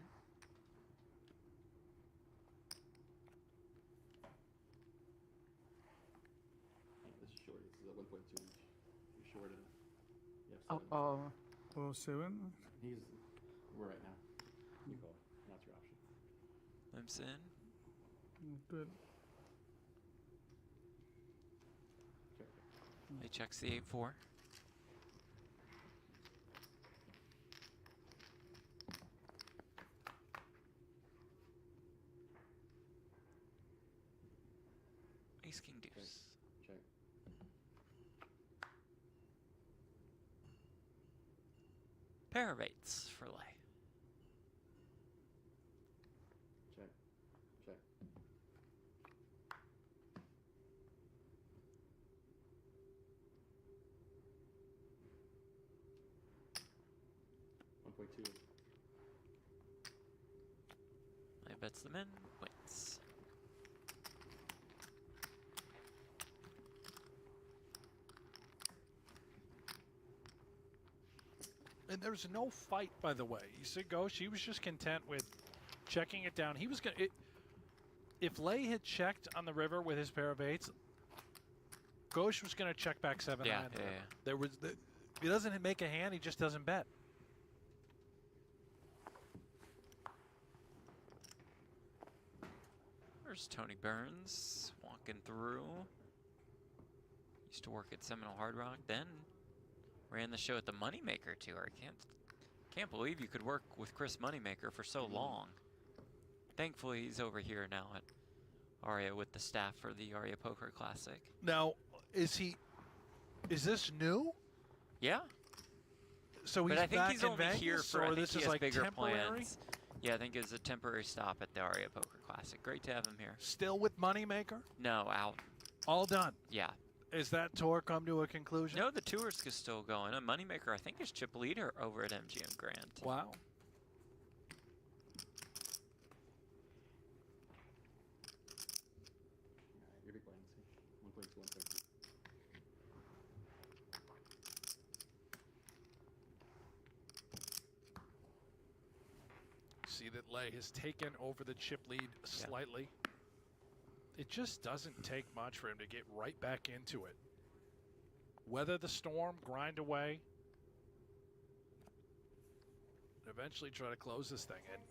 This is short. This is a 1.2 inch. You're short enough. You have Oh, seven. oh, 7. He's we're right now. You call. That's your option. Limps in. Good. Check. He checks the 8-4. Ace King Deuce. Check. Pair of 8s for lay. Check. Check. .2. Lay bets them in, wins. And there's no fight, by the way. You said Gauche, he was just content with checking it down. He was going to... If Lay had checked on the river with his pair of 8s, Gauche was going to check back 7-9. Yeah. There was he doesn't make a hand, he just doesn't bet. There's Tony Burns walking through. Used to work at Seminole Hard Rock, then ran the show at the Moneymaker Tour. I can't believe you could work with Chris Moneymaker for so long. Thankfully, he's over here now at Aria with the staff for the Aria Poker Classic. Now, is this new? Yeah. So he's but I think back he's in only Vegas, here for or I think this he is has like bigger temporary? plans. Yeah, I think it was a temporary stop at the Aria Poker Classic. Great to have him here. Still with Moneymaker? No, out. All done? Yeah. Is that tour come to a conclusion? No, the tour's still going. And Moneymaker, I think, is chip leader over at MGM Grand. Wow. Your big blind, see? 1.2, 1.2. See that Lay has taken over the chip lead slightly. It just doesn't take much for him to get right back into it. Weather the storm, grind away, and eventually try to close this thing. And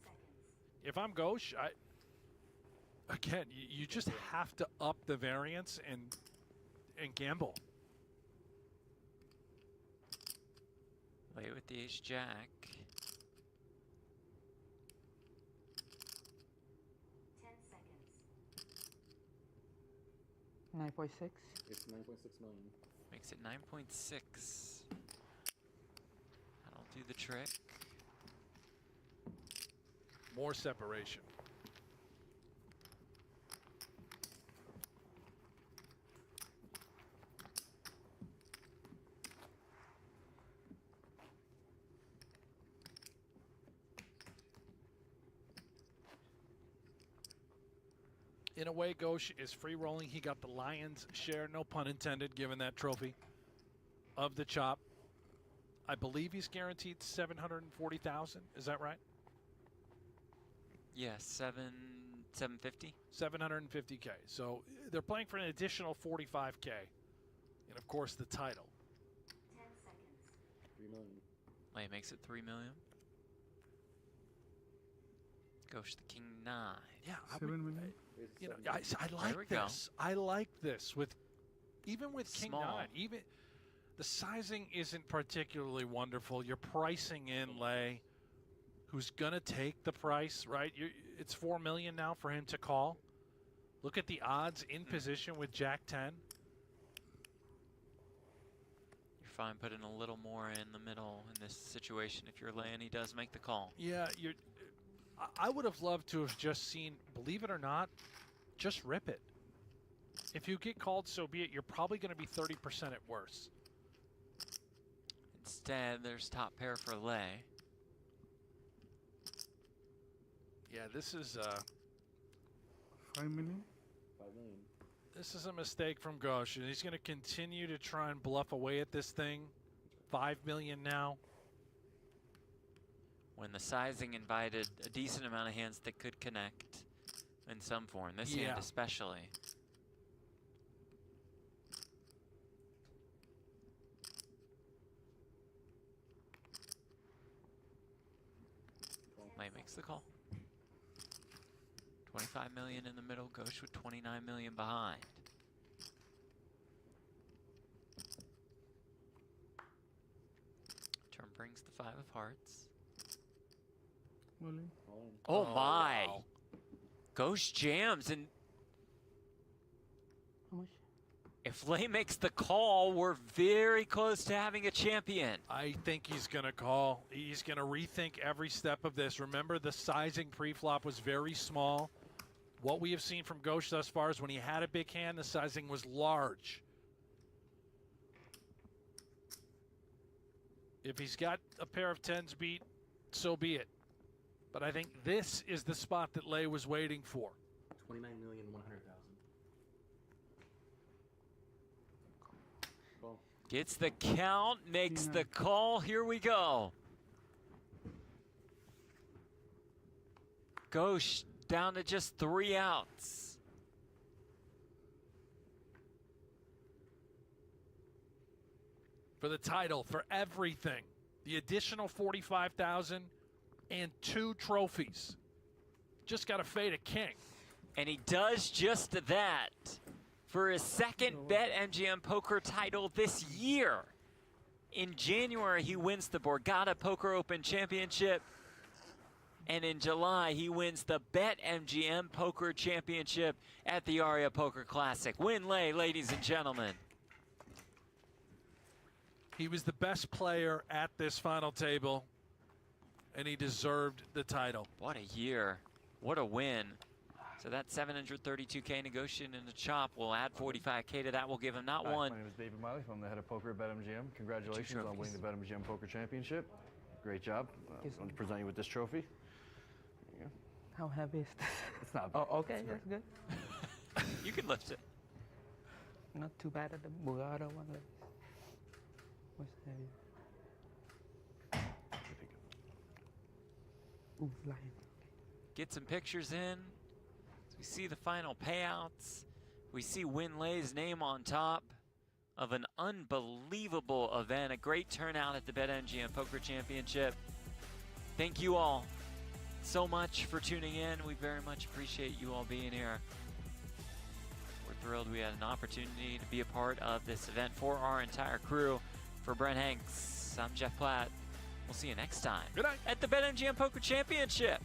if I'm Gauche, again, you just have to up the variance and gamble. Lay with the ace-jack. 9.6. It's 9.6 million. Makes it 9.6. That'll do the trick. More separation. In a way, Gauche is free rolling. He got the lion's share, no pun intended, given that trophy of the chop. I believe he's guaranteed 740,000. Is that right? Yeah, 750. 750K. So they're playing for an additional 45K, and of course the title. 10 seconds. 3 million. Lay makes it 3 million. Gauche the king 9. Yeah, 7 million. You know, I like this. I like this with even with King Small. 9. Even the sizing isn't particularly wonderful. You're pricing in Lay, who's gonna take the price, right? It's 4 million now for him to call. Look at the odds in position with Jack 10. You're fine putting a little more in the middle in this situation. If you're laying, he does make the call. Yeah, I would have loved to have just seen, believe it or not, just rip it. If you get called, so be it. You're probably going to be 30% at worst. Instead, there's top pair for Lay. Yeah, this is 5 million. 5 million. this is a mistake from Gauche, and he's going to continue to try and bluff away at this thing. 5 million now. when the sizing invited a decent amount of hands that could connect in some form. This hand especially. Lay makes the call. 25 million in the middle, Ghosh with 29 million behind. Turn brings the 5 of hearts. Oh my! Wow. Ghosh jams, and How much? if Lay makes the call, we're very close to having a champion. I think he's going to call. He's going to rethink every step of this. Remember, the sizing pre-flop was very small. What we have seen from Ghosh thus far is when he had a big hand, the sizing was large. If he's got a pair of 10s beat, so be it. But I think this is the spot that Lay was waiting for. 29,100,000. Gets the count, makes the call. Here we go. Ghosh down to just 3 outs. For the title, for everything. The additional 45,000 and 2 trophies. Just got to fade a king. And he does just that for his second BetMGM Poker title this year. In January, he wins the Borgata Poker Open Championship. And in July, he wins the BetMGM Poker Championship at the Aria Poker Classic. Win Lay, ladies and gentlemen. He was the best player at this final table, and he deserved the title. What a year. What a win. So that 732K negotiation in the chop will add 45K to that. Will give him not Hi, one. My name is David Miley. I'm the head of poker at BetMGM. Congratulations on winning the BetMGM Poker Championship. Great job. I want to present you with this trophy. There you go. How heavy is this? It's not bad. Oh, okay, It's that's great. good. You can lift it. Not too bad at the Borgata one. What's heavy? Ooh, flying. Get some pictures in. So we see the final payouts. We see Win Lay's name on top of an unbelievable event. A great turnout at the BetMGM Poker Championship. Thank you all so much for tuning in. We very much appreciate you all being here. We're thrilled we had an opportunity to be a part of this event for our entire crew. For Brent Hanks, I'm Jeff Platt. We'll see you next time. Good night. At the BetMGM Poker Championship.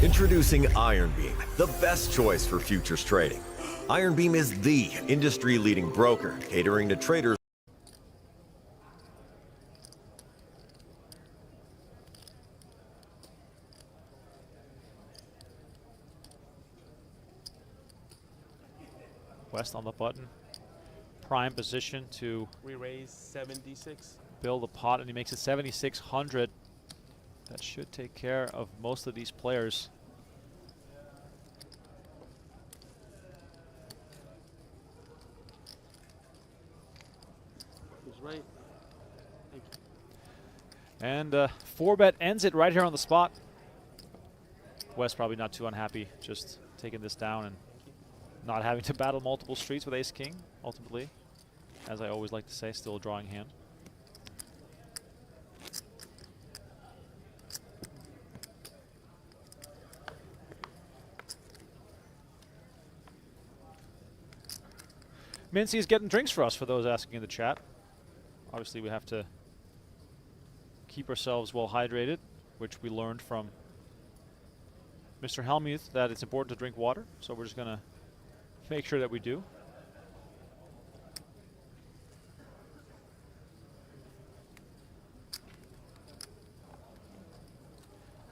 Introducing Iron Beam, the best choice for futures trading. Iron Beam is the industry-leading broker catering to traders. West on the button. Prime position to re-raise 76. build a pot, and he makes it 7,600. That should take care of most of these players. He's right. Thank you. And 4-bet ends it right here on the spot. West probably not too unhappy, just taking this down and not having to battle multiple streets with ace-king, ultimately. As I always like to say, still a drawing hand. Mincy is getting drinks for us, for those asking in the chat. Obviously, we have to keep ourselves well hydrated, which we learned from Mr. Helmuth, that it's important to drink water. So we're just going to make sure that we do.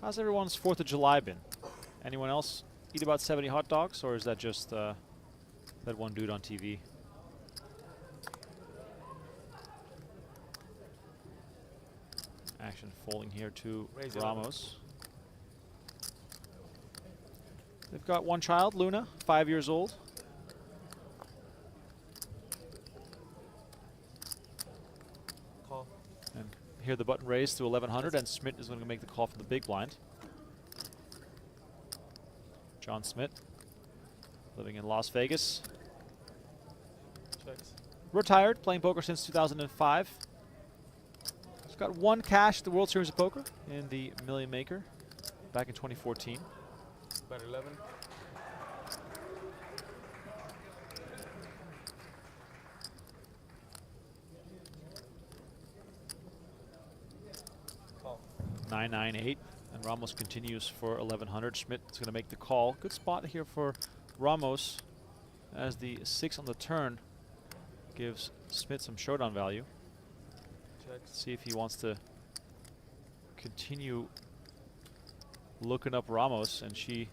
How's everyone's 4th of July been? Anyone else eat about 70 hot dogs, or is that just that one dude on TV? Action folding here to Ramos. They've got one child, Luna, 5 years old. Call. And here the button raised to 1100, and Smith is going to make the call for the big blind. John Smith, living in Las Vegas. Checks. Retired, playing poker since 2005. He's got one cash at the World Series of Poker in the Million Maker back in 2014. Better 11. Call. 998, and Ramos continues for 1100. Schmidt is going to make the call. Good spot here for Ramos, as the 6 on the turn gives Schmidt some showdown value. Checks. See if he wants to continue looking up Ramos, and she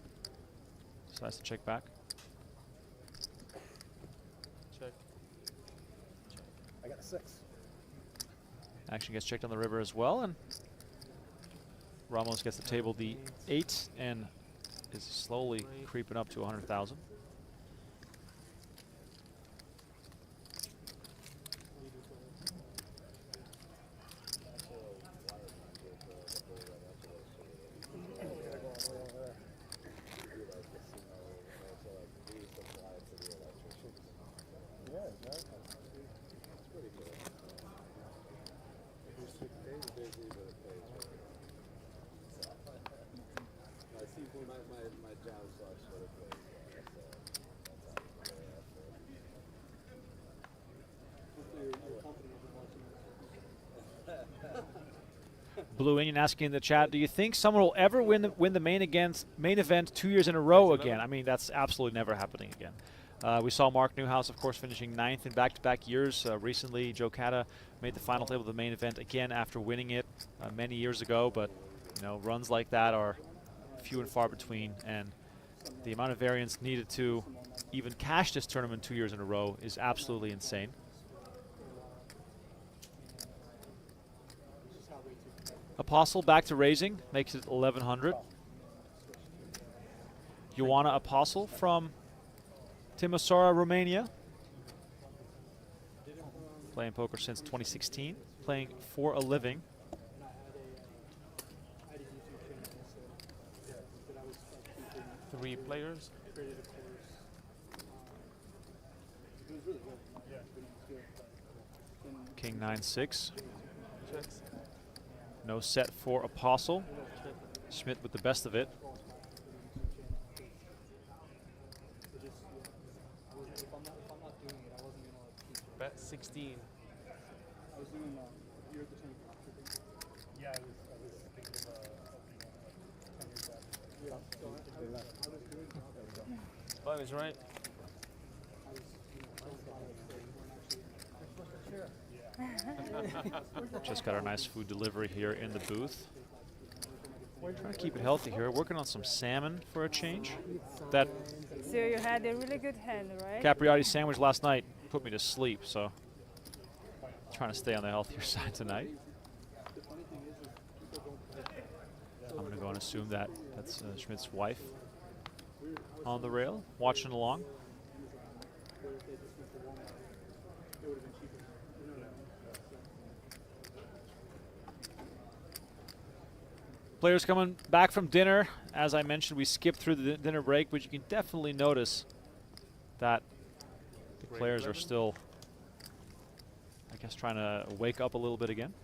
decides to check back. Check. I got a 6. Action gets checked on the river as well, and Ramos gets to table the 8 and is slowly creeping up to 100,000. Blue Indian asking in the chat, do you think someone will ever win the main event 2 years in a row again? I mean, that's absolutely never happening again. We saw Mark Newhouse, of course, finishing 9th in back-to-back years. Recently, Joe Cata made the final table of the main event again after winning it many years ago. But you know, runs like that are few and far between, and the amount of variance needed to even cash this tournament 2 years in a row is absolutely insane. Apostle back to raising, makes it 1100. Ioana Apostle from Timisoara, Romania. Playing poker since 2016, playing for a living. Three players. King 9-6. Checks. No set for Apostle. Schmidt with the best of it. Bet 16. Button is right. Just got our nice food delivery here in the booth. Trying to keep it healthy here. Working on some salmon for a change. That So you had a really good hand, right? Capriati sandwich last night put me to sleep, so trying to stay on the healthier side tonight. I'm going to go and assume that that's Schmidt's wife on the rail, watching along. Players coming back from dinner. As I mentioned, we skipped through the dinner break, but you can definitely notice that the players are still, I guess, trying to wake up a little bit again.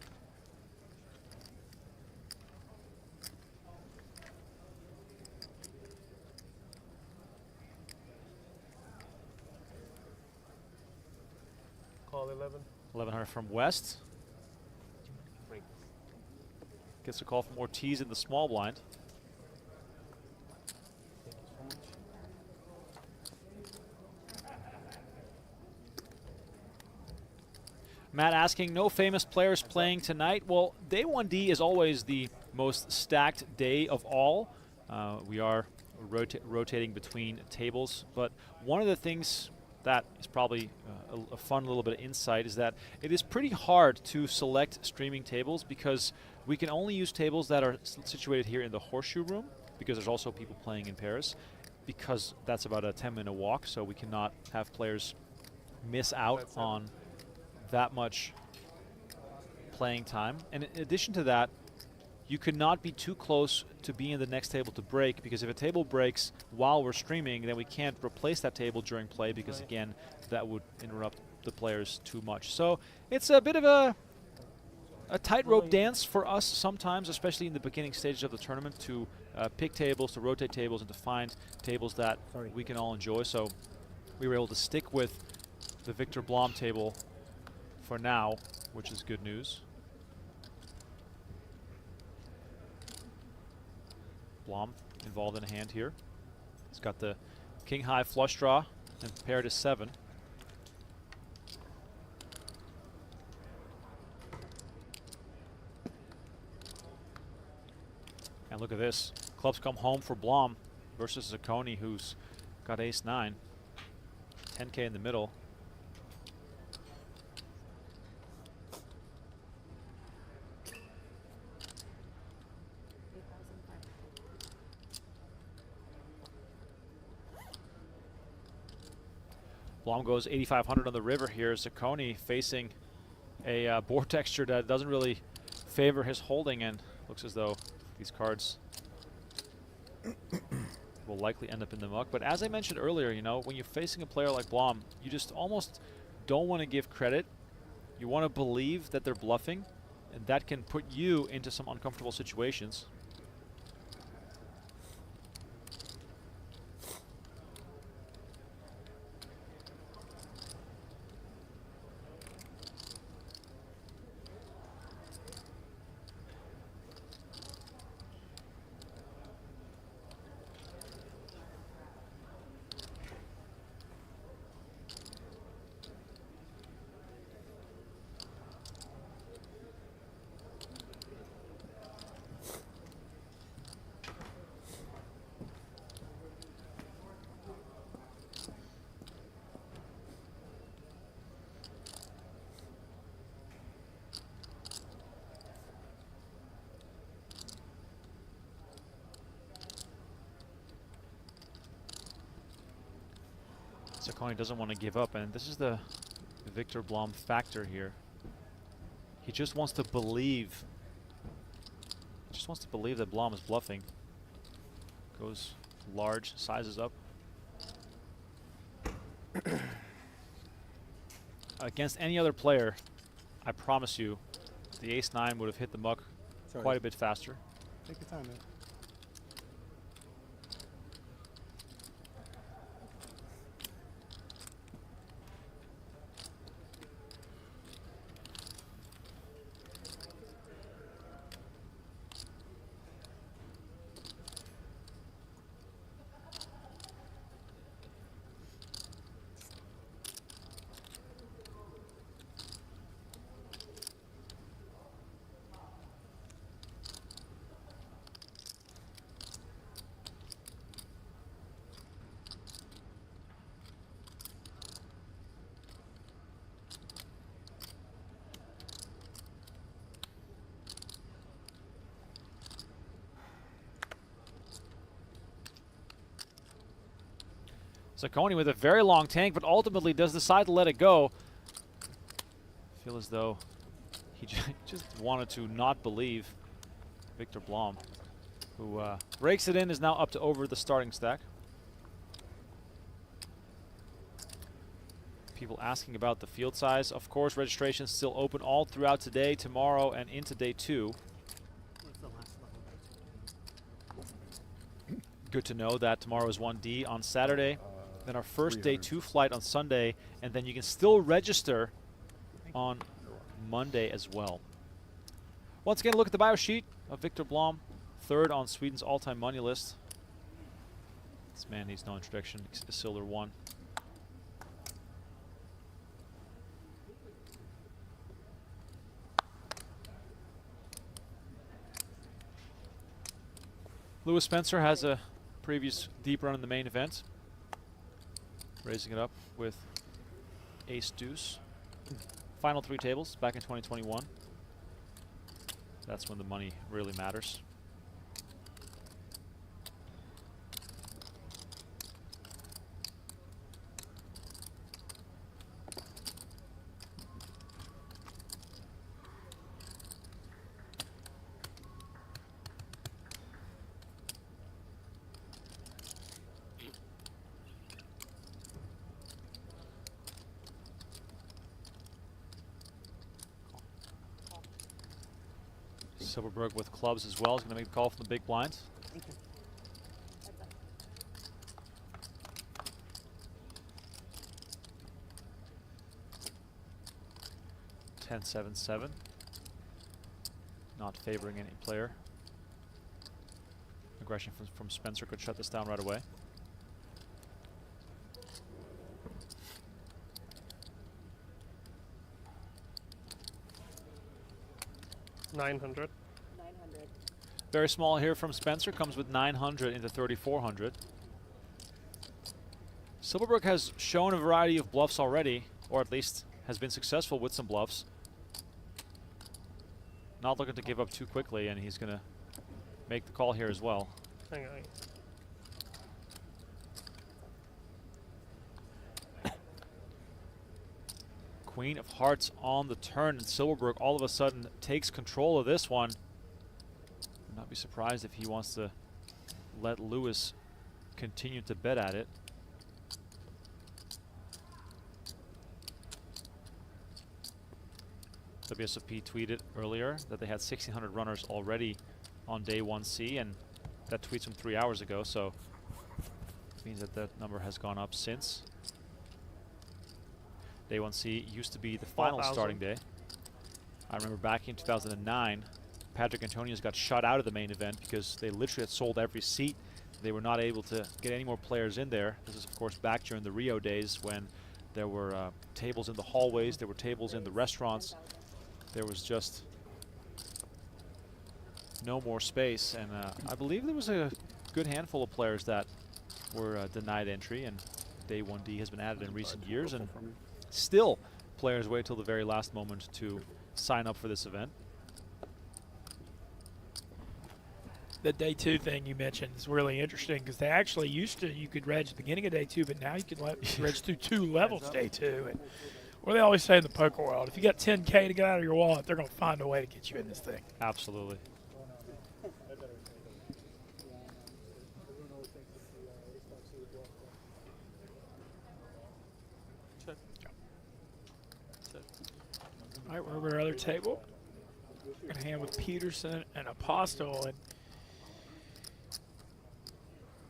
Call 11. 1100 from West. Gets a call from Ortiz in the small blind. Matt asking, no famous players playing tonight. Well, day 1D is always the most stacked day of all. We are rotating between tables, but one of the things that is probably a fun little bit of insight is that it is pretty hard to select streaming tables because we can only use tables that are situated here in the horseshoe room, because there's also people playing in pairs, because that's about a 10-minute walk, so we cannot have players miss out on that much playing time. And in addition to that, you could not be too close to being the next table to break, because if a table breaks while we're streaming, then we can't replace that table during play, because again, that would interrupt the players too much. So it's a bit of a tightrope dance for us sometimes, especially in the beginning stages of the tournament, to pick tables, to rotate tables, and to find tables that we can all enjoy. So we were able to stick with the Victor Blom table for now, which is good news. Blom involved in a hand here. He's got the king high flush draw and pair to 7. And look at this. Clubs come home for Blom versus Zacconi, who's got ace-9. 10K in the middle. Blom goes 8,500 on the river here. Zacconi facing a board texture that doesn't really favor his holding, and looks as though these cards will likely end up in the muck. But as I mentioned earlier, you know, when you're facing a player like Blom, you just almost don't want to give credit. You want to believe that they're bluffing, and that can put you into some uncomfortable situations. Zacconi doesn't want to give up, and this is the Victor Blom factor here. He just wants to believe. Just wants to believe that Blom is bluffing. Goes large, sizes up. Against any other player, I promise you, the ace-9 would have hit the muck quite a bit faster. Take your time, man. Saccone with a very long tank, but ultimately does decide to let it go. Feel as though he just wanted to not believe Victor Blom, who rakes it in, is now up to over the starting stack. People asking about the field size. Of course, registration is still open all throughout today, tomorrow, and into day 2. Good to know that tomorrow is 1D on Saturday, then our first day 2 flight on Sunday, and then you can still register on Monday as well. Once again, look at the bio sheet of Victor Blom, 3rd on Sweden's all-time money list. This man needs no introduction. Isildur 1. Lewis Spencer has a previous deep run in the main event, raising it up with ace deuce. Final 3 tables back in 2021. That's when the money really matters. Silverberg with clubs as well. He's going to make the call from the big blind. Thank you. 10-7-7. Not favoring any player. Aggression from Spencer could shut this down right away. $900. Very small here from Spencer, comes with 900 into 3,400. Silverberg has shown a variety of bluffs already, or at least has been successful with some bluffs. Not looking to give up too quickly, and he's going to make the call here as well. Hang on. Queen of Hearts on the turn, and Silverberg all of a sudden takes control of this one. Would not be surprised if he wants to let Lewis continue to bet at it. WSOP tweeted earlier that they had 1,600 runners already on day 1C, and that tweet's from 3 hours ago, so it means that that number has gone up since. Day 1C used to be the final starting day. I remember back in 2009, Patrick Antonius got shut out of the main event because they literally had sold every seat. They were not able to get any more players in there. This is, of course, back during the Rio days when there were tables in the hallways, there were tables in the restaurants. There was just no more space, and I believe there was a good handful of players that were denied entry, and Day 1D has been added in recent years, and still players wait till the very last moment to sign up for this event. The day 2 thing you mentioned is really interesting because they actually used to, you could reg at the beginning of day 2, but now you can reg through 2 levels day 2. And what do they always say in the poker world? If you got 10K to get out of your wallet, they're going to find a way to get you in this thing. Absolutely. All right, we're over our other table. We're going to hand with Peterson and Apostle. And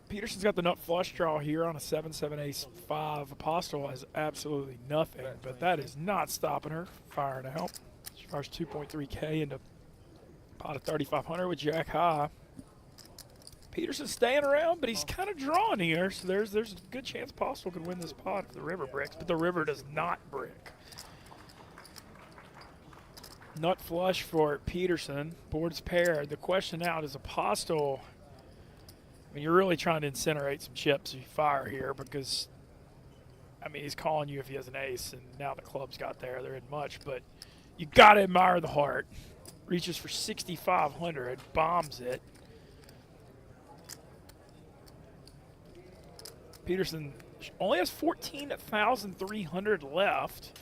Peterson's got the nut flush draw here on a 7-7 ace 5. Apostle has absolutely nothing, but that is not stopping her firing out. She fires 2.3K into pot of 3,500 with Jack high. Peterson's staying around, but he's kind of drawn here, so there's a good chance Apostle could win this pot if the river bricks, but the river does not brick. Nut flush for Peterson. Board's paired. The question now is Apostle. I mean, you're really trying to incinerate some chips if you fire here because, I mean, he's calling you if he has an ace, and now the club's got there. There isn't much, but you got to admire the heart. Reaches for 6,500, bombs it. Peterson only has 14,300 left.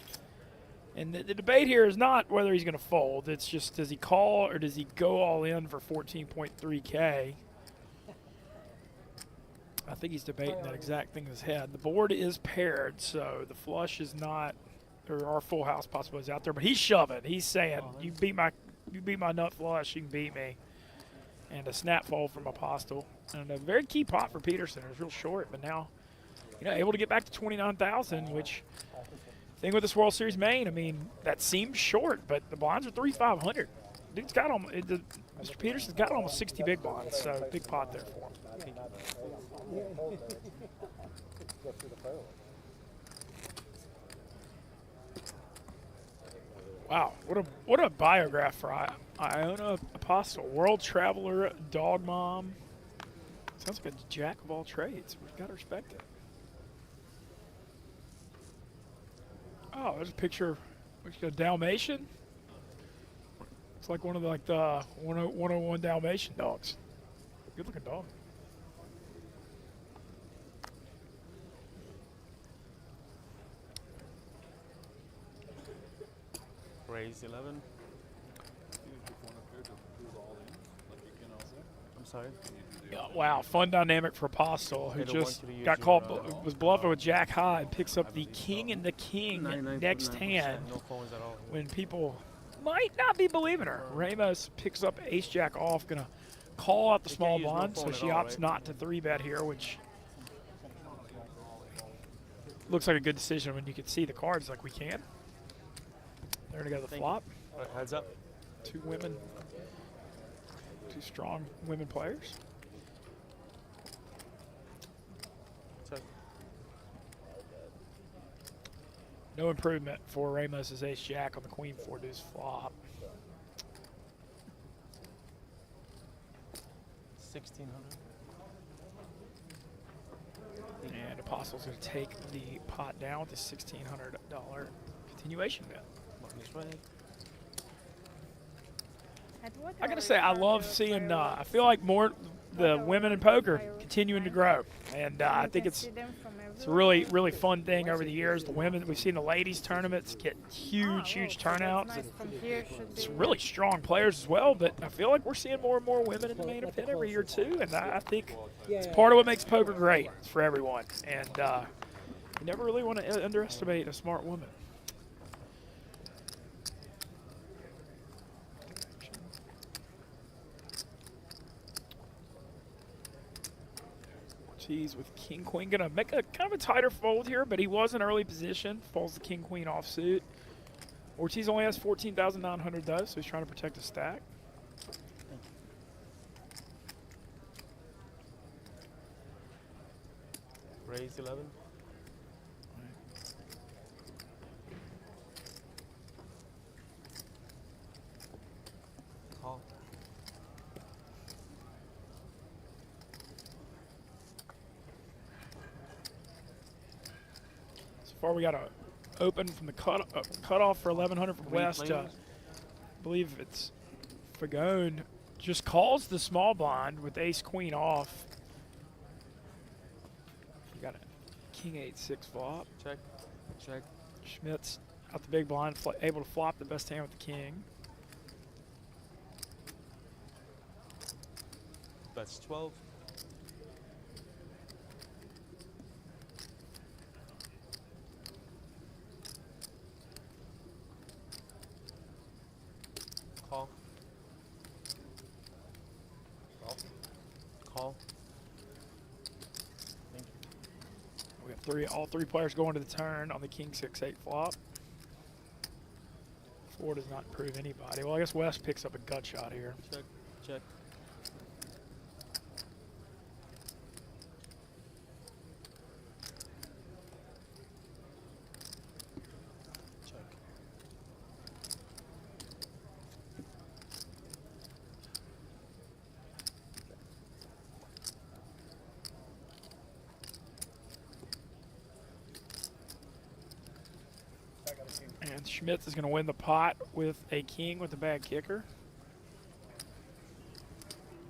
And the debate here is not whether he's going to fold. It's just, does he call or does he go all in for 14.3K? I think he's debating that exact thing in his head. The board is paired, so the flush is not, there are full house possibilities out there. But he's shoving. He's saying, you beat my nut flush, you can beat me. And a snap fold from Apostle. And a very key pot for Peterson. It was real short, but now, able to get back to 29,000, which thing with this World Series main, I mean, that seems short, but the blinds are 3,500. Dude's got Mr. Peterson's got almost 60 big blinds, so big pot there for him. Wow, what a biograph for Iona Apostle, world traveler, dog mom. Sounds like a jack of all trades. We've got to respect it. Oh, there's a picture of a Dalmatian. It's like one of the 101 Dalmatian dogs. Good looking dog. Raise 11. I'm sorry. Yeah, wow, fun dynamic for Apostle, who just got called, was bluffing with Jack High, and picks up the king and the king next hand. When people might not be believing her, Ramos picks up ace jack off, gonna call out the small blind, so she opts not to 3-bet here, which looks like a good decision when you can see the cards like we can. There to go the flop. Heads up. Two strong women players. No improvement for Ramos' ace-jack on the queen 4 deuce flop. 1,600. And Apostle's going to take the pot down with the $1,600 continuation bet. I got to say, I love seeing, I feel like more the women in poker continuing to grow. And I think it's a really, really fun thing over the years. The women, we've seen the ladies tournaments get huge turnouts. It's really strong players as well, but I feel like we're seeing more and more women in the main event every year too. And I think it's part of what makes poker great for everyone. And you never really want to underestimate a smart woman. Ortiz with king queen, gonna make a kind of a tighter fold here, but he was in early position. Folds the king queen offsuit. Ortiz only has 14,900 though, so he's trying to protect the stack. Raise 11. Call. So far, we got a open from the cutoff for 1,100 from West. I believe it's Fagone just calls the small blind with ace queen off. You got a king 8-6 flop. Check. Check. Schmidt's out the big blind, able to flop the best hand with the king. That's 12. Call. Call. Thank you. We have all three players going to the turn on the king 6-8 flop. 4 does not prove anybody. Well, I guess West picks up a gut shot here. Check. Check. And Schmitz is going to win the pot with a king with a bad kicker.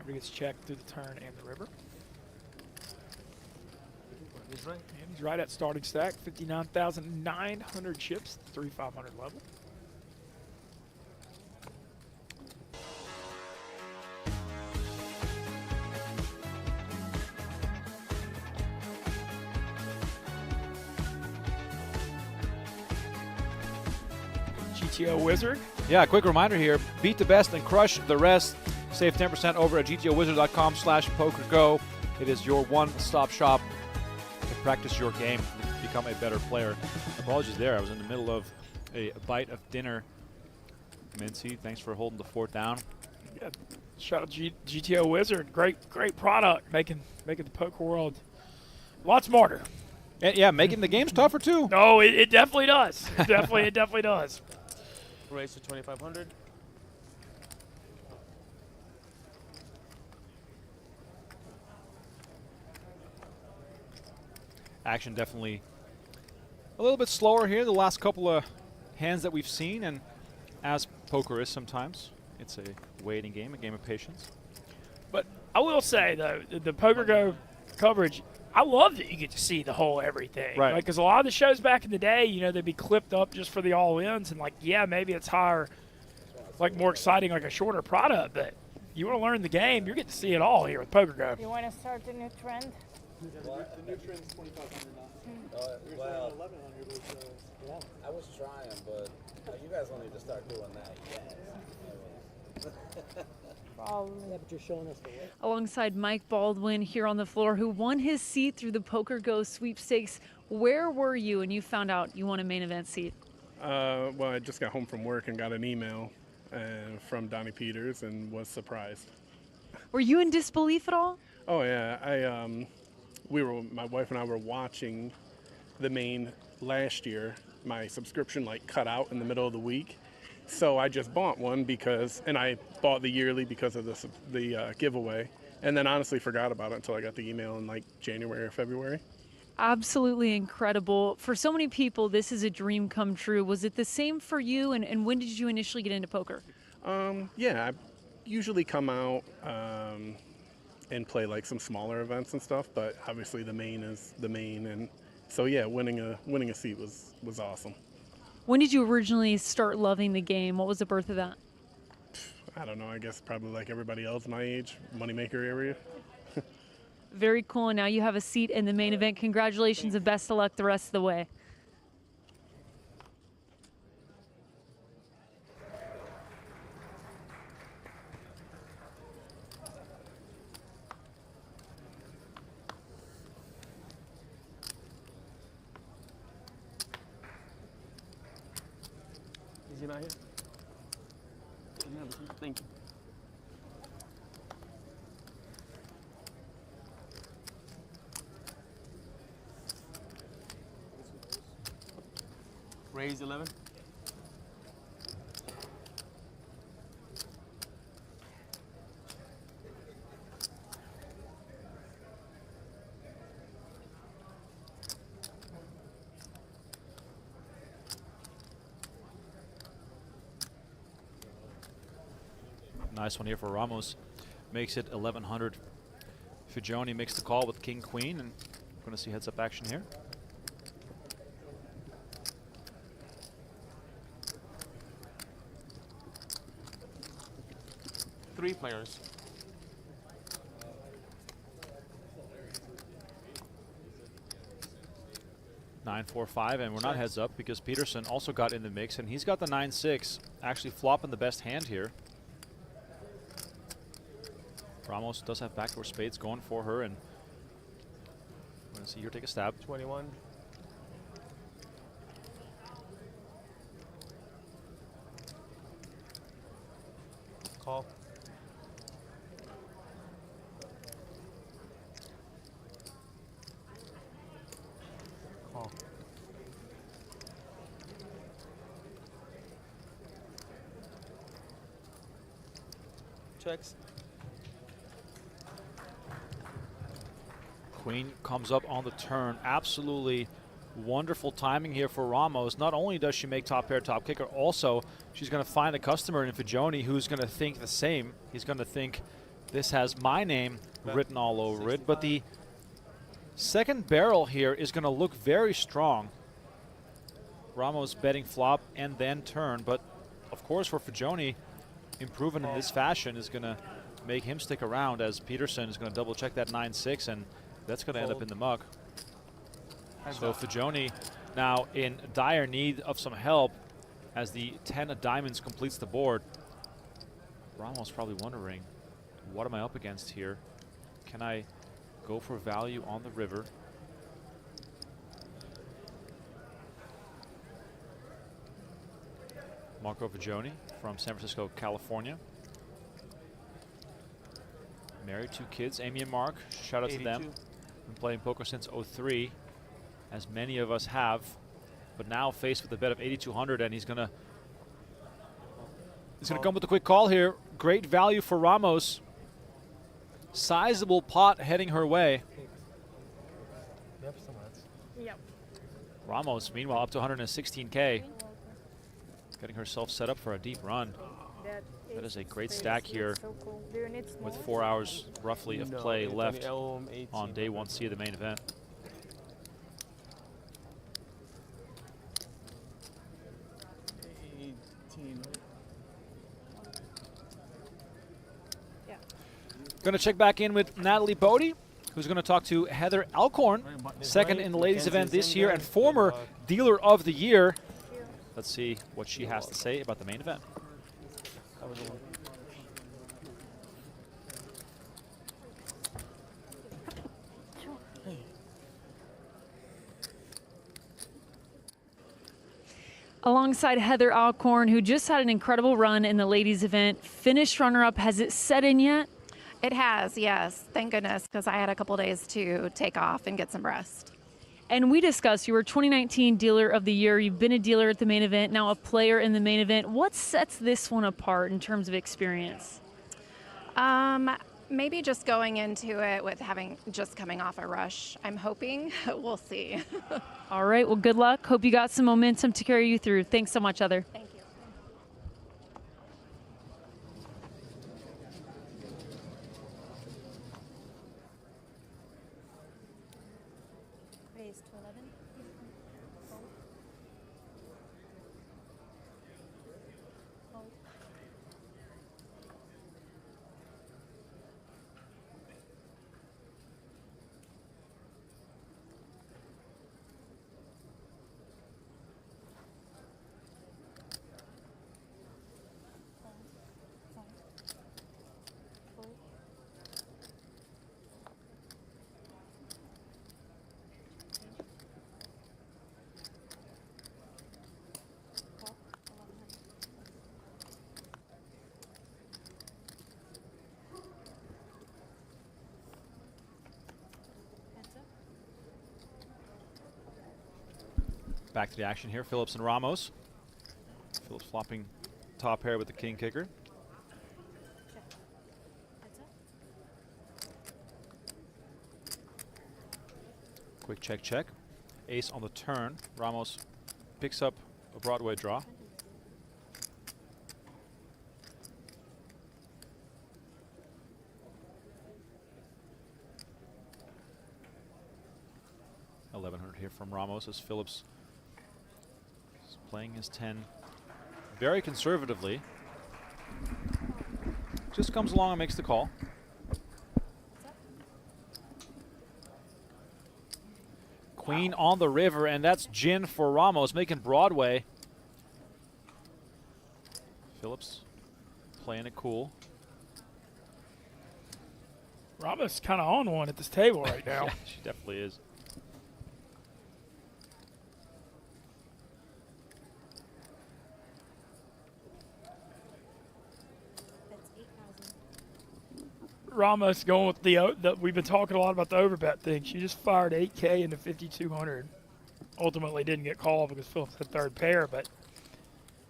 Everybody gets checked through the turn and the river. And he's right at starting stack, 59,900 chips, 3,500 level. GTO Wizard. Yeah, quick reminder here, beat the best and crush the rest. Save 10% over at gtowizard.com/pokergo. It is your one-stop shop to practice your game, become a better player. Apologies there, I was in the middle of a bite of dinner. Mincy, thanks for holding the fort down. Yeah, shout out GTO Wizard, great product, making the poker world a lot smarter. And yeah, making the games tougher too. No, it definitely does. It definitely does. Raise to 2,500. Action definitely a little bit slower here the last couple of hands that we've seen, and as poker is sometimes, it's a waiting game, a game of patience. But I will say, though, the PokerGo coverage, I love that you get to see the whole everything. Right. Because a lot of the shows back in the day, they'd be clipped up just for the all-ins, and maybe it's higher, more exciting, like a shorter product, but you want to learn the game, you're getting to see it all here with PokerGo. You want to start a new trend? The new trend is 2,500 now. Well, 1,100 was, I was trying, but you guys don't need to start doing that yet. Yeah, but you're showing us the way. Alongside Mike Baldwin here on the floor, who won his seat through the PokerGo sweepstakes. Where were you when you found out you won a main event seat? Well, I just got home from work and got an email from Donnie Peters and was surprised. Were you in disbelief at all? Oh yeah, my wife and I were watching the main last year. My subscription cut out in the middle of the week, so I just bought one and I bought the yearly because of the giveaway, and then honestly forgot about it until I got the email in January or February. Absolutely incredible. For so many people, this is a dream come true. Was it the same for you, and when did you initially get into poker? Yeah, I usually come out and play some smaller events and stuff, but obviously the main is the main, and so yeah, winning a seat was awesome. When did you originally start loving the game? What was the birth of that? I don't know, I guess probably like everybody else my age, moneymaker area. Very cool. And now you have a seat in the main event. Congratulations and best of luck the rest of the way. Is he not here? Thank you. Raise 11. Nice one here for Ramos. Makes it 1,100. Fijoni makes the call with King Queen, and we're going to see heads up action here. Three players. Nine, 4, 5, and we're not heads up because Peterson also got in the mix, and he's got the 9-6, actually flopping the best hand here. Ramos does have backdoor spades going for her, and we're going to see her take a stab. 21. Call. Call. Checks. Queen comes up on the turn. Absolutely wonderful timing here for Ramos. Not only does she make top pair, top kicker, also she's going to find a customer in Fijoni who's going to think the same. He's going to think this has my name written all over it. But the Second barrel here is going to look very strong. Ramos betting flop and then turn, but of course for Fagioni, improving in this fashion is going to make him stick around, as Peterson is going to double check that 9-6, and that's going to end up in the muck. So Fagioni now in dire need of some help as the 10 of diamonds completes the board. Ramos probably wondering, what am I up against here? Can I go for value on the river? Marco Fagioni from San Francisco, California. Married, 2 kids, Amy and Mark. Shout out to them. Been playing poker since '03, as many of us have. But now faced with a bet of 8,200, and he's gonna come with a quick call here. Great value for Ramos. Sizable pot heading her way. Yep. Ramos, meanwhile, up to 116K. Getting herself set up for a deep run. That is a great stack here with 4 hours roughly of play left on day 1C of the main event. Going to check back in with Natalie Bodie, who's going to talk to Heather Alcorn, second in the ladies event this year and former dealer of the year. Let's see what she has to say about the main event. Alongside Heather Alcorn, who just had an incredible run in the ladies event, finished runner-up. Has it set in yet? It has, yes. Thank goodness, because I had a couple days to take off and get some rest. And we discussed you were 2019 Dealer of the Year. You've been a dealer at the main event, now a player in the main event. What sets this one apart in terms of experience? Maybe just going into it with having just coming off a rush. I'm hoping. We'll see. All right, well, good luck. Hope you got some momentum to carry you through. Thanks so much, Heather. Thank you. Raise to 11. Hold. Hold. 11. Back to the action here, Phillips and Ramos. Phillips flopping top pair with the king kicker. Quick check, check. Ace on the turn. Ramos picks up a Broadway draw. $1,100 here from Ramos as Phillips is playing his 10 very conservatively. Just comes along and makes the call. Queen on the river, and that's gin for Ramos, making Broadway. Phillips playing it cool. Ramos kind of on one at this table right now. Yeah, she definitely is. Ramos going with the we've been talking a lot about the overbet thing. She just fired 8K into 5,200. Ultimately didn't get called because Phillips had third pair, but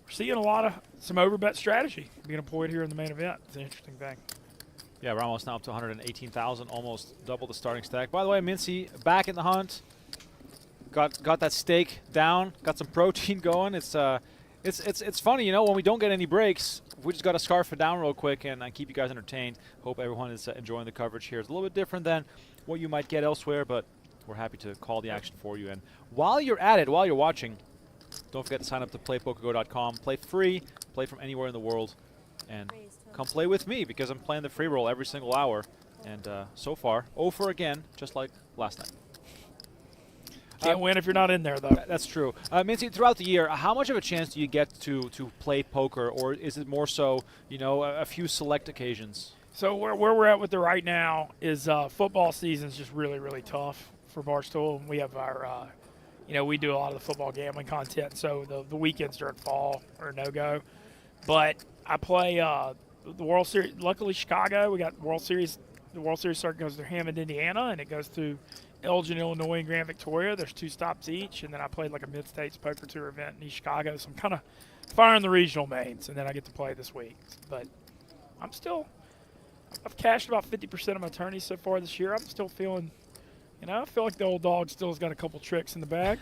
we're seeing a lot of some overbet strategy being employed here in the main event. It's an interesting thing. Yeah, Ramos now up to 118,000, almost double the starting stack. By the way, Mincy back in the hunt. Got that steak down, got some protein going. It's funny, you know, when we don't get any breaks, we just got to scarf it down real quick and keep you guys entertained. Hope everyone is enjoying the coverage here. It's a little bit different than what you might get elsewhere, but we're happy to call the action for you. And while you're at it, while you're watching, don't forget to sign up to playpokergo.com. Play free, play from anywhere in the world, and come play with me because I'm playing the free roll every single hour. And so far, 0 for again, just like last night. Can't win if you're not in there, though. That's true. Mincy, throughout the year, how much of a chance do you get to play poker, or is it more so, a few select occasions? So where we're at with it right now is football season is just really, really tough for Barstool. We have our, we do a lot of the football gambling content, so the weekends during fall are no-go. But I play the World Series. Luckily, Chicago, we got World Series. The World Series circuit goes through Hammond, Indiana, and it goes through Elgin, Illinois, and Grand Victoria. There's 2 stops each, and then I played like a Mid-States Poker Tour event in East Chicago, so I'm kind of firing the regional mains, and then I get to play this week. But I've cashed about 50% of my tourneys so far this year. I'm still feeling, I feel like the old dog still has got a couple tricks in the bag.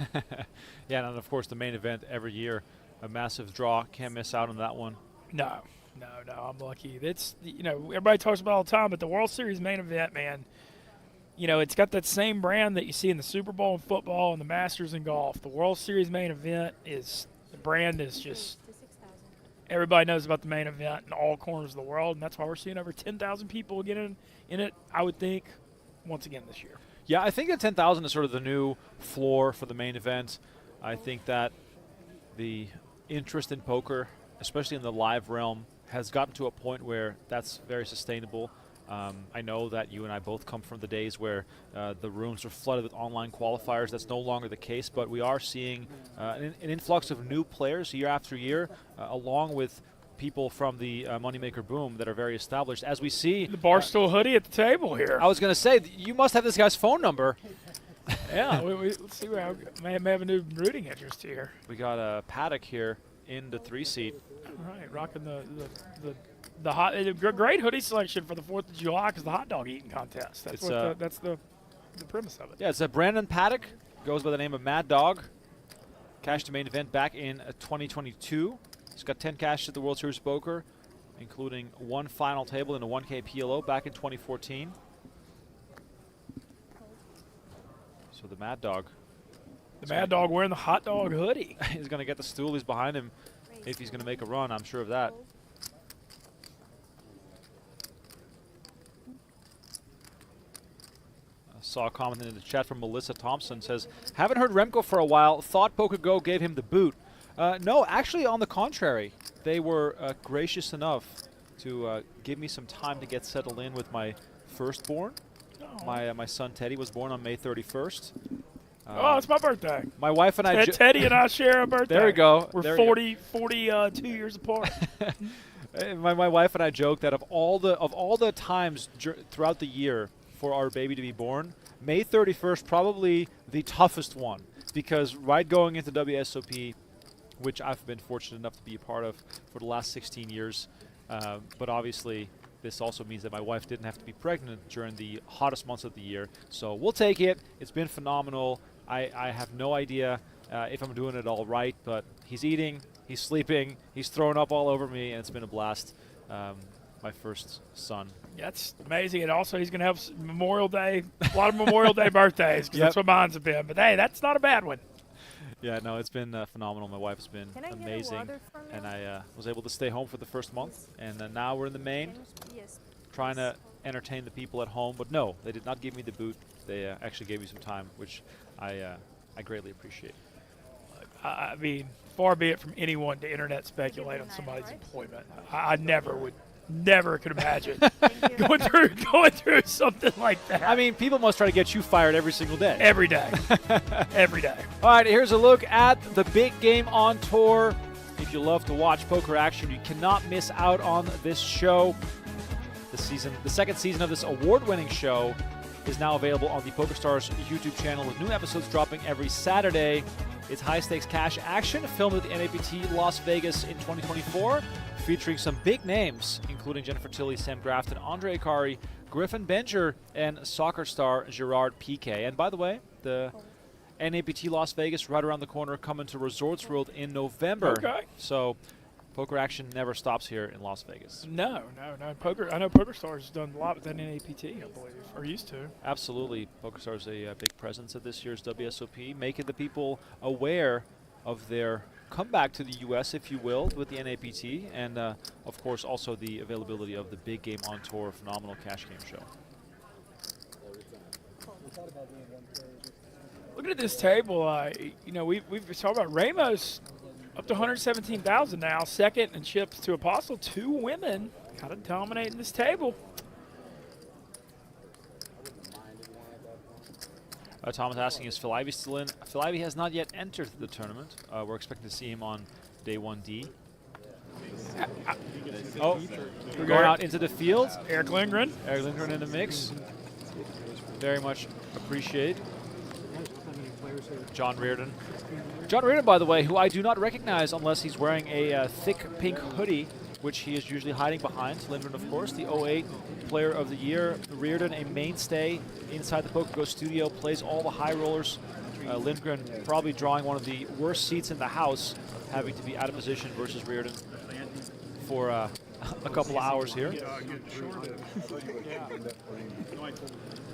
Yeah, and of course the main event every year, a massive draw. Can't miss out on that one. No, I'm lucky. It's, everybody talks about it all the time, but the World Series main event, man, it's got that same brand that you see in the Super Bowl in football and the Masters in golf. The World Series main event the brand is just, everybody knows about the main event in all corners of the world, and that's why we're seeing over 10,000 people again in it, I would think, once again this year. Yeah, I think that 10,000 is sort of the new floor for the main event. I think that the interest in poker, especially in the live realm, has gotten to a point where that's very sustainable. I know that you and I both come from the days where the rooms were flooded with online qualifiers. That's no longer the case, but we are seeing an influx of new players year after year, along with people from the Moneymaker Boom that are very established. As we see... The Barstool hoodie at the table here. I was going to say, you must have this guy's phone number. Yeah, let's see. May have a new rooting interest here. We got a Paddock here in the 3-seat. All right, rocking the hot, great hoodie selection for the 4th of July because the hot dog eating contest. That's the premise of it. Yeah, it's Brandon Paddock, goes by the name of Mad Dog. Cashed the main event back in 2022. He's got 10 cashes at the World Series of Poker, including 1 final table in a 1K PLO back in 2014. So the Mad Dog. The Mad Dog wearing the hot dog hoodie. He's going to get the stoolies behind him if he's going to make a run. I'm sure of that. I saw a comment in the chat from Melissa Thompson. Says, haven't heard Remco for a while. Thought PokerGo gave him the boot. No, actually, on the contrary. They were gracious enough to give me some time to get settled in with my firstborn. My son Teddy was born on May 31st. Oh, it's my birthday. My wife and I... Teddy and I share a birthday. There we go. We're 42 years apart. My wife and I joke that of all the times throughout the year for our baby to be born, May 31st probably the toughest one, because right going into WSOP, which I've been fortunate enough to be a part of for the last 16 years, but obviously this also means that my wife didn't have to be pregnant during the hottest months of the year. So we'll take it. It's been phenomenal. I have no idea if I'm doing it all right, but he's eating, he's sleeping, he's throwing up all over me, and it's been a blast. My first son. Yeah, that's amazing. And also he's going to have Memorial Day, a lot of Memorial Day birthdays, because that's what mine's have been. But, hey, that's not a bad one. Yeah, no, it's been phenomenal. My wife's been amazing, and I was able to stay home for the first month, and now we're in the main, trying to entertain the people at home. But no, they did not give me the boot. They actually gave me some time, which I greatly appreciate. I mean, far be it from anyone to internet speculate on somebody's employment. I never could imagine going through something like that. I mean, people must try to get you fired every single day. Every day. Every day. All right, here's a look at the big game on tour. If you love to watch poker action, you cannot miss out on this show. The second season of this award-winning show is now available on the PokerStars YouTube channel with new episodes dropping every Saturday. It's high-stakes cash action filmed at the NAPT Las Vegas in 2024, featuring some big names, including Jennifer Tilly, Sam Grafton, Andre Akari, Griffin Benger, and soccer star Gerard Piqué. And by the way, the NAPT Las Vegas right around the corner, coming to Resorts World in November. Okay. So Poker action never stops here in Las Vegas. No. Poker. I know PokerStars has done a lot with that NAPT, I believe, or used to. Absolutely. PokerStars is a big presence at this year's WSOP, making the people aware of their comeback to the U.S., if you will, with the NAPT, and of course also the availability of the Big Game on Tour phenomenal cash game show. Looking at this table, you know, we've talked about Ramos up to 117,000 now, second in chips to Apostle. 2 women kind of dominating this table. Thomas asking, is Phil Ivey still in? Phil Ivey has not yet entered the tournament. We're expecting to see him on day 1D. We're going out into the field. Eric Lindgren. Eric Lindgren in the mix. Very much appreciate. John Reardon. John Reardon, by the way, who I do not recognize unless he's wearing a thick pink hoodie, which he is usually hiding behind. Lindgren, of course, the 08 Player of the Year. Reardon, a mainstay inside the PokerGo studio, plays all the high rollers. Lindgren probably drawing one of the worst seats in the house, having to be out of position versus Reardon for a couple of hours here.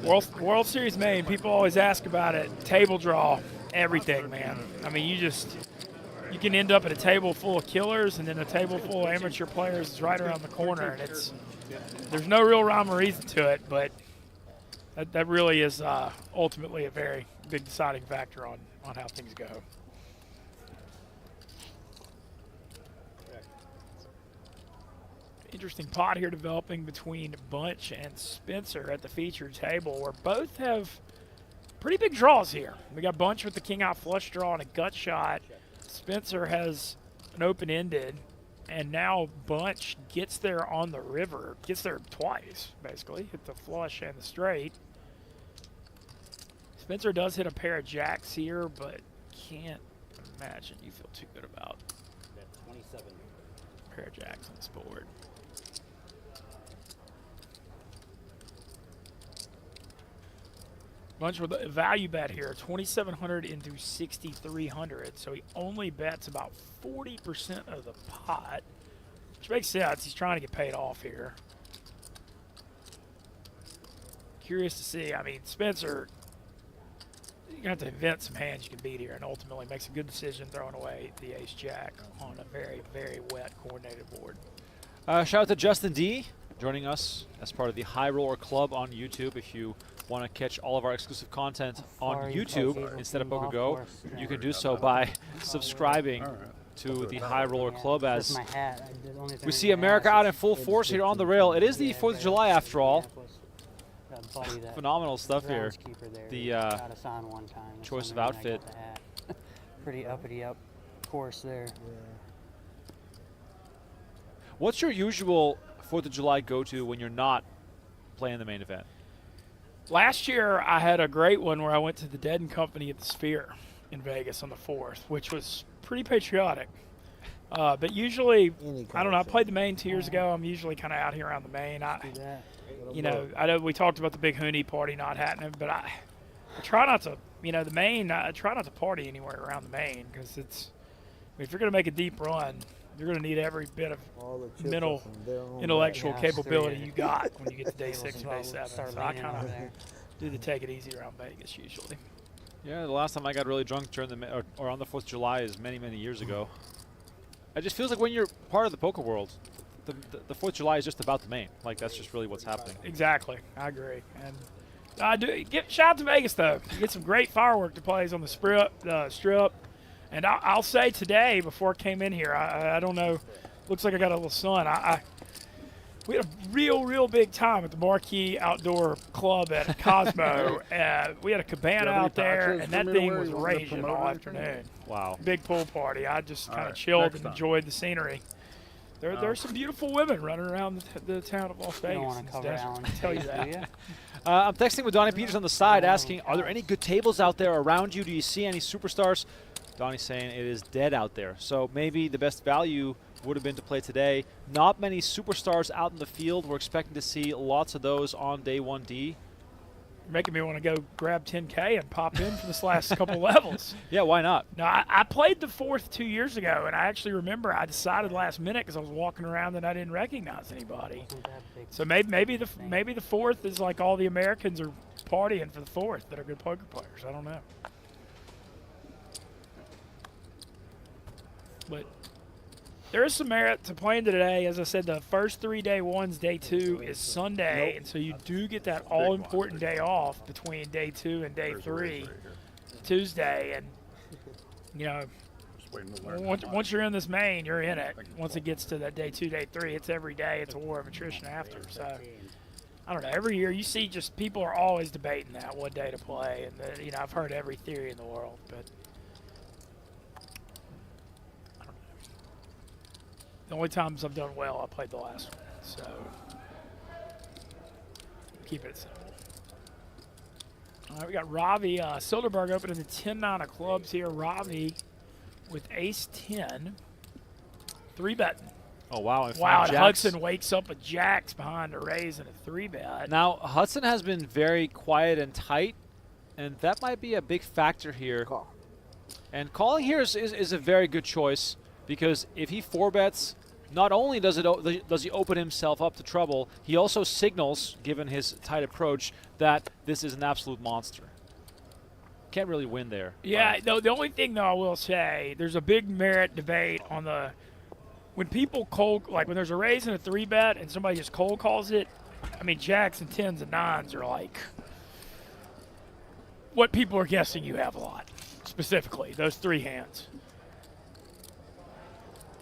World Series Maine, people always ask about it. Table draw, everything, man. I mean, you can end up at a table full of killers, and then a table full of amateur players is right around the corner, and there's no real rhyme or reason to it, but that really is ultimately a very big deciding factor on how things go. Interesting pot here developing between Bunch and Spencer at the featured table, where both have pretty big draws here. We got Bunch with the king out flush draw and a gut shot. Spencer has an open-ended, and now Bunch gets there on the river, gets there twice, basically, hit the flush and the straight. Spencer does hit a pair of jacks here, but can't imagine you feel too good about 27. a pair of jacks on this board. Bunch with a value bet here, 2,700 into 6,300. So he only bets about 40% of the pot, which makes sense. He's trying to get paid off here. Curious to see. I mean, Spencer, you're going to have to invent some hands you can beat here and ultimately makes a good decision throwing away the ace-jack on a very, very wet, coordinated board. Shout out to Justin D joining us as part of the High Roller Club on YouTube. If you want to catch all of our exclusive content on YouTube instead of PokerGo, you can do so by subscribing to the High Roller Club, as we see America out in full force here on the rail. It is the 4th of July after all. Phenomenal stuff here. The choice of outfit. Pretty uppity up course there. What's your usual 4th of July go-to when you're not playing the main event? Last year, I had a great one where I went to the Dead and Company at the Sphere in Vegas on the 4th, which was pretty patriotic. But usually, I don't know, I played the main 2 years ago. I'm usually kind of out here around the main. I know we talked about the Big Hoonie party not happening, but I try not to, the main, I try not to party anywhere around the main, because if you're going to make a deep run, you're going to need every bit of mental, intellectual capability you got when you get to day 6 or day 7. So I kind of do the take it easy around Vegas usually. Yeah, the last time I got really drunk during or on the 4th of July is many, many years ago. It just feels like when you're part of the poker world, the 4th of July is just about the main. Like, that's just really what's happening. Exactly. I agree. And I do shout out to Vegas, though. You get some great firework displays on the strip. And I'll say today, before I came in here, I don't know, looks like I got a little sun. We had a real big time at the Marquee Outdoor Club at Cosmo. We had a cabana out there, and that thing was raging all afternoon. Wow. Big pool party. I just kind of chilled and enjoyed the scenery. There's some beautiful women running around the town of Las Vegas. I tell you that. I'm texting with Donnie Peters on the side asking, are there any good tables out there around you? Do you see any superstars? Donnie's saying it is dead out there. So maybe the best value would have been to play today. Not many superstars out in the field. We're expecting to see lots of those on day 1D. You're making me want to go grab 10K and pop in for this last couple levels. Yeah, why not? No, I played the 4th 2 years ago, and I actually remember I decided last minute because I was walking around and I didn't recognize anybody. So maybe the 4th is like all the Americans are partying for the 4th that are good poker players. I don't know. But there is some merit to playing today. As I said, the first 3 day ones, day 2 is Sunday, and so you do get that all-important day off between day 2 and day 3, Tuesday. And, you know, once you're in this main, you're in it. Once it gets to that day 2, day 3, it's every day. It's a war of attrition after. So, I don't know. Every year you see just people are always debating that what day to play. And, you know, I've heard every theory in the world, but the only times I've done well, I played the last one. So, keep it simple. All right, we got Ravi Silderberg opening the 10-9 of clubs here. Ravi with ace-10, 3-betting. Oh, wow. Wow, and Hudson wakes up with jacks behind a raise and a 3-bet. Now, Hudson has been very quiet and tight, and that might be a big factor here. And calling here is a very good choice. Because if he 4-bets, not only does he open himself up to trouble, he also signals, given his tight approach, that this is an absolute monster. Can't really win there. Yeah, no, the only thing, though, I will say, there's a big merit debate on the – when people cold – like when there's a raise and a 3-bet and somebody just cold calls it, I mean, jacks and 10s and 9s are like what people are guessing you have a lot, specifically, those 3 hands.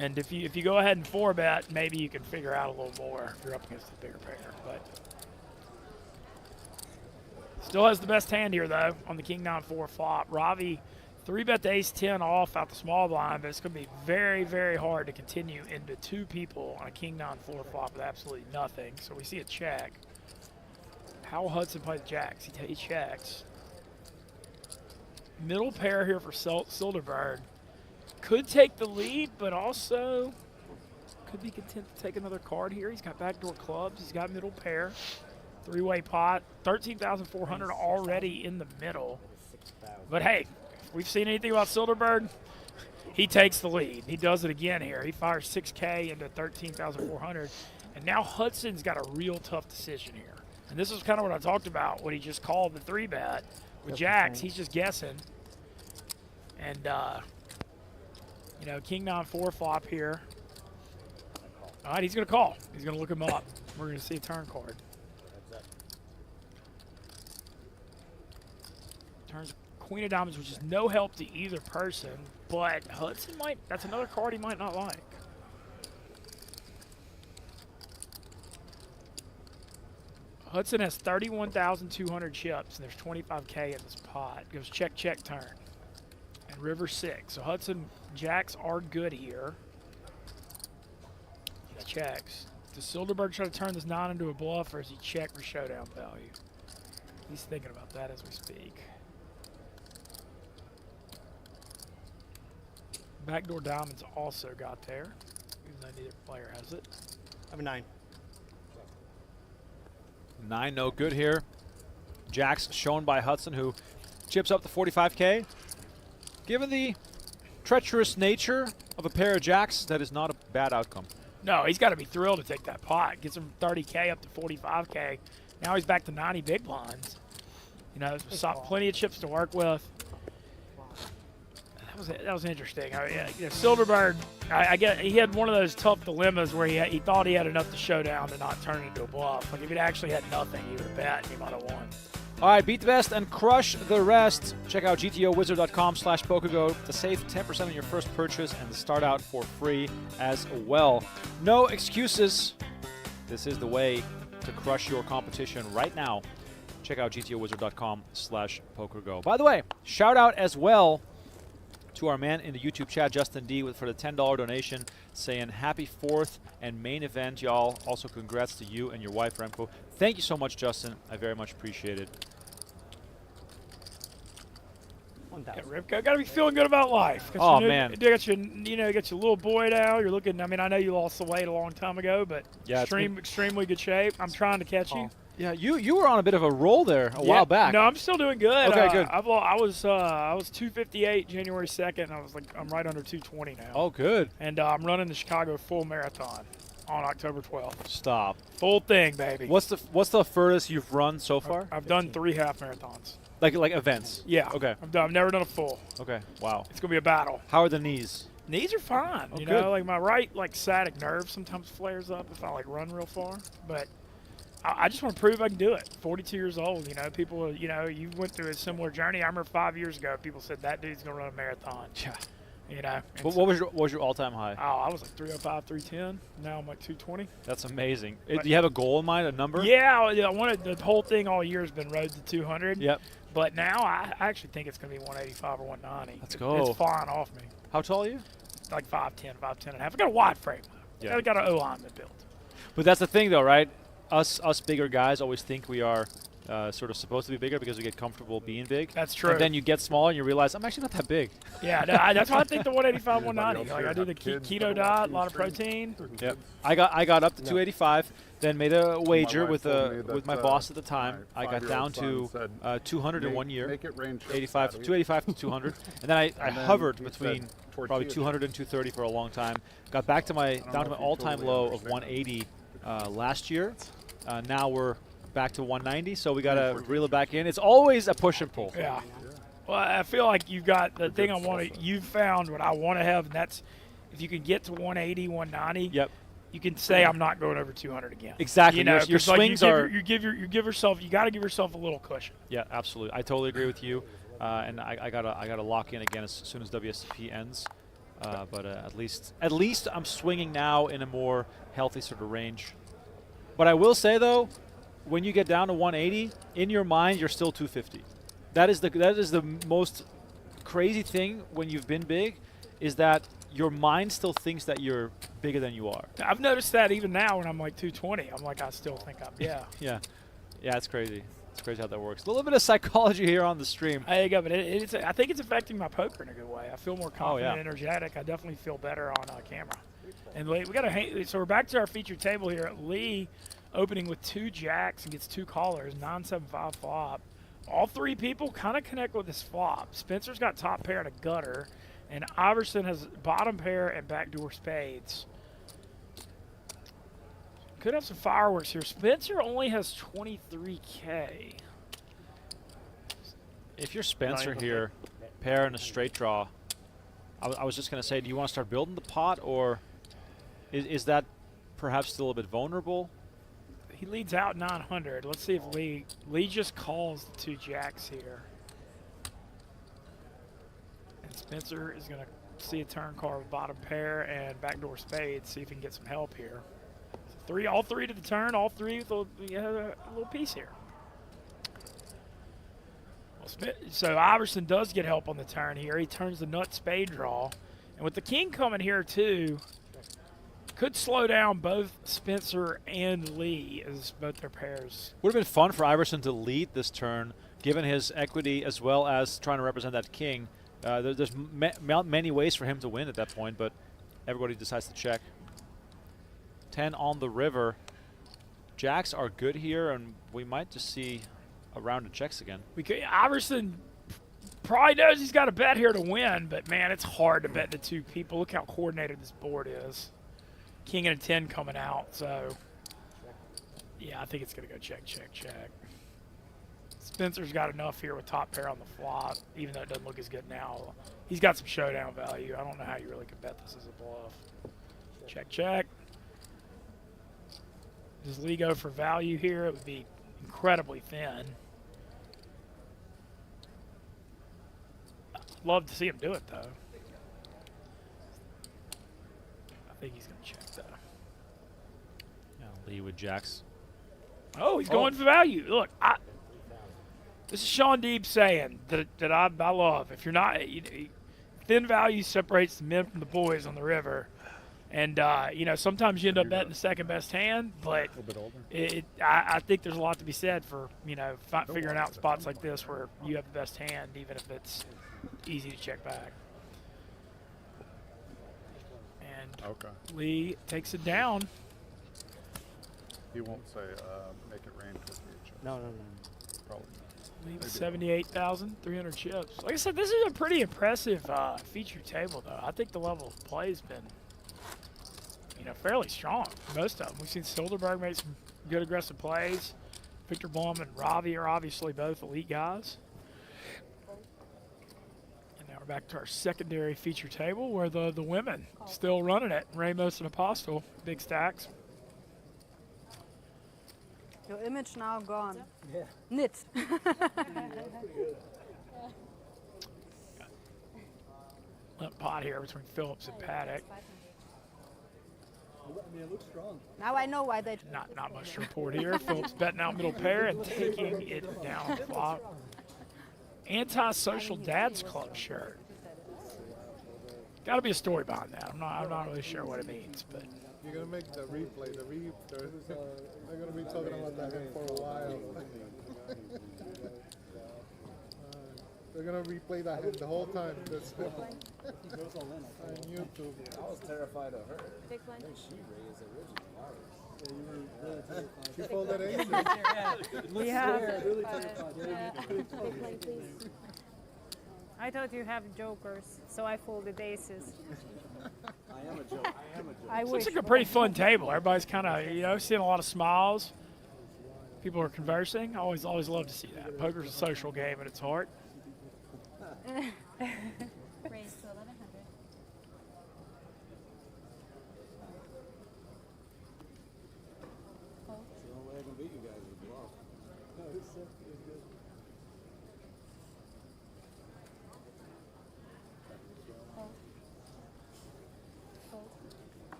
And if you go ahead and 4-bet, maybe you can figure out a little more if you're up against a bigger pair. But still has the best hand here, though, on the King-9-4 flop. Ravi 3-bet the ace-10 off out the small blind, but it's going to be very, very hard to continue into 2 people on a King-9-4 flop with absolutely nothing. So we see a check. How Hudson plays jacks. He checks. Middle pair here for Silderberg. Could take the lead, but also could be content to take another card here. He's got backdoor clubs. He's got middle pair. 3-way pot. 13,400 already in the middle. But hey, if we've seen anything about Silderberg, he takes the lead. He does it again here. He fires 6K into 13,400. And now Hudson's got a real tough decision here. And this is kind of what I talked about when he just called the 3-bet. With jacks, he's just guessing. And, you know, King-9-4 flop here. All right, he's going to call. He's going to look him up. We're going to see a turn card. Turns Queen of Diamonds, which is no help to either person, but Hudson might, that's another card he might not like. Hudson has 31,200 chips, and there's 25K in this pot. Goes check, check, turn. And river 6. So Hudson jacks are good here. He checks. Does Silderberg try to turn this 9 into a bluff, or is he check for showdown value? He's thinking about that as we speak. Backdoor diamonds also got there, even though neither player has it. I have a 9. 9 no good here. Jacks shown by Hudson, who chips up to 45K. Given the treacherous nature of a pair of jacks, that is not a bad outcome. No, he's got to be thrilled to take that pot. Gets him 30K up to 45K. Now he's back to 90 big blinds. You know, plenty of chips to work with. That was interesting. I mean, you know, Silderberg, I get he had one of those tough dilemmas where he thought he had enough to show down to not turn it into a bluff. Like if he'd actually had nothing, he would have bet and he might have won. All right, beat the best and crush the rest. Check out gtowizard.com/PokerGo to save 10% on your first purchase and to start out for free as well. No excuses. This is the way to crush your competition right now. Check out gtowizard.com/PokerGo. By the way, shout out as well to our man in the YouTube chat, Justin D, for the $10 donation, saying happy 4th and main event, y'all. Also, congrats to you and your wife, Remco. Thank you so much, Justin. I very much appreciate it. Yeah, Remco, got to be feeling good about life. Oh, man. You got your little boy now. You're looking, I mean, I know you lost the weight a long time ago, but yeah, extremely good shape. I'm trying to catch you. Yeah, you were on a bit of a roll there a while back. No, I'm still doing good. Okay, good. I was 258 January 2nd. I'm right under 220 now. Oh, good. And I'm running the Chicago Full Marathon on October 12th. Stop. Full thing, baby. What's the furthest you've run so far? I've done 3 half marathons. Like events? Yeah. Okay. I've never done a full. Okay. Wow. It's gonna be a battle. How are the knees? Knees are fine. Oh, you good. know, like my right sciatic nerve sometimes flares up if I run real far, but I just want to prove I can do it. 42 years old, you know, people, you know, you went through a similar journey. I remember 5 years ago, people said that dude's gonna run a marathon. Yeah. You know. What was your all-time high? Oh, I was like 305, 310. Now I'm like 220. That's amazing. But Do you have a goal in mind, a number? Yeah, I wanted the whole thing all year has been road to 200. Yep. But now I actually think it's gonna be 185 or 190. Let's go. It's flying off me. How tall are you? Like 5'10", 5'10 and a half. I got a wide frame. Yeah. I got an O-lineman built. But that's the thing, though, right? Us bigger guys always think we are sort of supposed to be bigger because we get comfortable being big. That's true. And then you get small and you realize I'm actually not that big. Yeah, that's why I think the 185, 190. Like I do the keto diet, a lot of protein. Yep. I got up to 285, then made a wager with my boss at the time. I got down to 200 in 1 year. 285 to 200, and then I hovered between probably 200 and 230 for a long time. Got back to down to my all-time low of 180 last year. Now we're back to 190, so we got to reel it back in. It's always a push and pull. Yeah. Well, I feel like you've got the thing you've found what I want to have, and that's if you can get to 180, 190. Yep. You can say I'm not going over 200 again. Exactly. You know, your swings are. You got to give yourself a little cushion. Yeah, absolutely. I totally agree with you, and I gotta lock in again as soon as WSP ends. But at least I'm swinging now in a more healthy sort of range. But I will say though, when you get down to 180, in your mind you're still 250. That is the most crazy thing when you've been big, is that your mind still thinks that you're bigger than you are. I've noticed that even now when I'm like 220, I'm like I still think I'm yeah. It's crazy. It's crazy how that works. A little bit of psychology here on the stream. There you go, but I think it's affecting my poker in a good way. I feel more confident, energetic. I definitely feel better on camera. And so we're back to our featured table here. Lee opening with 2 jacks and gets 2 callers, 9-7-5 flop. All 3 people kind of connect with this flop. Spencer's got top pair and a gutter, and Iverson has bottom pair and backdoor spades. Could have some fireworks here. Spencer only has 23K. If you're Spencer here, pair and a straight draw, I was just going to say, do you want to start building the pot, or is that perhaps still a bit vulnerable? He leads out 900. Let's see if Lee just calls the 2 jacks here. And Spencer is going to see a turn card with bottom pair and backdoor spades, see if he can get some help here. So all three to the turn, all 3 with a little piece here. Well, so Iverson does get help on the turn here. He turns the nut spade draw. And with the king coming here too, could slow down both Spencer and Lee as both their pairs. Would have been fun for Iverson to lead this turn, given his equity as well as trying to represent that king. There's many ways for him to win at that point, but everybody decides to check. 10 on the river. Jacks are good here, and we might just see a round of checks again. Iverson probably knows he's got a bet here to win, but man, it's hard to bet the 2 people. Look how coordinated this board is. King and a 10 coming out, so yeah, I think it's going to go check, check, check. Spencer's got enough here with top pair on the flop, even though it doesn't look as good now. He's got some showdown value. I don't know how you really could bet this as a bluff. Check, check. Does Lee go for value here? It would be incredibly thin. I'd love to see him do it, though. I think he's going to check, though. Yeah, Lee with jacks. Oh, he's going for value. Look, this is Sean Deeb saying that I love. If you're not, thin value separates the men from the boys on the river. And, sometimes you end up betting the second best hand, but I think there's a lot to be said for, figuring out spots like this where you have the best hand, even if it's easy to check back. And Lee takes it down. He won't say, make it rain for future. No. Probably not. Leave 78,300 chips. Like I said, this is a pretty impressive feature table, though. I think the level of play has been, fairly strong for most of them. We've seen Silderberg make some good aggressive plays. Victor Blum and Ravi are obviously both elite guys. And now we're back to our secondary feature table where the women still running it. Ramos and Apostle, big stacks. Your image now gone. Yeah. Knit. Pot here between Phillips and Paddock. I mean, it looks strong. Now I know why they. Not much to report here. Phillips betting out middle pair and taking it down flop. Anti-social dads club shirt. Got to be a story behind that. I'm not really sure what it means, but. You're gonna make the replay. They're gonna be talking about that for a while. They're gonna replay that the whole time. That's on YouTube. I was terrified of her. I think she raised original. She folded aces. Yeah. Really terrified. I thought you have jokers, so I folded aces. I am a joke. I wish. Looks like a pretty fun table. Everybody's kind of, seeing a lot of smiles. People are conversing. I always love to see that. Poker's a social game at its heart. Raise to 1100. The only way I can beat you guys is bluff. No, it's good.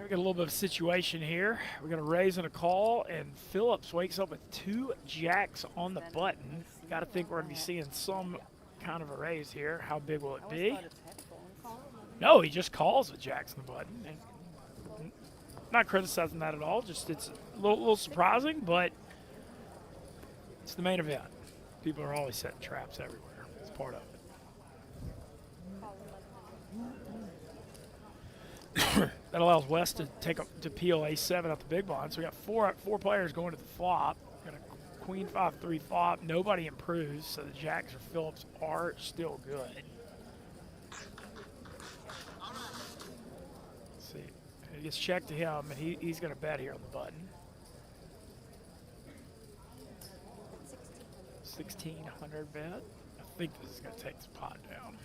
We got a little bit of a situation here. We got a raise and a call, and Phillips wakes up with 2 jacks on the button. Got to think we're going to be seeing some kind of a raise here. How big will it be? No, he just calls with jacks on the button. And not criticizing that at all. Just it's a little surprising, but it's the main event. People are always setting traps everywhere. It's part of it. That allows West to take up to peel A7 out the big blind. So we got four players going to the flop. Got a queen 5-3 flop. Nobody improves, so the jacks or Phillips are still good. Let's see. It gets checked to him, and he's going to bet here on the button. 1,600 bet. I think this is going to take this pot down.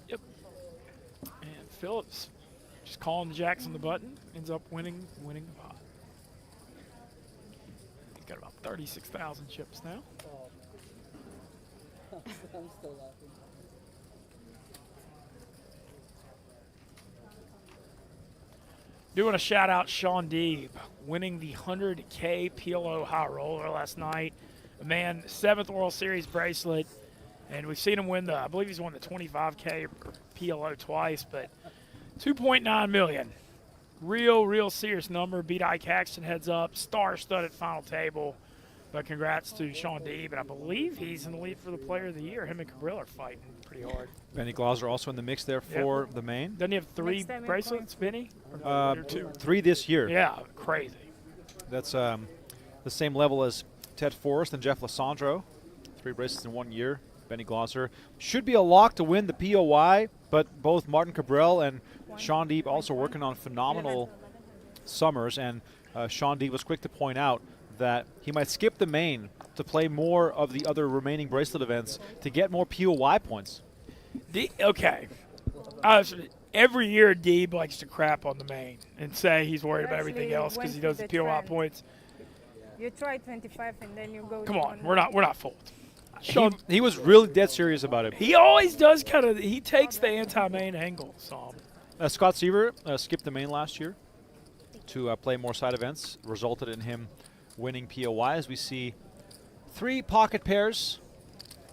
Yep. And Phillips just calling the jacks on the button, ends up winning the pot. He's got about 36,000 chips now. I'm still laughing. Do want to shout out Sean Deeb winning the 100K PLO high roller last night. A man, 7th World Series bracelet, and we've seen him win I believe he's won the 25K PLO twice, but 2.9 million. Real serious number. Beat Ike Axton heads up. Star-studded final table. But congrats to Sean Deeb, and I believe he's in the lead for the Player of the Year. Him and Cabrillo are fighting pretty hard. Benny Glauser also in the mix there for the main. Doesn't he have 3 bracelets, Benny? Or 2? 3 this year. Yeah, crazy. That's the same level as Ted Forrest and Jeff Losandro. 3 bracelets in 1 year. Benny Glauser should be a lock to win the POY, but both Martin Cabral and Sean Deeb also working on phenomenal summers, and Sean Deeb was quick to point out that he might skip the main to play more of the other remaining bracelet events to get more POY points. Okay. Every year, Deeb likes to crap on the main and say he's worried about everything else because he does the POY points. You try 25 and then you go. Come on, we're not fooled. He was really dead serious about it. He always does he takes the anti-main angle. So. Scott Seaver skipped the main last year to play more side events, resulted in him winning POY, as we see 3 pocket pairs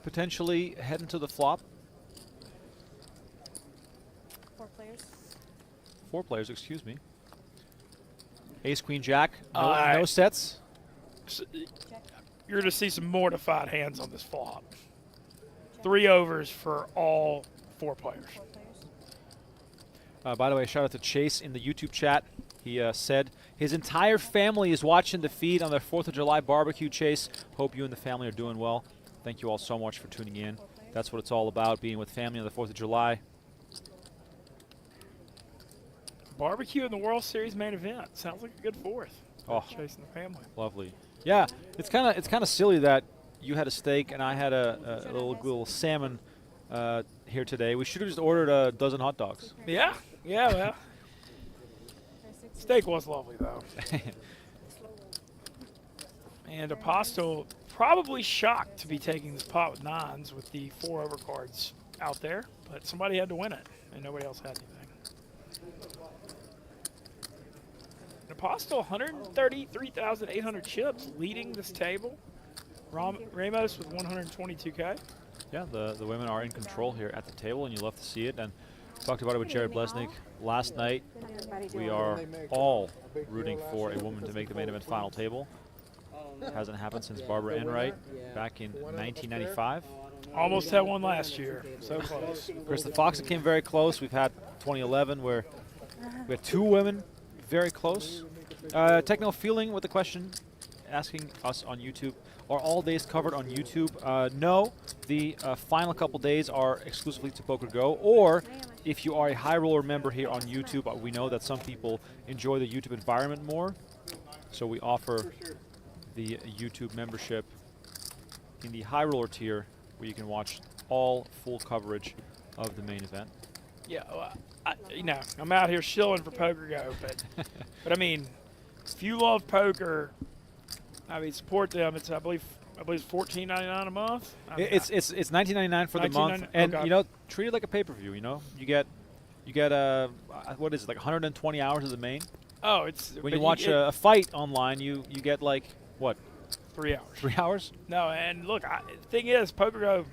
potentially heading to the flop. 4 players. 4 players, excuse me. Ace, Queen, Jack, no sets. You're going to see some mortified hands on this flop. 3 overs for all 4 players. By the way, shout out to Chase in the YouTube chat. He said his entire family is watching the feed on their 4th of July barbecue. Chase, hope you and the family are doing well. Thank you all so much for tuning in. That's what it's all about, being with family on the 4th of July. Barbecue in the World Series main event. Sounds like a good 4th. Oh, Chasing the family. Lovely. Yeah, it's kind of silly that you had a steak and I had a little salmon here today. We should have just ordered a dozen hot dogs. Yeah, well. Steak was lovely, though. And Apostle probably shocked to be taking this pot with 9s with the 4 overcards out there, but somebody had to win it, and nobody else had anything. And Apostle, 133,800 chips, leading this table. Ramos with 122K. Yeah, the women are in control here at the table, and you love to see it. And talked about it with Jared Blesnick last night. We are all rooting for a woman to make the main event final table. Hasn't happened since Barbara Enright back in 1995. Almost had one last year. So close. Krista Fox came very close. We've had 2011 where we had 2 women very close. Technical Feeling with the question asking us on YouTube, are all days covered on YouTube? No, the final couple days are exclusively to PokerGo, or if you are a High Roller member here on YouTube, we know that some people enjoy the YouTube environment more, so we offer the YouTube membership in the High Roller tier, where you can watch all full coverage of the main event. Yeah, well, I'm out here shilling for PokerGo, but I mean, if you love poker, I mean, support them. It's I believe it's $14.99 a month. It's $19.99 for the month, and treat it like a pay-per-view. You get what is it, like 120 hours of the main? Oh, it's when you watch a fight online, you get like what? 3 hours. 3 hours? No, and look, the thing is, PokerGo,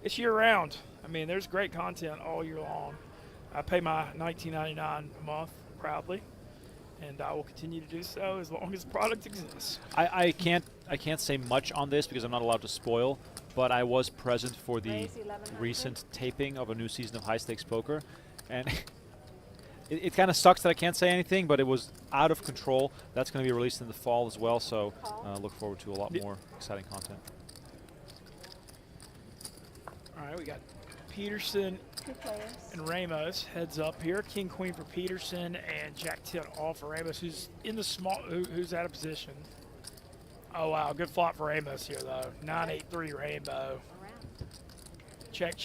it's year-round. I mean, there's great content all year long. I pay my $19.99 a month proudly, and I will continue to do so as long as the product exists. I can't say much on this because I'm not allowed to spoil, but I was present for the recent taping of a new season of High Stakes Poker, and it kind of sucks that I can't say anything, but it was out of control. That's going to be released in the fall as well, so look forward to a lot more exciting content. All right, we got Peterson and Ramos heads up here. King Queen for Peterson and Jack 10 all for Ramos, who's in the small, who's out of position. Oh wow, good flop for Ramos here though. 9-8-3 rainbow. Check.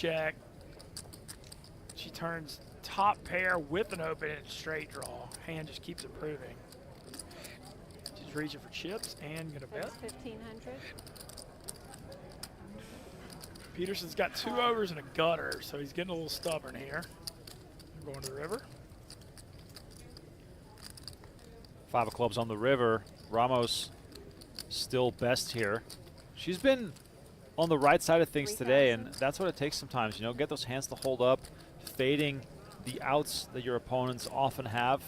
She turns top pair with an open and straight draw. Hand just keeps improving. She's reaching for chips and gonna bet. 1,500. Peterson's got 2 overs and a gutter, so he's getting a little stubborn here. I'm going to the river. 5 of clubs on the river. Ramos still best here. She's been on the right side of things today, and that's what it takes sometimes. Get those hands to hold up, fading the outs that your opponents often have.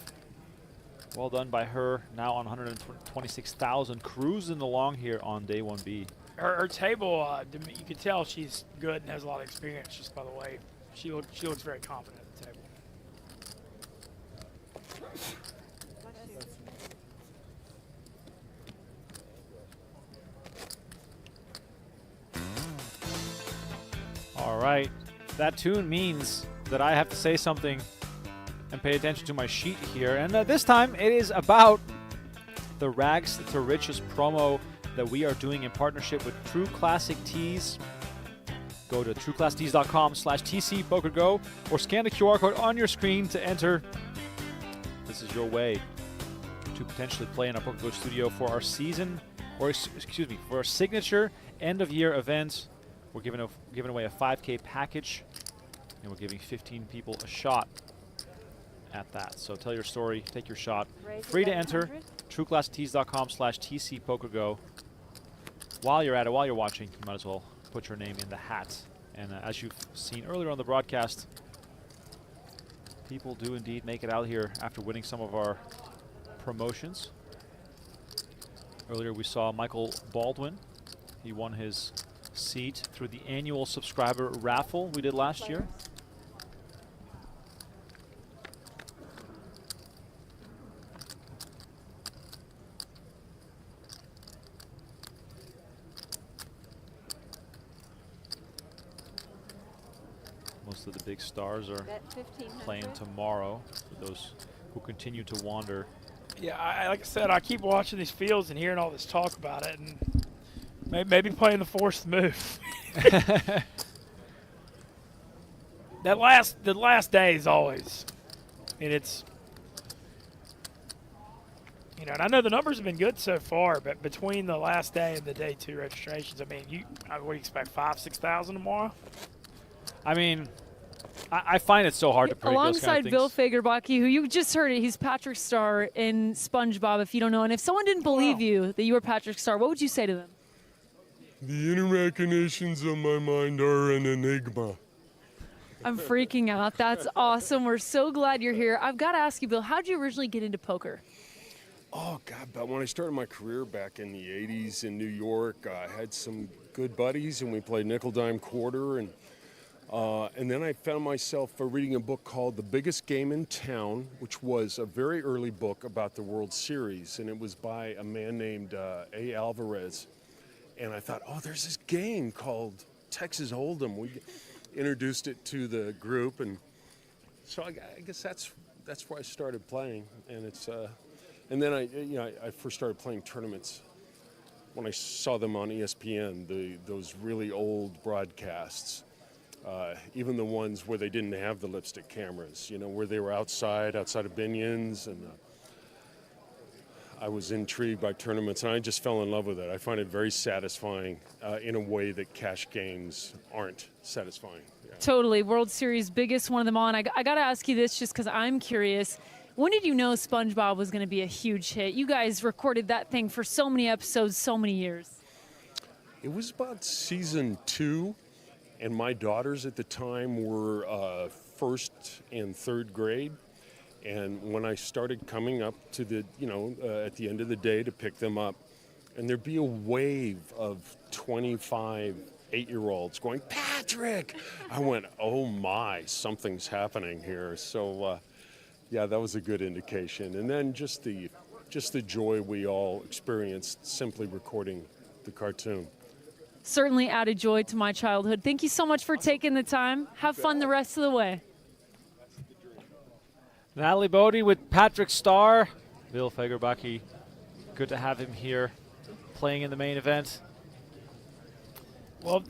Well done by her. Now on 126,000, cruising along here on day 1B. Her table, you can tell she's good and has a lot of experience just by the way. She looks very confident at the table. All right, that tune means that I have to say something and pay attention to my sheet here. And this time it is about the Rags to Riches promo that we are doing in partnership with True Classic Tees. Go to trueclasstees.com/TCPokerGo or scan the QR code on your screen to enter. This is your way to potentially play in our PokerGo studio for our season, or excuse me, for our signature end-of-year event. We're giving away a 5K package, and we're giving 15 people a shot at that. So tell your story, take your shot. Free to enter. trueclasstees.com/TCPokerGo. While you're at it, while you're watching, you might as well put your name in the hat. And as you've seen earlier on the broadcast, people do indeed make it out here after winning some of our promotions. Earlier we saw Michael Baldwin. He won his seat through the annual subscriber raffle we did last year. Most of the big stars are playing tomorrow for those who continue to wander. Yeah, like I said, I keep watching these fields and hearing all this talk about it, and maybe playing the forced move. The last day is always, and it's, you know, and I know the numbers have been good so far, but between the last day and the day 2 registrations, I mean, what do you expect, 5,000–6,000 tomorrow? I mean, I find it so hard to predict those kind Alongside of Bill things. Fagerbakke, who you just heard it, he's Patrick Star in SpongeBob, if you don't know. And if someone didn't believe you that you were Patrick Star, what would you say to them? The inner machinations of my mind are an enigma. I'm freaking out. That's awesome. We're so glad you're here. I've got to ask you, Bill, how did you originally get into poker? Oh, God, but when I started my career back in the 80s in New York, I had some good buddies, and we played nickel, dime, quarter, and then I found myself reading a book called The Biggest Game in Town, which was a very early book about the World Series, and it was by a man named A. Alvarez. And I thought, oh, there's this game called Texas Hold'em. We introduced it to the group, and so I guess that's where I started playing. And it's and then I first started playing tournaments when I saw them on ESPN, those really old broadcasts. Even the ones where they didn't have the lipstick cameras, you know, where they were outside of Binion's, and I was intrigued by tournaments, and I just fell in love with it. I find it very satisfying in a way that cash games aren't satisfying. Yeah. Totally. World Series, biggest one of them all. And I got to ask you this just because I'm curious. When did you know SpongeBob was going to be a huge hit? You guys recorded that thing for so many episodes, so many years. It was about season 2. And my daughters at the time were 1st and 3rd grade. And when I started coming up to the, at the end of the day to pick them up, and there'd be a wave of 25 8-year-olds going, Patrick! I went, oh my, something's happening here. So, yeah, that was a good indication. And then just the joy we all experienced simply recording the cartoon. Certainly added joy to my childhood. Thank you so much for taking the time. Have fun the rest of the way. Natalie Bodie with Patrick Star. Bill Fagerbakke, good to have him here playing in the main event. Well,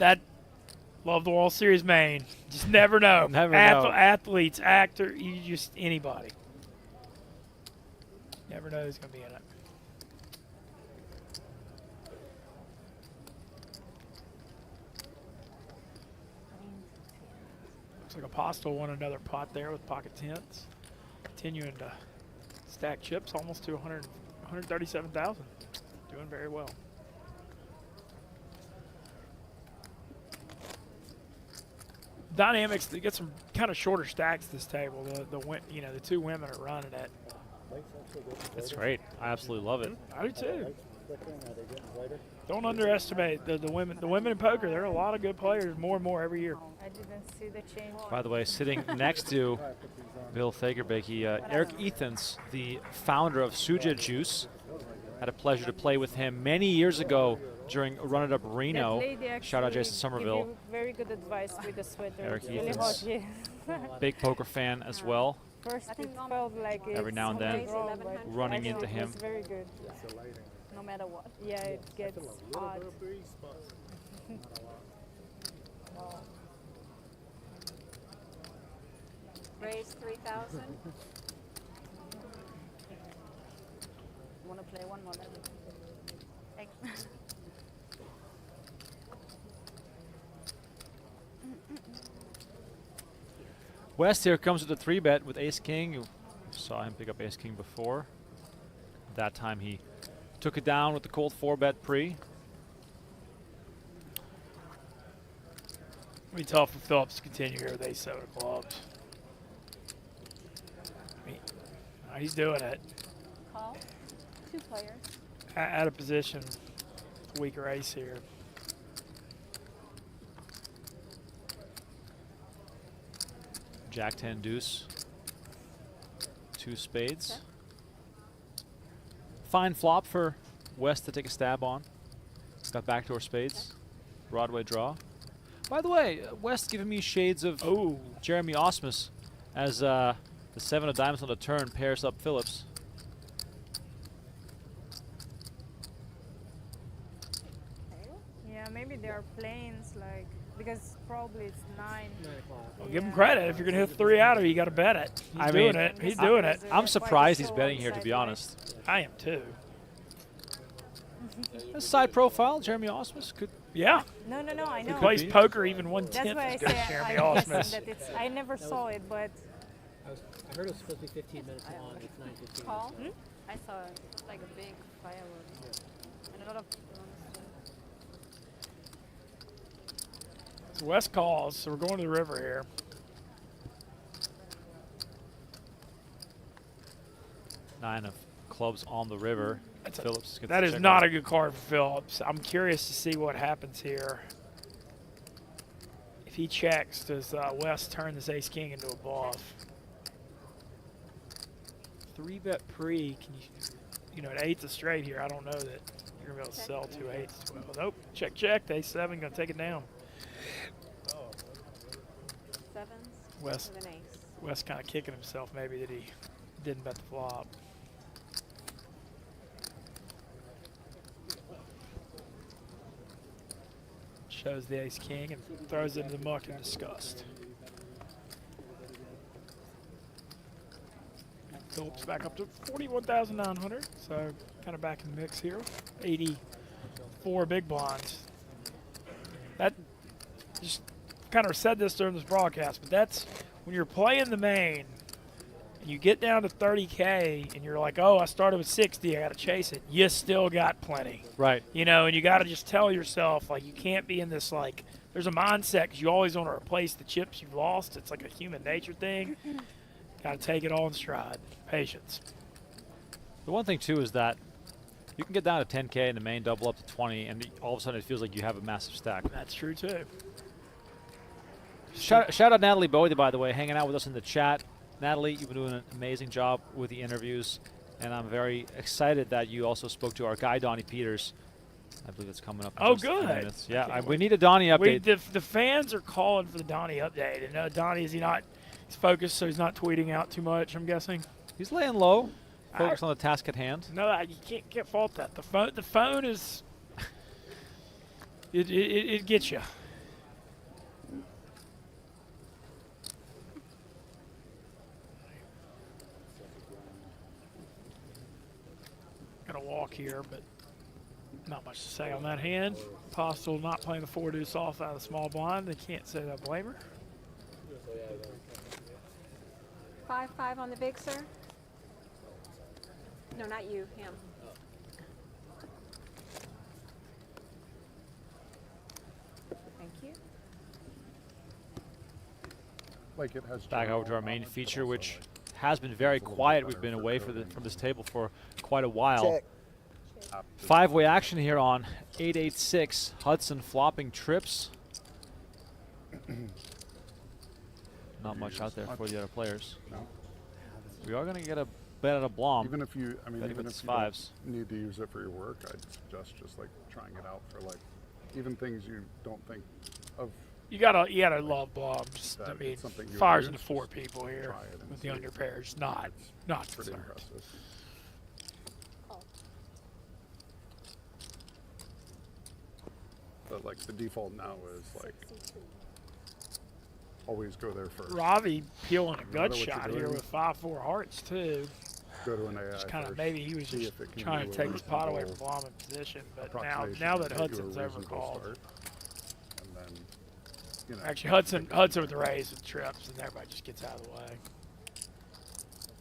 love the World Series main. Just never know. Never know. Athletes, actor, just anybody. Never know who's going to be in it. Looks like Apostle won another pot there with pocket tens. Continuing to stack chips almost to 137,000. Doing very well. Dynamics, they get some kind of shorter stacks this table. The 2 women are running it. It's great. I absolutely love it. I do too. Don't underestimate the women. The women in poker, there are a lot of good players, more and more every year. I didn't see the change. By the way, sitting next to Bill Fagerbakke, Eric Ethans, the founder of Suja Juice. Had a pleasure to play with him many years ago during Run It Up Reno. Shout out Jason Somerville. Give you very good advice with the sweater. Eric It's really Ethans, hot, yeah. big poker fan as well. First it felt like Every now and then, running into him. It's very good. No matter what. Yeah, it gets hot. Raise 3,000. Want to play one more? Thanks. West here comes with a 3-bet with Ace-King. You saw him pick up Ace-King before. That time he took it down with the cold 4-bet pre. It'll be tough for Phillips to continue here with Ace-7 of clubs. He's doing it. Call. 2 players. out of position. Weaker ace here. Jack 10 deuce. 2 spades. Okay. Fine flop for West to take a stab on. Got backdoor spades. Broadway draw. By the way, West giving me shades of Jeremy Osmus as the 7 of diamonds on the turn pairs up Phillips. Yeah, maybe they are planes, like, because probably it's 9. Well, give him credit. If you're going to hit 3 out of it, you got to bet it. He's doing it. He's doing it. I'm surprised he's betting here, to be honest. I am too. A side profile, Jeremy Osmus could. Yeah. No, I know. He plays poker even 1/10 That's why I as good as say Jeremy I'm Osmus. guessing that it's. I never saw it, but. I heard it was supposed to be 15 minutes long. It's 9:15. Call? I saw it. It's like a big firework. And a lot of. So West calls, so we're going to the river here. Nine of clubs on the river. Phillips gets That the is check not raise. a good card for Phillips. I'm curious to see what happens here. If he checks, does West turn this ace-king into a bluff? 3-bet pre, can you know, an 8's a straight here. I don't know that you're going to be able to sell 2 8s. Well, nope. Check, check. The ace-7 going to take it down. Sevens West, with an ace. West kind of kicking himself maybe that he didn't bet the flop. Shows the ace-king and throws it into the muck in disgust. Phillips back up to 41,900, so kind of back in the mix here. 84 big blinds. That just kind of said this during this broadcast, but that's when you're playing the main and you get down to 30K and you're like, oh, I started with 60, I got to chase it. You still got plenty. Right. You know, and you got to just tell yourself, like, you can't be in this, like, there's a mindset because you always want to replace the chips you've lost. It's like a human nature thing. Got to take it all in stride. Patience. The one thing, too, is that you can get down to 10K in the main, double up to 20, and all of a sudden it feels like you have a massive stack. That's true, too. Shout out Natalie Bodie, by the way, hanging out with us in the chat. Natalie, you've been doing an amazing job with the interviews, and I'm very excited that you also spoke to our guy, Donnie Peters. I believe it's coming up in Oh, just a few good. minutes. Yeah, we need a Donnie update. The fans are calling for the Donnie update. And Donnie, is he not? He's focused, so he's not tweeting out too much, I'm guessing. He's laying low, focused on the task at hand. No, you can't fault that. The phone is it gets you. Gonna walk here, but not much to say on that hand. Postel not playing the 4 deuce off out of the small blind. They can't say that blame her. 5-5 on the big, sir? No, not you, him. Thank you. Like it has Back over to our main feature, which has been very quiet. We've been away from this table for quite a while. Check. 5-way action here on 8-8-6. Hudson flopping trips. Not much out there for the other players. No. We are going to get a bet at a Blom. Even if you, I mean, bet even if it's if you fives. don't need to use it for your work, I'd suggest just like trying it out for like even things you don't think of. You gotta love blobs. I That mean, it's something you would fires use, into 4 just people here try it and with see. the under pairs. Not Pretty concerned. impressive. But like the default now is like always go there first. Ravi peeling a No matter gut what you're shot here doing, with 5-4 hearts too. Go to an AI Just kind of first, maybe he was see just if it can trying do to a take his pot away from reasonable Blom in position, but approximation now to that get you a Hudson's reasonable overcalled. start. And then, you know, Actually, Hudson with the raise with trips, and everybody just gets out of the way.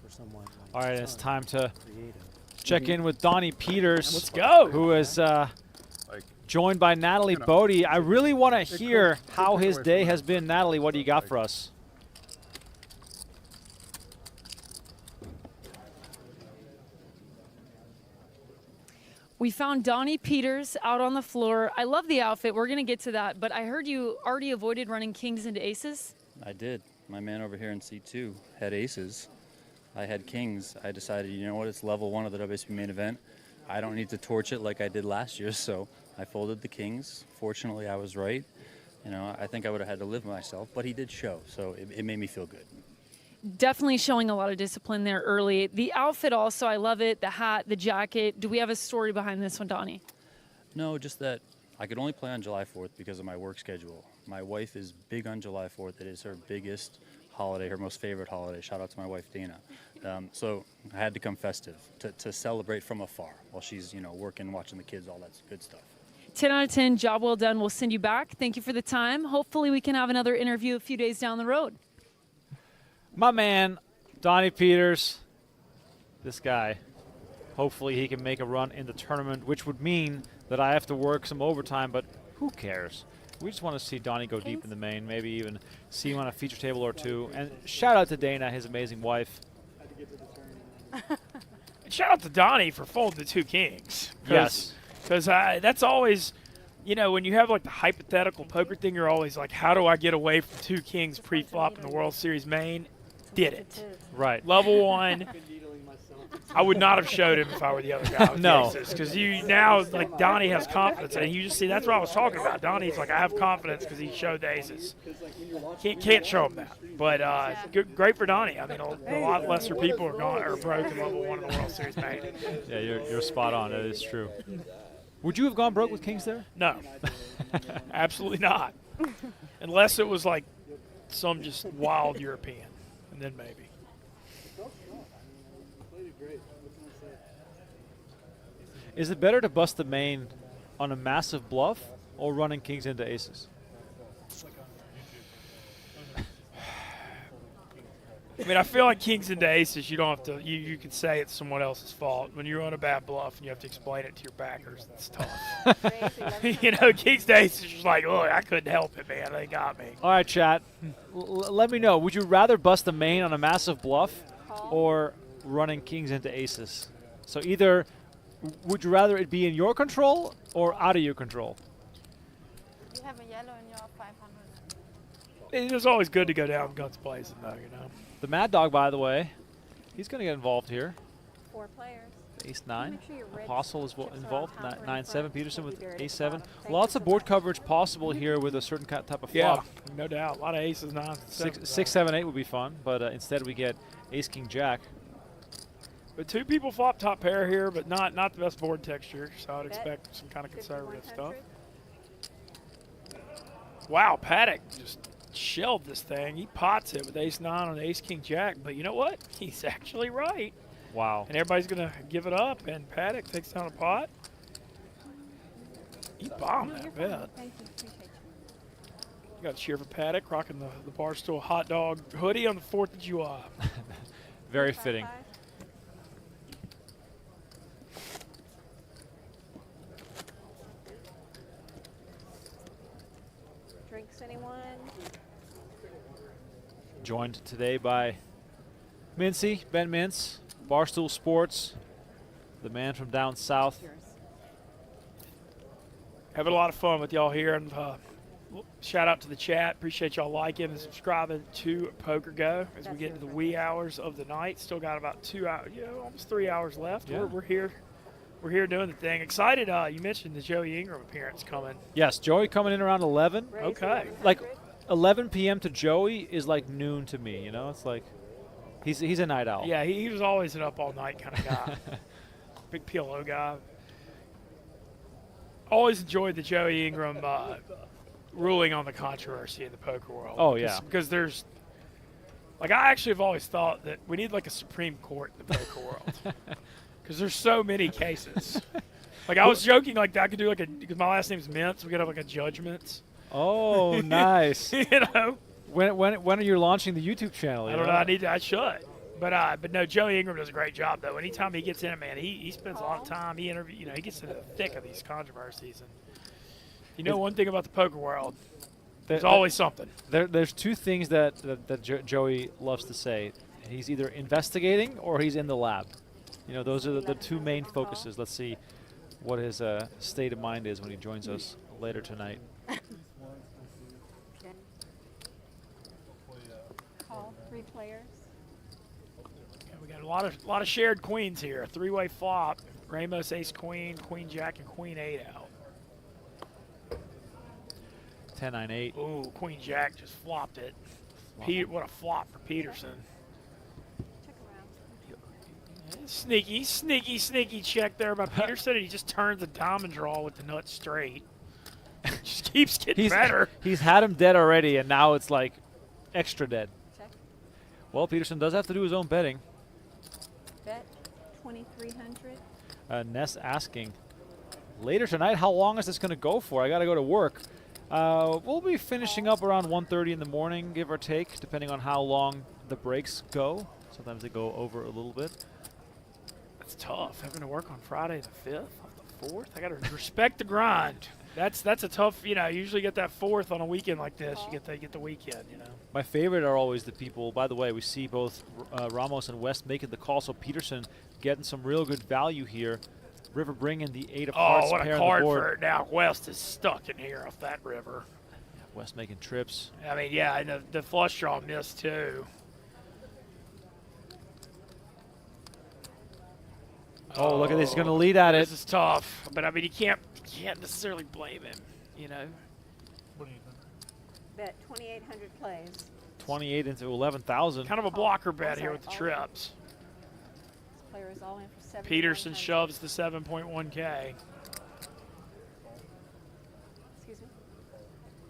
For someone like All right, it's time to creative. check in with Donnie Peters. Let's go. Who is joined by Natalie Bodie. I really want to hear how his day has been. Natalie, what do you got for us? We found Donnie Peters out on the floor. I love the outfit. We're going to get to that. But I heard you already avoided running kings into aces. I did. My man over here in C2 had aces. I had kings. I decided, you know what, it's level 1 of the WSB main event. I don't need to torch it like I did last year, so I folded the kings. Fortunately, I was right. You know, I think I would have had to live myself, but he did show, so it made me feel good. Definitely showing a lot of discipline there early. The outfit also, I love it. The hat, the jacket. Do we have a story behind this one, Donnie? No, just that I could only play on July 4th because of my work schedule. My wife is big on July 4th. It is her biggest holiday, her most favorite holiday. Shout out to my wife, Dana. So I had to come festive to celebrate from afar while she's, you know, working, watching the kids, all that good stuff. 10 out of 10, job well done. We'll send you back. Thank you for the time. Hopefully we can have another interview a few days down the road. My man, Donnie Peters, this guy, hopefully he can make a run in the tournament, which would mean that I have to work some overtime, but who cares? We just want to see Donnie go deep in the main, maybe even see him on a feature table or two. And shout out to Dana, his amazing wife. And shout out to Donnie for folding the 2 kings. Yes. Because that's always, you know, when you have like the hypothetical poker thing, you're always like, how do I get away from 2 kings pre-flop in the World Series main? Did it. Right. Level 1. I would not have showed him if I were the other guy with No. aces. Because you now, like, Donnie has confidence. And you just see, that's what I was talking about. Donnie's like, I have confidence because he showed the aces. Can't show him that. But great for Donnie. I mean, a lot lesser people are broke in level 1 in the World Series main. Yeah, you're spot on. That is true. Would you have gone broke with kings there? No. Absolutely not. Unless it was like some just wild European. And then maybe. Is it better to bust the main on a massive bluff or running kings into aces? I mean, I feel like kings into aces, you don't have to, you can say it's someone else's fault. When you run a bad bluff and you have to explain it to your backers, it's tough. You know, kings to aces, you're just like, oh, I couldn't help it, man. They got me. All right, chat. Let me know. Would you rather bust the main on a massive bluff or running kings into aces? So either, would you rather it be in your control or out of your control? You have a yellow in your 500. It is always good to go down guns blazing, though, you know. The Mad Dog, by the way, he's going to get involved here. 4 players. Ace-9. Make sure you're ready. Apostle is involved. Check the 9-7. Peterson with You're ready. Ace-7. Thank Lots you of so board much. coverage possible here with a certain type of Yeah, flop. no doubt. A lot of aces, 9s, 7s. 6, 7, 8 would be fun, but instead we get Ace, King, Jack. But 2 people flop top pair here, but not the best board texture, so I'd expect some kind of conservative stuff. Wow, Paddock just shelled this thing. He pots it with Ace-9 on Ace, King, Jack, but you know what? He's actually right. Wow. And everybody's going to give it up, and Paddock takes down a pot. He bombed that bet. Thank you. Appreciate you. You got to cheer for Paddock, rocking the Barstool hot dog hoodie on the 4th of July. Very fitting. Drinks, anyone? Joined today by Mincy, Ben Mintz, Barstool Sports, the man from down south. Having a lot of fun with y'all here, and shout out to the chat. Appreciate y'all liking and subscribing to Poker Go as we get into the wee hours of the night. Still got about 2 hours, almost 3 hours left. Yeah. We're here. We're here doing the thing. Excited. You mentioned the Joey Ingram appearance coming. Yes, Joey coming in around 11. Okay. Like 11 p.m. to Joey is like noon to me. You know, it's like he's a night owl. Yeah, he was always an up all night kind of guy. Big PLO guy. Always enjoyed the Joey Ingram ruling on the controversy in the poker world. Oh, yeah. Because there's, like, I actually have always thought that we need like a Supreme Court in the poker world. Because there's so many cases. Like, I was joking, like, I could do like because my last name's Mintz, we could have like a judgments. Oh, nice. You know? When are you launching the YouTube channel? I don't know. I should. But no, Joey Ingram does a great job though. Anytime he gets in it, man, he spends a lot of time. He he gets into the thick of these controversies. And one thing about the poker world, there's always something. There's 2 things that Joey loves to say. He's either investigating or he's in the lab. You know, those are the 2 main focuses. Let's see. what his state of mind is when he joins us later tonight. Call 3 players. Yeah, we got a lot of shared queens here. 3-way flop. Ramos ace queen, queen jack, and queen 8 out. 10-9-8. Ooh, queen jack just flopped it. What a flop for Peterson. Sneaky check there by Peterson. And he just turns the diamond draw with the nut straight. Just keeps getting better. He's had him dead already, and now it's like extra dead. Check. Well, Peterson does have to do his own betting. Bet 2,300. Ness asking later tonight, how long is this going to go for? I got to go to work. We'll be finishing up around 1:30 in the morning, give or take, depending on how long the breaks go. Sometimes they go over a little bit. That's tough. Having to work on Friday the 5th, off the 4th. I got to respect the grind. That's a tough. You usually get that 4th on a weekend like this. You get the weekend. My favorite are always the people. By the way, we see both Ramos and West making the call, so Peterson getting some real good value here. River bringing the 8 of hearts. Oh, what pair a on the card board. for it now. West is stuck in here off that river. West making trips. I mean, yeah, and the flush draw missed too. Oh, look at this. He's going to lead at it. This is tough, but I mean, you can't necessarily blame him. Bet 2,800 plays. 28 into 11,000. Kind of a blocker bet here with the trips. This player is all in for 7. Peterson shoves the 7.1K. Excuse me.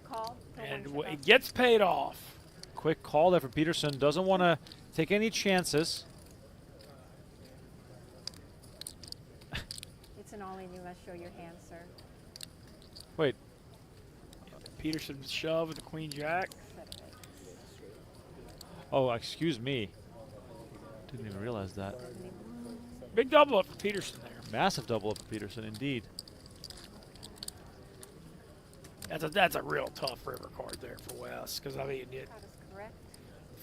Call. And it gets paid off. Quick call there for Peterson. Doesn't want to take any chances. It's an all-in. You must show your hand, sir. Wait. Peterson shove with the queen jack. Oh, excuse me. Didn't even realize that. Big double up for Peterson there. Massive double up for Peterson, indeed. That's a real tough river card there for West, because I mean,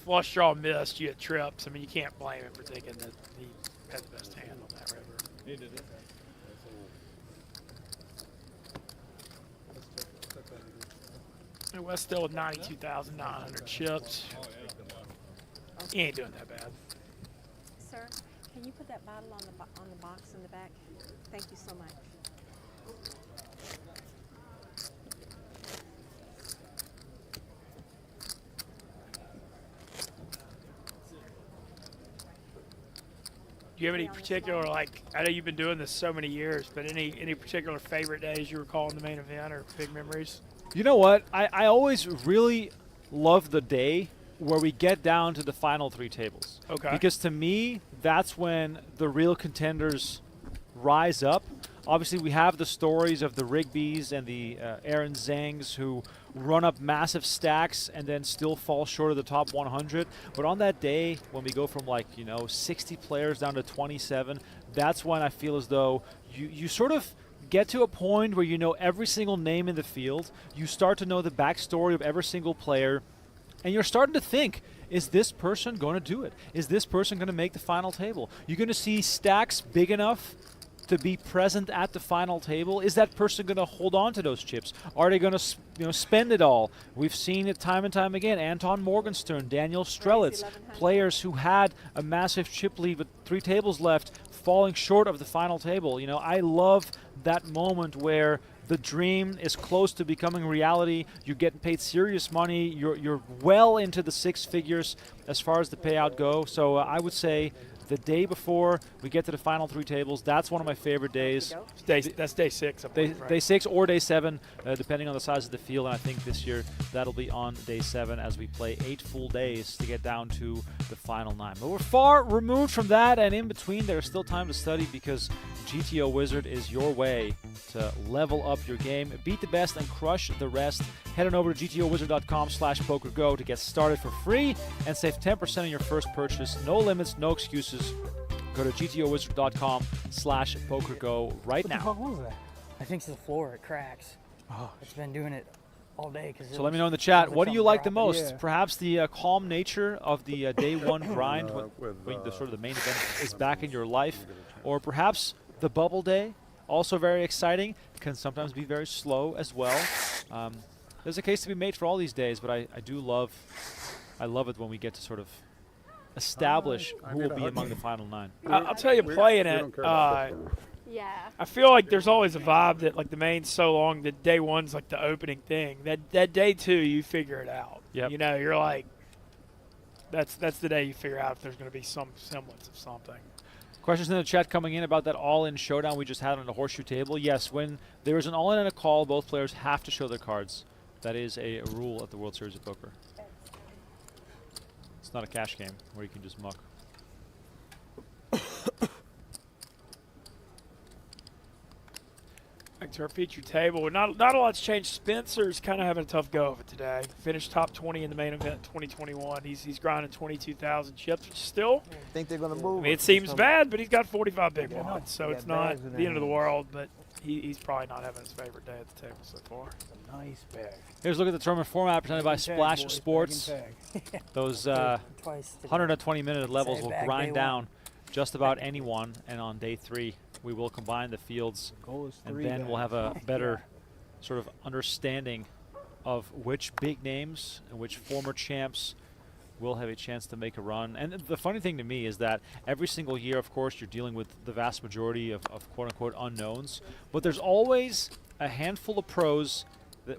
flush draw missed, you had trips. I mean, you can't blame him for thinking that he had the best hand on that river. He did it. And West still with 92,900 chips. He ain't doing that bad. Sir, can you put that bottle on the box in the back? Thank you so much. Do you have any particular, like, I know you've been doing this so many years, but any particular favorite days you recall in the main event or big memories? You know what? I always really love the day where we get down to the final 3 tables. Okay. Because to me, that's when the real contenders rise up. Obviously, we have the stories of the Rigbys and the Aaron Zangs who run up massive stacks and then still fall short of the top 100. But on that day, when we go from 60 players down to 27, that's when I feel as though you sort of get to a point where you know every single name in the field. You start to know the backstory of every single player. And you're starting to think, is this person going to do it? Is this person going to make the final table? You're going to see stacks big enough to be present at the final table. Is that person going to hold on to those chips? Are they going to spend it all? We've seen it time and time again. Anton Morgenstern, Daniel Strelitz, players who had a massive chip lead with 3 tables left, falling short of the final table. I love that moment where the dream is close to becoming reality. You're getting paid serious money. You're well into the 6 figures as far as the payout go. So I would say the day before we get to the final 3 tables, that's one of my favorite days. That's day 6. Day 6 or day 7, depending on the size of the field. And I think this year that'll be on day 7 as we play 8 full days to get down to the final 9. But we're far removed from that, and in between there's still time to study because GTO Wizard is your way to level up your game, beat the best, and crush the rest. Head on over to gtowizard.com/pokergo to get started for free and save 10% on your first purchase. No limits, no excuses. Go to gtowizard.com/pokergo right now. What was that? I think it's the floor. It cracks. Oh. It's been doing it all day. So let me know in the chat, what do you like the most? Perhaps the calm nature of the day 1 grind when the sort of the main event is back in your life, or perhaps the bubble day, Also very exciting. Can sometimes be very slow as well. There's a case to be made for all these days, but I love it when we get to sort of establish who will be among the final 9. I'll tell you, playing it, Yeah. I feel like there's always a vibe that like the main's so long that day one's like the opening thing. That day 2 you figure it out. Yep. You know, you're like, that's the day you figure out if there's going to be some semblance of something. Questions in the chat coming in about that all-in showdown we just had on the horseshoe table. Yes, when there is an all-in and a call, both players have to show their cards. That is a rule at the World Series of Poker. It's not a cash game where you can just muck. Back to our feature table. Not a lot's changed. Spencer's kind of having a tough go of it today. Finished top 20 in the main event 2021. He's grinding 22,000 chips, which still, Think they're gonna move? I mean, it seems bad, but he's got 45 big blinds, so it's not the end of the world. But he's probably not having his favorite day at the table so far. Nice bag. Here's a look at the tournament format presented by Bag, Splash boys, Sports. bag and tag. Those Twice today. 120-minute levels Say will back grind day down just about anyone, and on day 3 we will combine the fields, Goal is and 3 then we'll bags. have a better sort of understanding of which big names and which former champs will have a chance to make a run. And the funny thing to me is that every single year, of course, you're dealing with the vast majority of quote-unquote unknowns, but there's always a handful of pros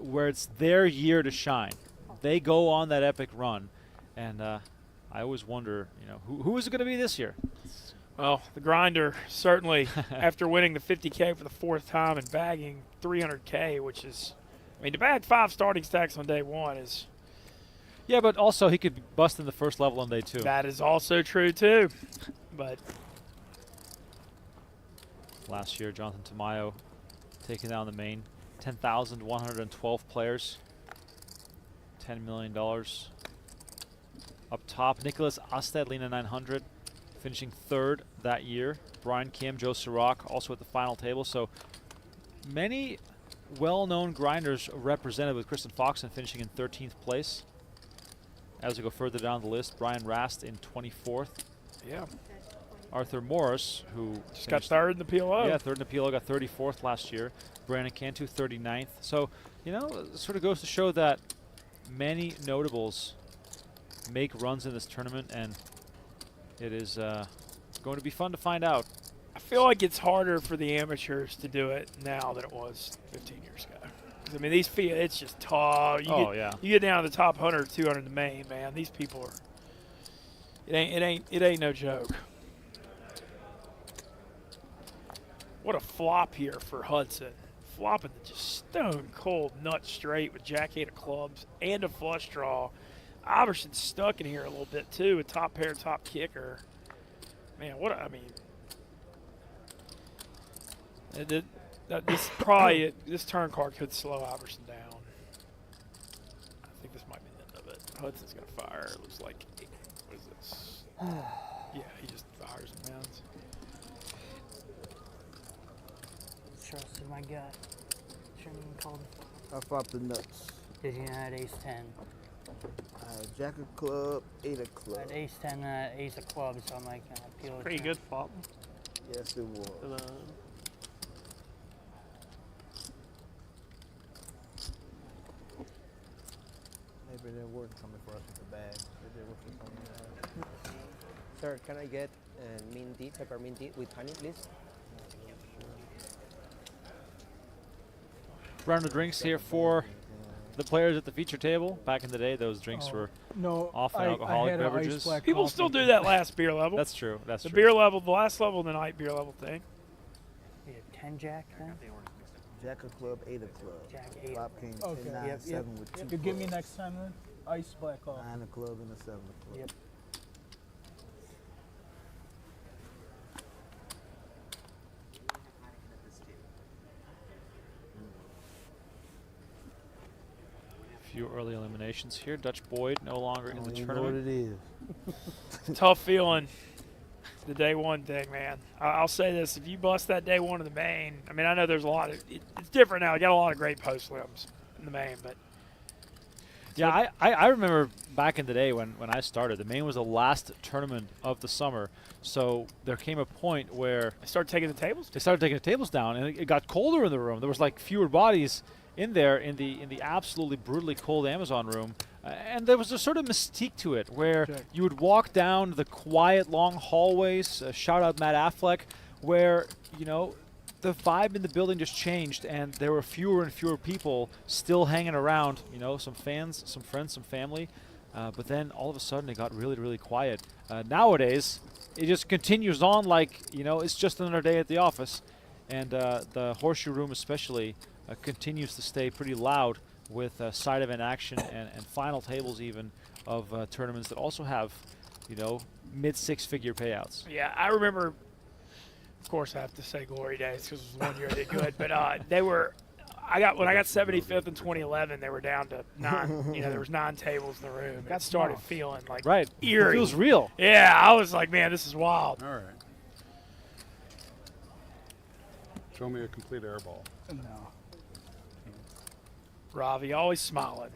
where it's their year to shine. They go on that epic run, and I always wonder, you know, who is it going to be this year? Well, the grinder certainly, after winning the 50K for the 4th time and bagging 300K, which is, I mean, to bag 5 starting stacks on day 1 is. Yeah, but also he could bust in the first level on day 2. That is also true too, but. Last year, Jonathan Tamayo taking down the main. 10,112 players. $10 million. Up top, Nicholas Astedlina 900, finishing 3rd that year. Brian Kim, Joe Sirach also at the final table. So many well-known grinders represented, with Kristen Foxon finishing in 13th place. As we go further down the list, Brian Rast in 24th. Yeah. Arthur Morris, who just got 3rd in the PLO. Yeah, 3rd in the PLO, got 34th last year. Brandon Cantu, 39th. So, you know, it sort of goes to show that many notables make runs in this tournament, and it is going to be fun to find out. I feel like it's harder for the amateurs to do it now than it was 15 years ago. 'Cause, I mean, these it's just tough. You get down to the top 100 or 200 in the main, man. These people are. It ain't no joke. What a flop here for Hudson. Flopping the just stone cold nut straight with Jack-8 of clubs and a flush draw. Iverson's stuck in here a little bit too, a top pair, top kicker. Man, this turn card could slow Iverson down. I think this might be the end of it. Hudson's gonna fire. It looks like, what is this? Yeah, he just fires and mounds. Trusted my gut. Shouldn't even called. I flopped the nuts. Did you not ace 10? Jack of club, 8 of club. At ace 10, ace of clubs, so I'm like, peel it. Pretty good flop. Yes, it was. Maybe it didn't work coming for us with the bag. It did work for something else. Sir, can I get mint tea, peppermint tea with honey, please? Round of drinks here for the players at the feature table. Back in the day, those drinks were often alcoholic beverages. People still do that last beer level. That's true. That's the true. beer level, the last level of the night beer level thing. You had 10 Jack then? Jack of club, 8 of club. Jack 8. Flop king, Okay. 10, 9, 7 with 2 You give me clubs. next time then? Ice black off. 9 of club and a 7 of club. Yep. Few early eliminations here. Dutch Boyd no longer in the You know tournament. what it is. Tough feeling. The day 1 thing, man. I'll say this: if you bust that day 1 in the main, I mean, I know there's a lot of. It's different now. You got a lot of great post limbs in the main, but Yeah, I remember back in the day when I started, the main was the last tournament of the summer. So there came a point where They started taking the tables. they started taking the tables down, and it got colder in the room. There was like fewer bodies in there in the absolutely brutally cold Amazon room. And there was a sort of mystique to it where you would walk down the quiet, long hallways, shout out Matt Affleck, where, you know, the vibe in the building just changed, and there were fewer and fewer people still hanging around, you know, some fans, some friends, some family. But then all of a sudden it got really, really quiet. Nowadays, it just continues on like, you know, it's just another day at the office. And the horseshoe room especially continues to stay pretty loud with side event action and final tables even of tournaments that also have, you know, mid six-figure payouts. Yeah, I remember. Of course, I have to say glory days because it was one year they good. But they were. When I got 75th in 2011, they were down to 9. You know, there was 9 tables in the room. That started feeling like eerie. It feels real. Yeah, I was like, man, this is wild. All right. Show me a complete air ball. No. Ravi, always smiling.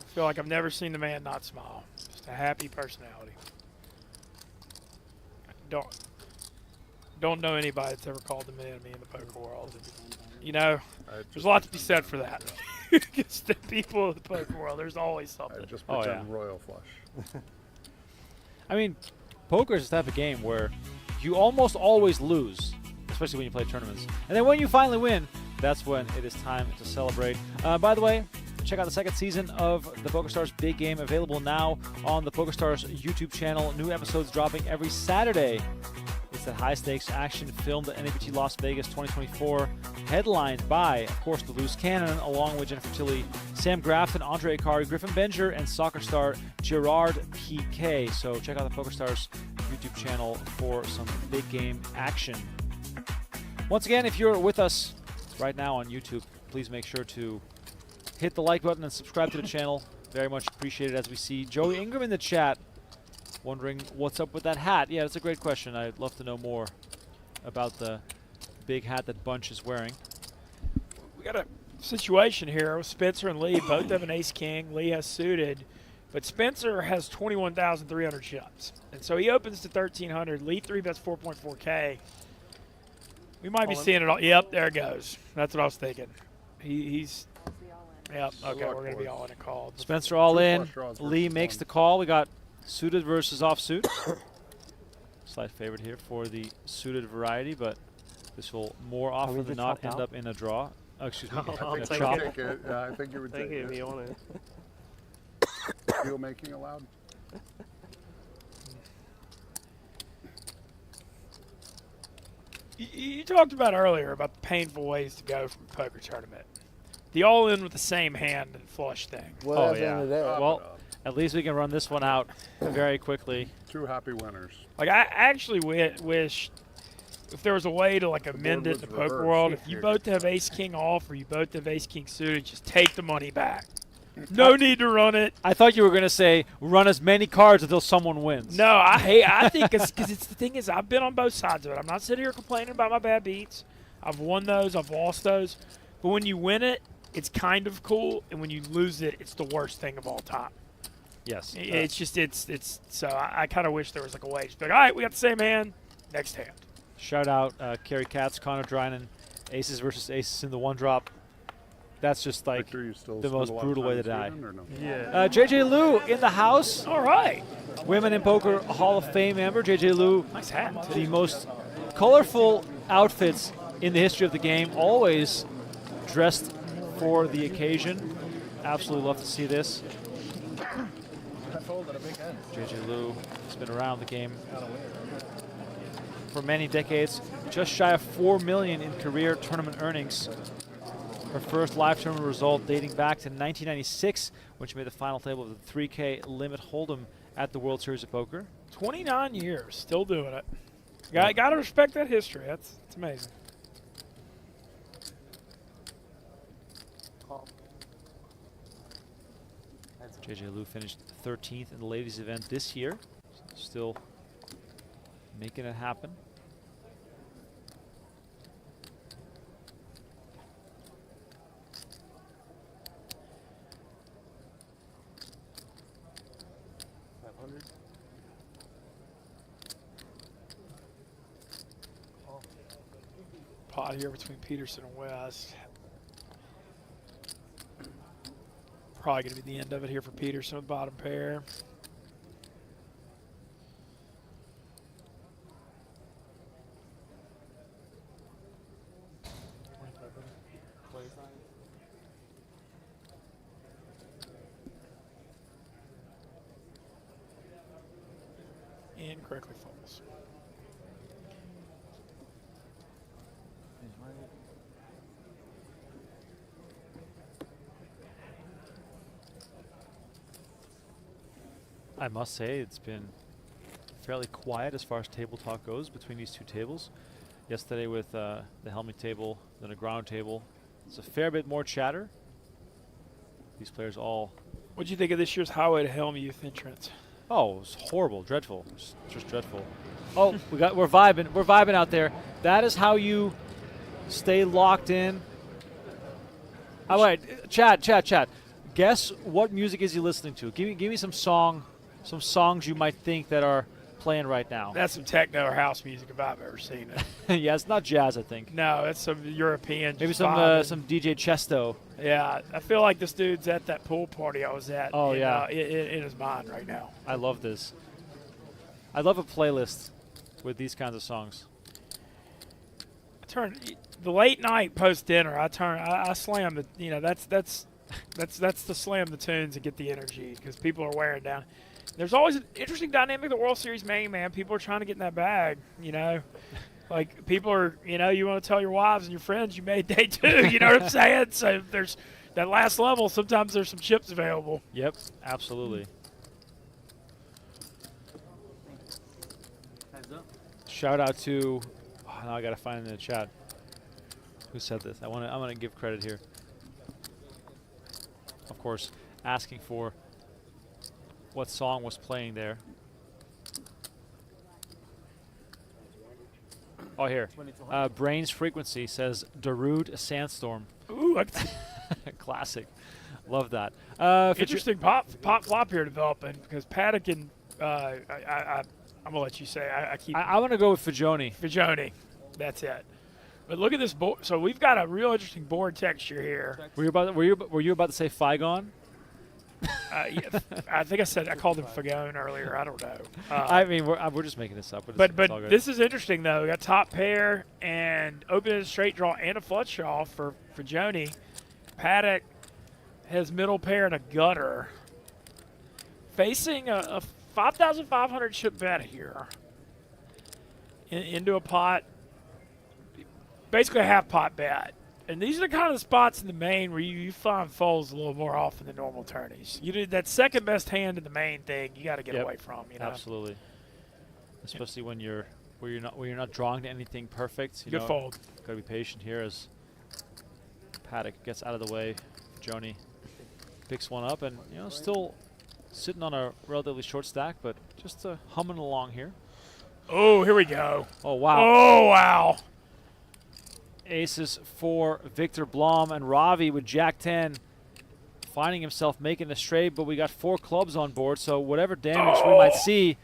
I feel like I've never seen the man not smile. Just a happy personality. Don't know anybody that's ever called him an enemy in the poker world. You know, there's a lot to be said for that. Because the people of the poker world, there's always something. I just pretend royal flush. I mean, poker is the type of game where you almost always lose, especially when you play tournaments. And then when you finally win, that's when it is time to celebrate. By the way, check out the second season of the PokerStars Big Game, available now on the PokerStars YouTube channel. New episodes dropping every Saturday. It's that high-stakes action filmed at NABT Las Vegas 2024, headlined by, of course, the Loose Cannon, along with Jennifer Tilly, Sam Grafton, Andre Akari, Griffin Benger, and soccer star Gerard Piqué. So check out the PokerStars YouTube channel for some big game action. Once again, if you're with us right now on YouTube, please make sure to hit the like button and subscribe to the channel. Very much appreciated. As we see Joey Ingram in the chat, wondering what's up with that hat. Yeah, that's a great question. I'd love to know more about the big hat that Bunch is wearing. We got a situation here with Spencer and Lee. Both have an ace-king. Lee has suited. But Spencer has 21,300 shots. And so he opens to 1,300. Lee 3-bets 4.4K. We might be seeing it all. Yep, there it goes. That's what I was thinking. He's... Yep, okay, we're going to be all in a call. Spencer all in. Lee makes the call. We got suited versus offsuit. Slight favorite here for the suited variety, but this will more often than not end up in a draw. Oh, excuse me. I'll take it. Yeah, I think you would take it. If you want it. Deal making allowed? You talked about earlier about the painful ways to go from a poker tournament. The all-in with the same hand and flush thing. Well, oh, yeah. Well, at least we can run this one out very quickly. 2 happy winners. Like, I actually wish if there was a way to, like, amend it in the poker world, if you both have ace-king off or you both have ace-king suited, just take the money back. No need to run it. I thought you were going to say run as many cards until someone wins. No, I think because it's the thing is I've been on both sides of it. I'm not sitting here complaining about my bad beats. I've won those. I've lost those. But when you win it, it's kind of cool. And when you lose it, it's the worst thing of all time. Yes. It's just, it's so I kind of wish there was like a way. Just be like, all right, we got the same hand. Next hand. Shout out Kerry Katz, Connor Drynan, aces versus aces in the one drop. That's just like the most brutal way to die. No? Yeah. JJ Liu in the house. All right. Women in Poker Hall of Fame member. JJ Liu. Nice hat. The most colorful outfits in the history of the game. Always dressed for the occasion. Absolutely love to see this. JJ Liu has been around the game for many decades. Just shy of $4 million in career tournament earnings. Her first live tournament result dating back to 1996, when she made the final table of the 3K limit hold'em at the World Series of Poker. 29 years, still doing it. Got to respect that history. That's amazing. JJ Liu finished 13th in the ladies event this year. Still making it happen. pot here between Peterson and West. Probably going to be the end of it here for Peterson with bottom pair. Incorrectly falls. I must say it's been fairly quiet as far as table talk goes between these two tables. Yesterday with the Helmy table, then a ground table. It's a fair bit more chatter. These players all... What'd you think of this year's Highway to Helmy youth entrance? Oh, it was horrible, dreadful, just dreadful. Oh, we're vibing out there. That is how you stay locked in. All right, Chad. Guess what music is he listening to? Give me some songs you might think that are playing right now. That's some techno or house music if I've ever seen it. Yeah, it's not jazz, I think. No, it's some European. Maybe some DJ Chesto. Yeah, I feel like this dude's at that pool party I was at. Oh, yeah. In his mind right now. I love this. I love a playlist with these kinds of songs. I turn the late night post dinner. I slam the. You know, that's the slam the tunes and get the energy because people are wearing down. There's always an interesting dynamic of the World Series main, man. People are trying to get in that bag, you know. Like, people are, you know, you want to tell your wives and your friends you made day two, you know what I'm saying? So there's that last level, sometimes there's some chips available. Yep, absolutely. Shout out to, now I got to find it in the chat. Who said this? I'm gonna give credit here. Of course, asking for what song was playing there. Oh, here. Brains Frequency says Darude Sandstorm. Ooh, classic. Love that. Interesting pop flop here developing because Paddock and I'm gonna let you say. I want to go with Fajoni. Fajoni, that's it. But look at this board. So we've got a real interesting board texture here. Were you about to say Figon? Yeah, I think I called him Fagone earlier. I don't know. I mean, we're just making this up. But this is interesting though. We got top pair and open straight draw and a flush draw for Joni. Paddock has middle pair and a gutter. Facing a 5,500 chip bet here. Into a pot. Basically a half pot bet. And these are the kind of spots in the main where you find folds a little more often than normal tourneys. You did that second best hand in the main thing. You got to get away from. You know? Absolutely. Especially when you're not drawing to anything perfect. Good fold. Got to be patient here as Paddock gets out of the way. Joni picks one up and still sitting on a relatively short stack, but just humming along here. Oh, here we go. Oh wow. Oh wow. Aces for Victor Blom and Ravi with Jack 10 finding himself making a straight, but we got 4 clubs on board, so whatever damage we might see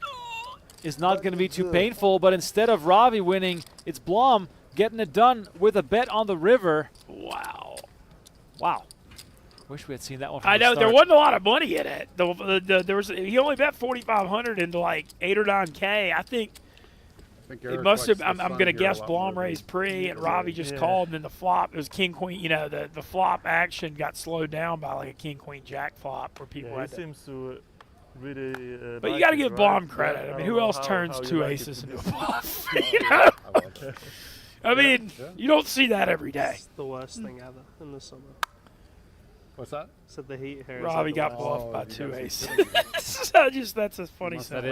is not going to be too painful, but instead of Ravi winning, it's Blom getting it done with a bet on the river. Wow. Wow. Wish we had seen that one from I the know start. there wasn't a lot of money in it. He only bet 4,500 into like 8 or 9K. I think it must have. I'm going to guess Blom raised pre and Ravi just called, and then the flop it was king queen. You know, the flop action got slowed down by like a king queen jack flop where people had he seems to really. But you got to give Blom credit. I mean, who else turns 2 aces into a bluff? You know. I mean, you don't see that every day. It's the worst thing ever in the summer. What's that? Said the heat here. Robbie got bluffed by 2 aces. That's a funny sound.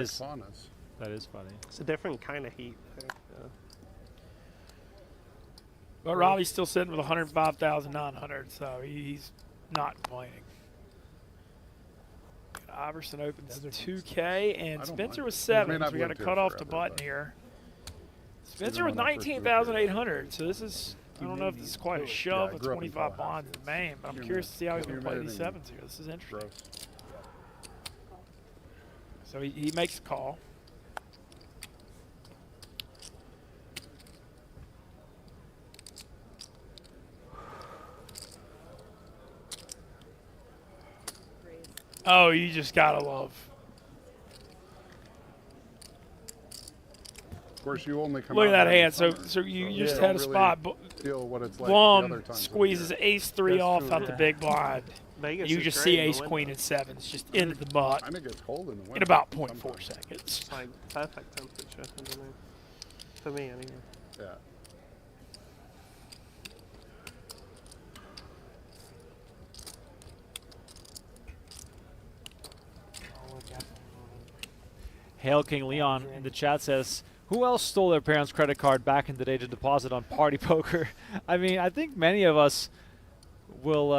That is funny. It's a different kind of heat. But Robbie's still sitting with 105,900, so he's not complaining. Iverson opens 2K, and Spencer was 7, so we got to cut off the button here. Spencer with 19,800, so this is, I don't know if this is quite a shove with 25 bonds in the main, but I'm curious to see how he's going to play these 7s here. This is interesting. So he makes a call. Oh, you just gotta love. Of course, you only come Look at out that there in hand. So summer, you you just don't had a really spot. feel what it's like the Blum other times of the squeezes year. ace 3 That's off true, out the yeah. big blind. Vegas You is just great see in the ace winter. queen and 7s just into the muck I think it's cold in the winter. in about 0.4 seconds. It's like perfect temperature underneath. For me, anyway. Yeah. Hail King Leon in the chat says, who else stole their parents' credit card back in the day to deposit on Party Poker? I mean, I think many of us will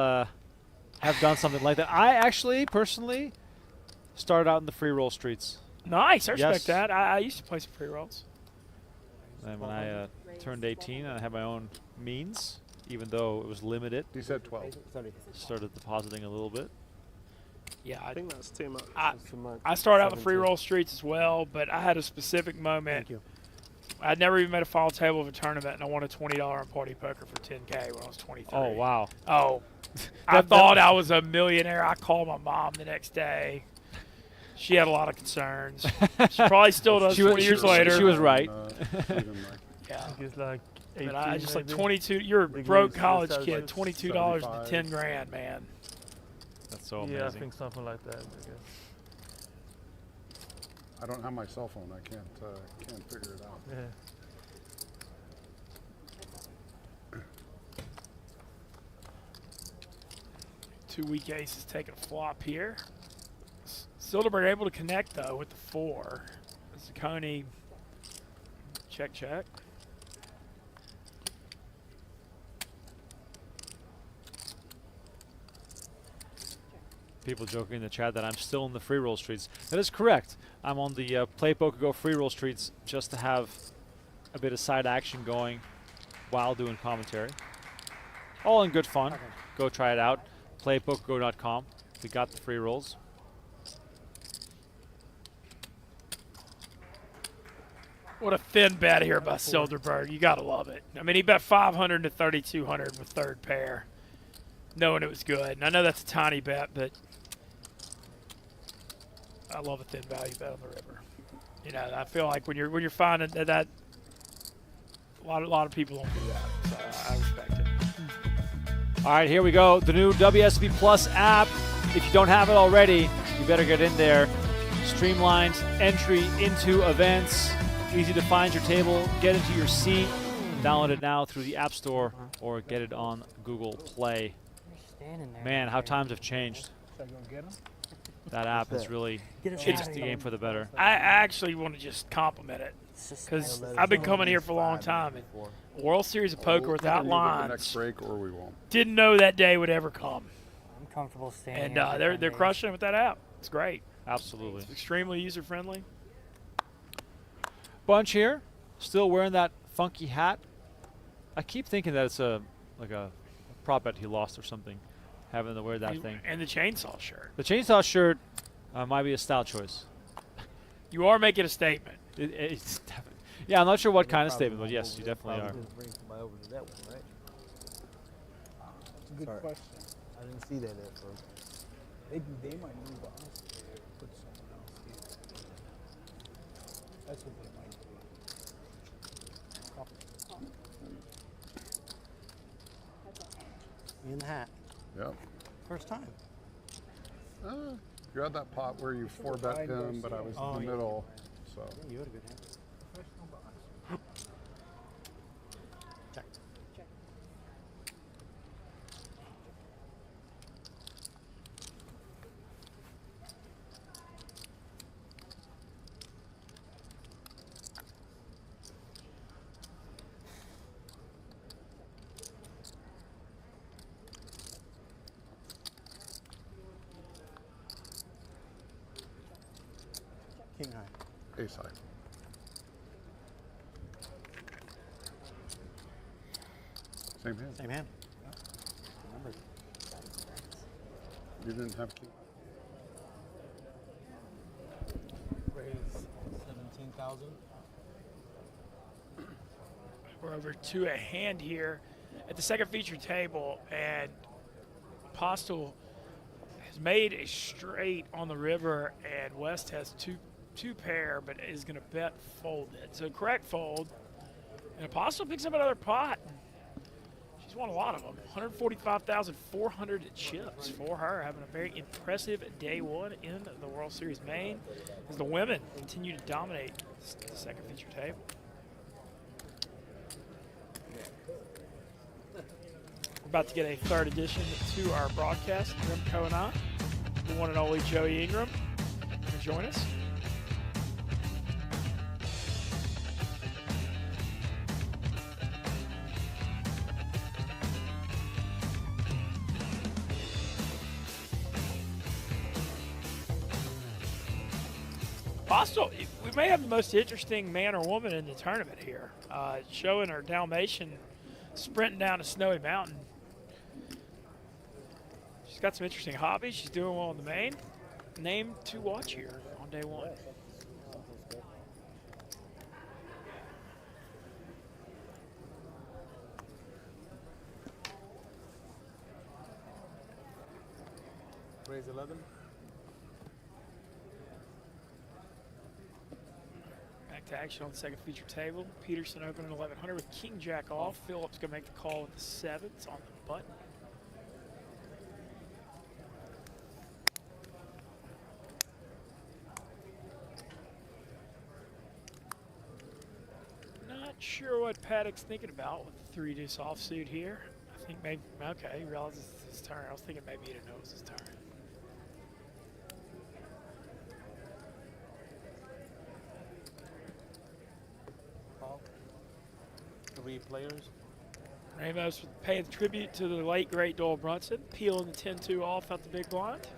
have done something like that. I actually, personally, started out in the free roll streets. Nice. I respect Yes. that. I used to play some free rolls. And when I turned 18 and I had my own means, even though it was limited. He said 12. Started depositing a little bit. Yeah, I think that's too much. I started out the free roll streets as well, but I had a specific moment. I'd never even made a final table of a tournament, and I won a $20 on Party Poker for 10K when I was 23. Oh, wow. Oh, I thought I was a millionaire. I called my mom the next day. She had a lot of concerns. She probably still does 20 years later. She was right. Yeah. He's like But I just like maybe. 22. You're a Big broke leagues, college it sounds kid. like $22 to 75. 10 grand, man. That's so Yeah, I amazing. think something like that. I guess. I don't have my cell phone. I can't figure it out. Yeah. Two weak aces taking a flop here. Silverberg able to connect though with the 4. Zacconi check. People joking in the chat that I'm still in the free roll streets. That is correct. I'm on the Play Poker Go free roll streets just to have a bit of side action going while doing commentary. All in good fun. Go try it out. PlayPokerGo.com. We got the free rolls. What a thin bet here by Silverberg. You gotta love it. I mean, he bet 500 to 3,200 with third pair, knowing it was good. And I know that's a tiny bet, but I love a thin value bet on the river. You know, I feel like when you're finding that a lot of people don't do that. So I respect it. All right, here we go. The new WSB Plus app. If you don't have it already, you better get in there. Streamlined entry into events. Easy to find your table, get into your seat. Download it now through the App Store or get it on Google Play. Man, how times have changed. That app has really changed the game for the better. I actually want to just compliment it because I've been coming here for a long time. And World Series of Poker without lines. Next break, or we won't. Didn't know that day would ever come. I'm comfortable staying And here for 10 they're days. crushing it with that app. It's great. Absolutely. It's extremely user friendly. Bunch here, still wearing that funky hat. I keep thinking that it's like a prop bet he lost or something, having to wear that thing. And the chainsaw shirt. The chainsaw shirt might be a style choice. You are making a statement. It's definitely, yeah, I'm not sure what kind of statement, but yes, you definitely are. Bring somebody over to that one, right? That's a good question. I didn't see that at first. They might move us. Put someone else here. That's what they might do. Me in the hat. Yep. First time. You had that pot where you 4-bet him, but I was in the middle, so. You had a good hand. Check. King high. Ace high. Same hand. Same hand. Remember. You didn't have king. Raise 17,000. We're over to a hand here at the second feature table, and Postel has made a straight on the river, and West has two pair, but is going to bet fold it. So correct fold. And Apostle picks up another pot. She's won a lot of them. 145,400 chips for her, having a very impressive day one in the World Series main as the women continue to dominate the second feature table. We're about to get a third addition to our broadcast. Remco and I, the one and only Joey Ingram, to join us. Apostle, we may have the most interesting man or woman in the tournament here, showing her Dalmatian sprinting down a snowy mountain. She's got some interesting hobbies. She's doing well in the main. Name to watch here on day one. Raise 11. Back to action on the second feature table. Peterson opening 1100 with King Jack off. Phillips going to make the call with the sevens on the button. Not sure what Paddock's thinking about with the 3-deuce offsuit here. I think maybe, okay, he realizes it's his turn. I was thinking maybe he didn't know it was his turn. Three players. Ramos paying tribute to the late, great Doyle Brunson. Peeling the 10-2 off out the big blind.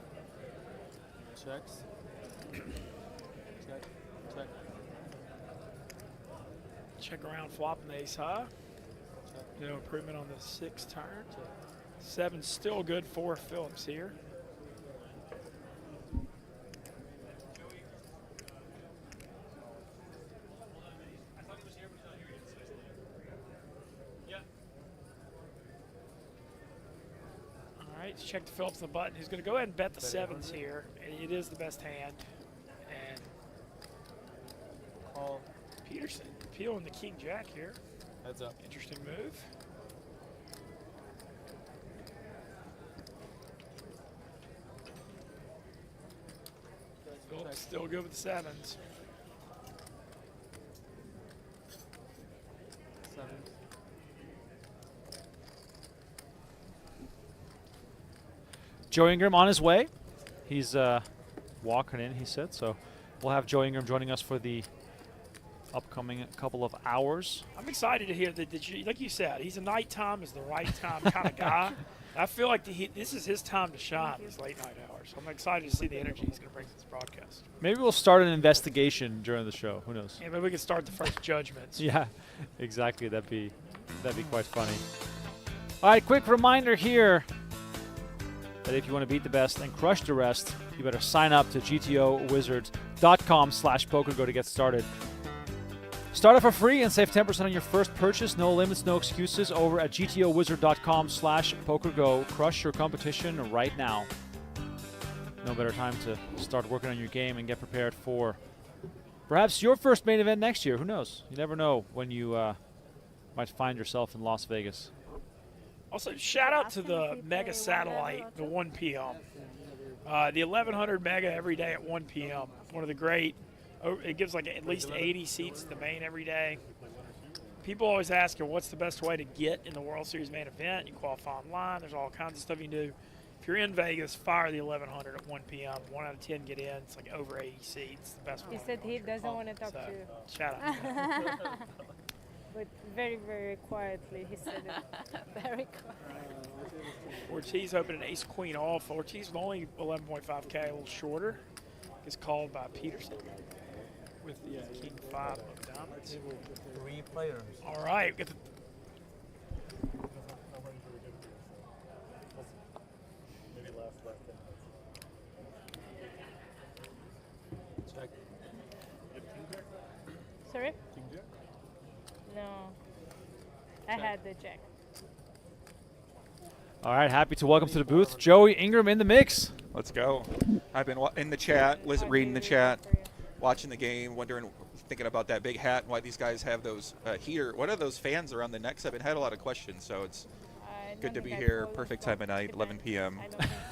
Checks. Check. Check. Check around flopping the ace high. No improvement on the 6 turn. 7 still good for Phillips here. Let's check the Phillips on the button. He's going to go ahead and bet the 7s here. It is the best hand. And call. Peterson peeling the King Jack here. Heads up. Interesting move. Phillips still good with the 7s. 7. Joe Ingram on his way. He's walking in, he said. So we'll have Joe Ingram joining us for the upcoming couple of hours. I'm excited to hear that, like you said, he's a nighttime is the right time kind of guy. I feel like this is his time to shine, these late night hours. So I'm excited to see the energy he's going to bring to this broadcast. Maybe we'll start an investigation during the show. Who knows? Yeah, maybe we can start the first judgments. Yeah, exactly. That'd be quite funny. All right, quick reminder here that if you want to beat the best and crush the rest, you better sign up to GTOWizards.com/PokerGo to get started. Start it for free and save 10% on your first purchase. No limits, no excuses over at GTOWizard.com/PokerGo. Crush your competition right now. No better time to start working on your game and get prepared for perhaps your first main event next year. Who knows? You never know when you might find yourself in Las Vegas. Also, shout out to the Mega Satellite, the 1 p.m. The 1100 Mega every day at 1 p.m. One of the great, it gives like at least 80 seats to the main every day. People always ask you, what's the best way to get in the World Series main event? You qualify online. There's all kinds of stuff you can do. If you're in Vegas, fire the 1100 at 1 p.m. 1 out of 10 get in. It's like over 80 seats. The best one. He said he doesn't want to talk to you. Shout out. But very, very quietly, he said it. Very quiet. Ortiz opened an ace-queen off. Ortiz with only 11.5K, a little shorter. Is called by Peterson with the King 5 of diamonds. 3 players. All right. We get the Check. Sorry? King Jack? No. I had the jack. All right, happy to welcome to the booth Joey Ingram in the mix. Let's go. I've been in the chat, reading the chat, watching the game, thinking about that big hat and why these guys have those heater. What are those fans around the necks? I've had a lot of questions, so it's good to be here. Perfect time of night, 11 p.m.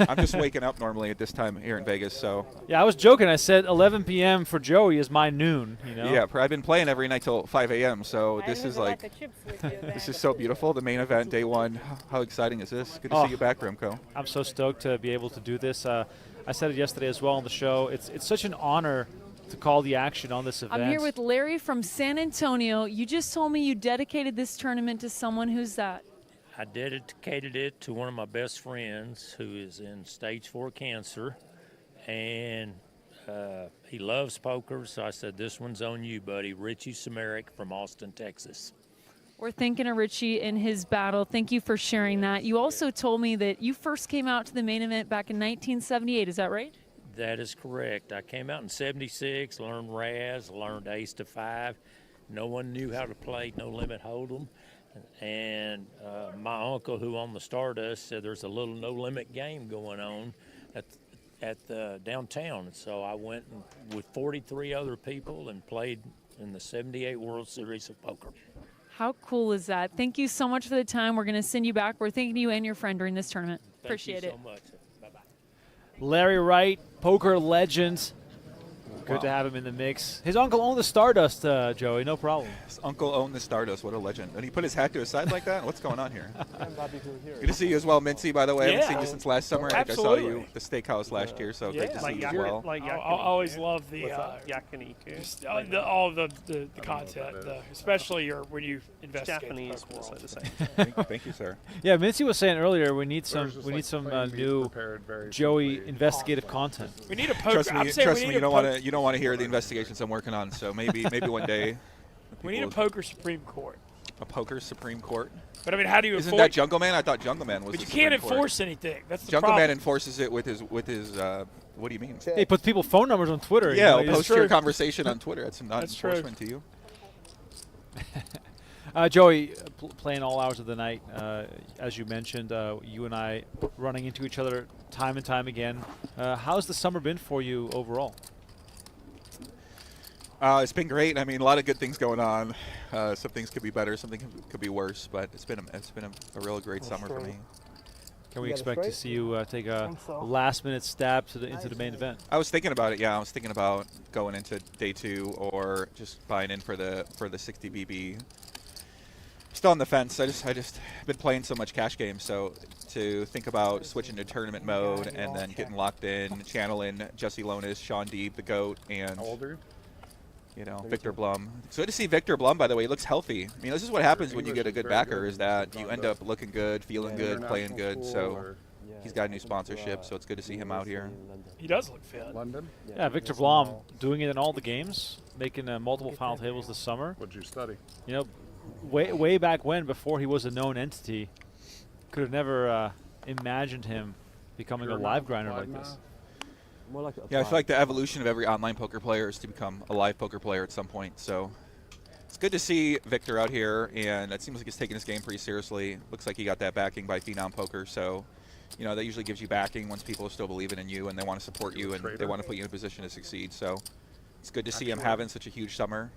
I'm just waking up normally at this time here in Vegas, so. Yeah, I was joking. I said 11 p.m. for Joey is my noon. You know. Yeah, I've been playing every night till 5 a.m. So this is like, this is so beautiful. The main event, day one. How exciting is this? Good to see you back, Remco. I'm so stoked to be able to do this. I said it yesterday as well on the show. It's such an honor to call the action on this event. I'm here with Larry from San Antonio. You just told me you dedicated this tournament to someone. Who's that? I dedicated it to one of my best friends who is in stage 4 cancer, and he loves poker, so I said, this one's on you, buddy. Richie Samarick from Austin, Texas. We're thinking of Richie in his battle. Thank you for sharing that. You also told me that you first came out to the main event back in 1978. Is that right? That is correct. I came out in 76, learned Raz, learned Ace to 5. No one knew how to play No Limit Hold'em. And my uncle, who owned the Stardust, said there's a little No Limit game going on at the downtown. And so I went with 43 other people and played in the 78 World Series of Poker. How cool is that? Thank you so much for the time. We're going to send you back. We're thanking you and your friend during this tournament. Appreciate it. Thank you so much. Bye-bye. Larry Wright, poker legend. Good to have him in the mix. His uncle owned the Stardust, Joey. No problem. His uncle owned the Stardust. What a legend. And he put his hat to his side like that? What's going on here? Good to see you as well, Mincy, by the way. I haven't seen you since last summer. I think I saw you at the steakhouse last year, so great to see you as well. I always love the all the content, especially when you investigate Japanese the world. the same. Thank you, sir. Yeah, Mincy was saying earlier we need some new Joey investigative content. We need a poker. Trust me, you don't want to hear the investigations I'm working on. So maybe one day. We need a poker Supreme Court. A poker Supreme Court. But I mean, how do you? Isn't that Jungle Man? I thought Jungle Man was. But you can't enforce anything. That's the Jungle problem. Man enforces it with his. What do you mean? He puts people's phone numbers on Twitter. Yeah, you know, post your conversation on Twitter. That's not enforcement to you. Joey, playing all hours of the night, as you mentioned, you and I running into each other time and time again. How's the summer been for you overall? It's been great. I mean, a lot of good things going on. Some things could be better, some things could be worse, but it's been a real great summer for me. Can we expect to see you take a last-minute stab into the main event? I was thinking about it. Yeah, I was thinking about going into day 2 or just buying in for the 60 BB. Still on the fence. I just been playing so much cash games, so to think about switching to tournament mode and then getting locked in, channeling Jesse Lonis, Sean Deeb, the GOAT, and Victor Blum. It's good to see Victor Blum, by the way. He looks healthy. I mean, this is what happens when you get a good backer, is that you end up looking good, feeling good, playing good. So he's got a new sponsorship, so it's good to see him out here. He does look fit. London? Yeah, Victor Blum doing it in all the games, making multiple final tables this summer. What'd you study? You know, way back when, before he was a known entity, could have never imagined him becoming a live grinder like this. Yeah, I feel like the evolution of every online poker player is to become a live poker player at some point. So it's good to see Victor out here, and it seems like he's taking his game pretty seriously. Looks like he got that backing by Phenom Poker, so that usually gives you backing once people are still believing in you and they want to support you and they want to put you in a position to succeed. So it's good to see him having such a huge summer.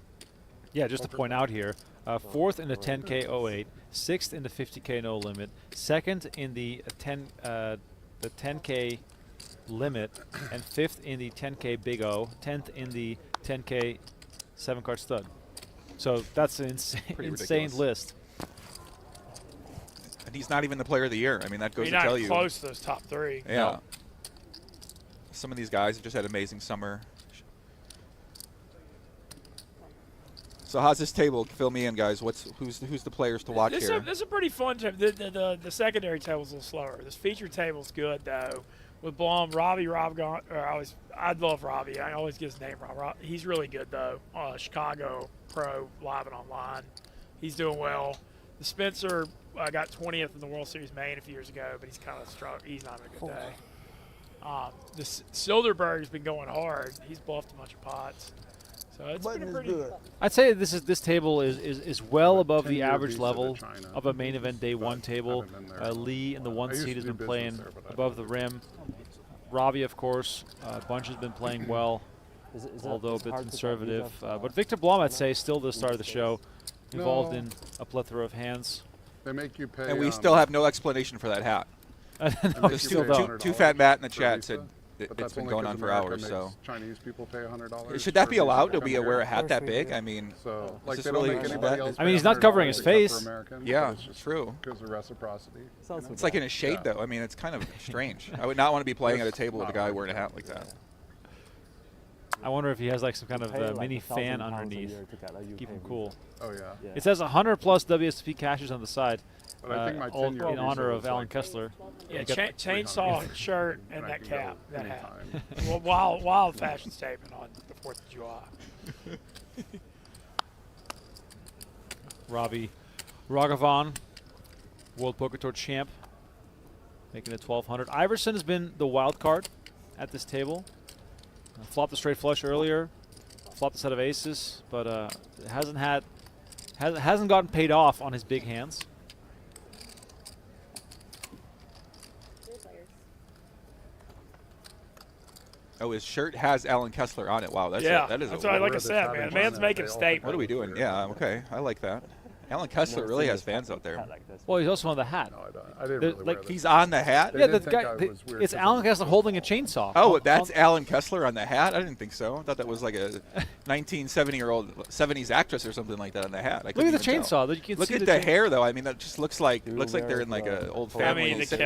Yeah, just to point out here, 4th in the 10K 08, 6th in the 50K no limit, 2nd in the 10K limit, and 5th in the 10K Big O, 10th in the 10K 7-card stud. So that's an insane list. And he's not even the player of the year. I mean, that goes to tell you. He's not close to those top 3. Yeah. No. Some of these guys have just had an amazing summer. So how's this table? Fill me in, guys. Who's the players to watch here? This is a pretty fun table. The secondary table's a little slower. This feature table's good though. With Blum, I love Robbie. I always get his name wrong. He's really good though. Chicago pro, live and online. He's doing well. The Spencer got 20th in the World Series main a few years ago, but he's kind of struck. He's not having a good day. The Silderberg's been going hard. He's bluffed a bunch of pots. So it's been pretty. I'd say this table is well above the average level of a main event day 1 table. Lee in the 1 seat has been playing above the rim. Ravi, of course. Bunch has been playing well, although a it's bit hard to conservative. get these But Victor Blom, I'd say, still the star of the show, involved No. in a plethora of hands. They make you pay. And we still have no explanation for that hat. No, Just still don't. Too Fat Matt in the chat Visa, said but it's that's been only going 'cause on for America hours. makes So Chinese people pay $100. should that be for allowed Visa to come be wear a here. hat that big? I mean, So, is like, this they don't really? make should anybody that- else I mean, he's not covering his except for face. Americans, Yeah, but it's just true. Because of reciprocity. It's like in a shade, though. I mean, it's kind of strange. I would not want to be playing at a table with a guy wearing a hat like that. I wonder if he has like some kind of Pay like mini 1,000 fan pounds a underneath. year to get a Keep UK him cool. Oh, yeah. It says 100 plus WSP caches on the side. But I think my all 10-year in visa honor was of Alan like Kessler. Yeah, You got- chainsaw shirt and I that can go cap, that hat. anytime. Well, wild fashion statement on the 4th of July. Ravi Raghavan, World Poker Tour champ, making it 1,200. Iverson has been the wild card at this table. Flopped the straight flush earlier, flopped a set of aces, but hasn't gotten paid off on his big hands. Oh, his shirt has Alan Kessler on it. Wow, that's Yeah, that is that's a what I like weird- I said, man. Man's making a statement. What are we doing? Yeah, okay, I like that. Alan Kessler really has fans out there. Well, he's also on the hat. No, I didn't The- really like wear that. He's on the hat. They Yeah, the did think guy. I was weird It's 'cause Alan I'm- Kessler holding a chainsaw. Oh, On- that's on- Alan Kessler on the hat? I didn't think so. I thought that was like a 1970-year-old 70s actress or something like that on the hat. I Look couldn't at the even tell. chainsaw. You can Look see at the the chain- hair, though. I mean, that just looks like You they're in like wear an old I family mean, the sitcom.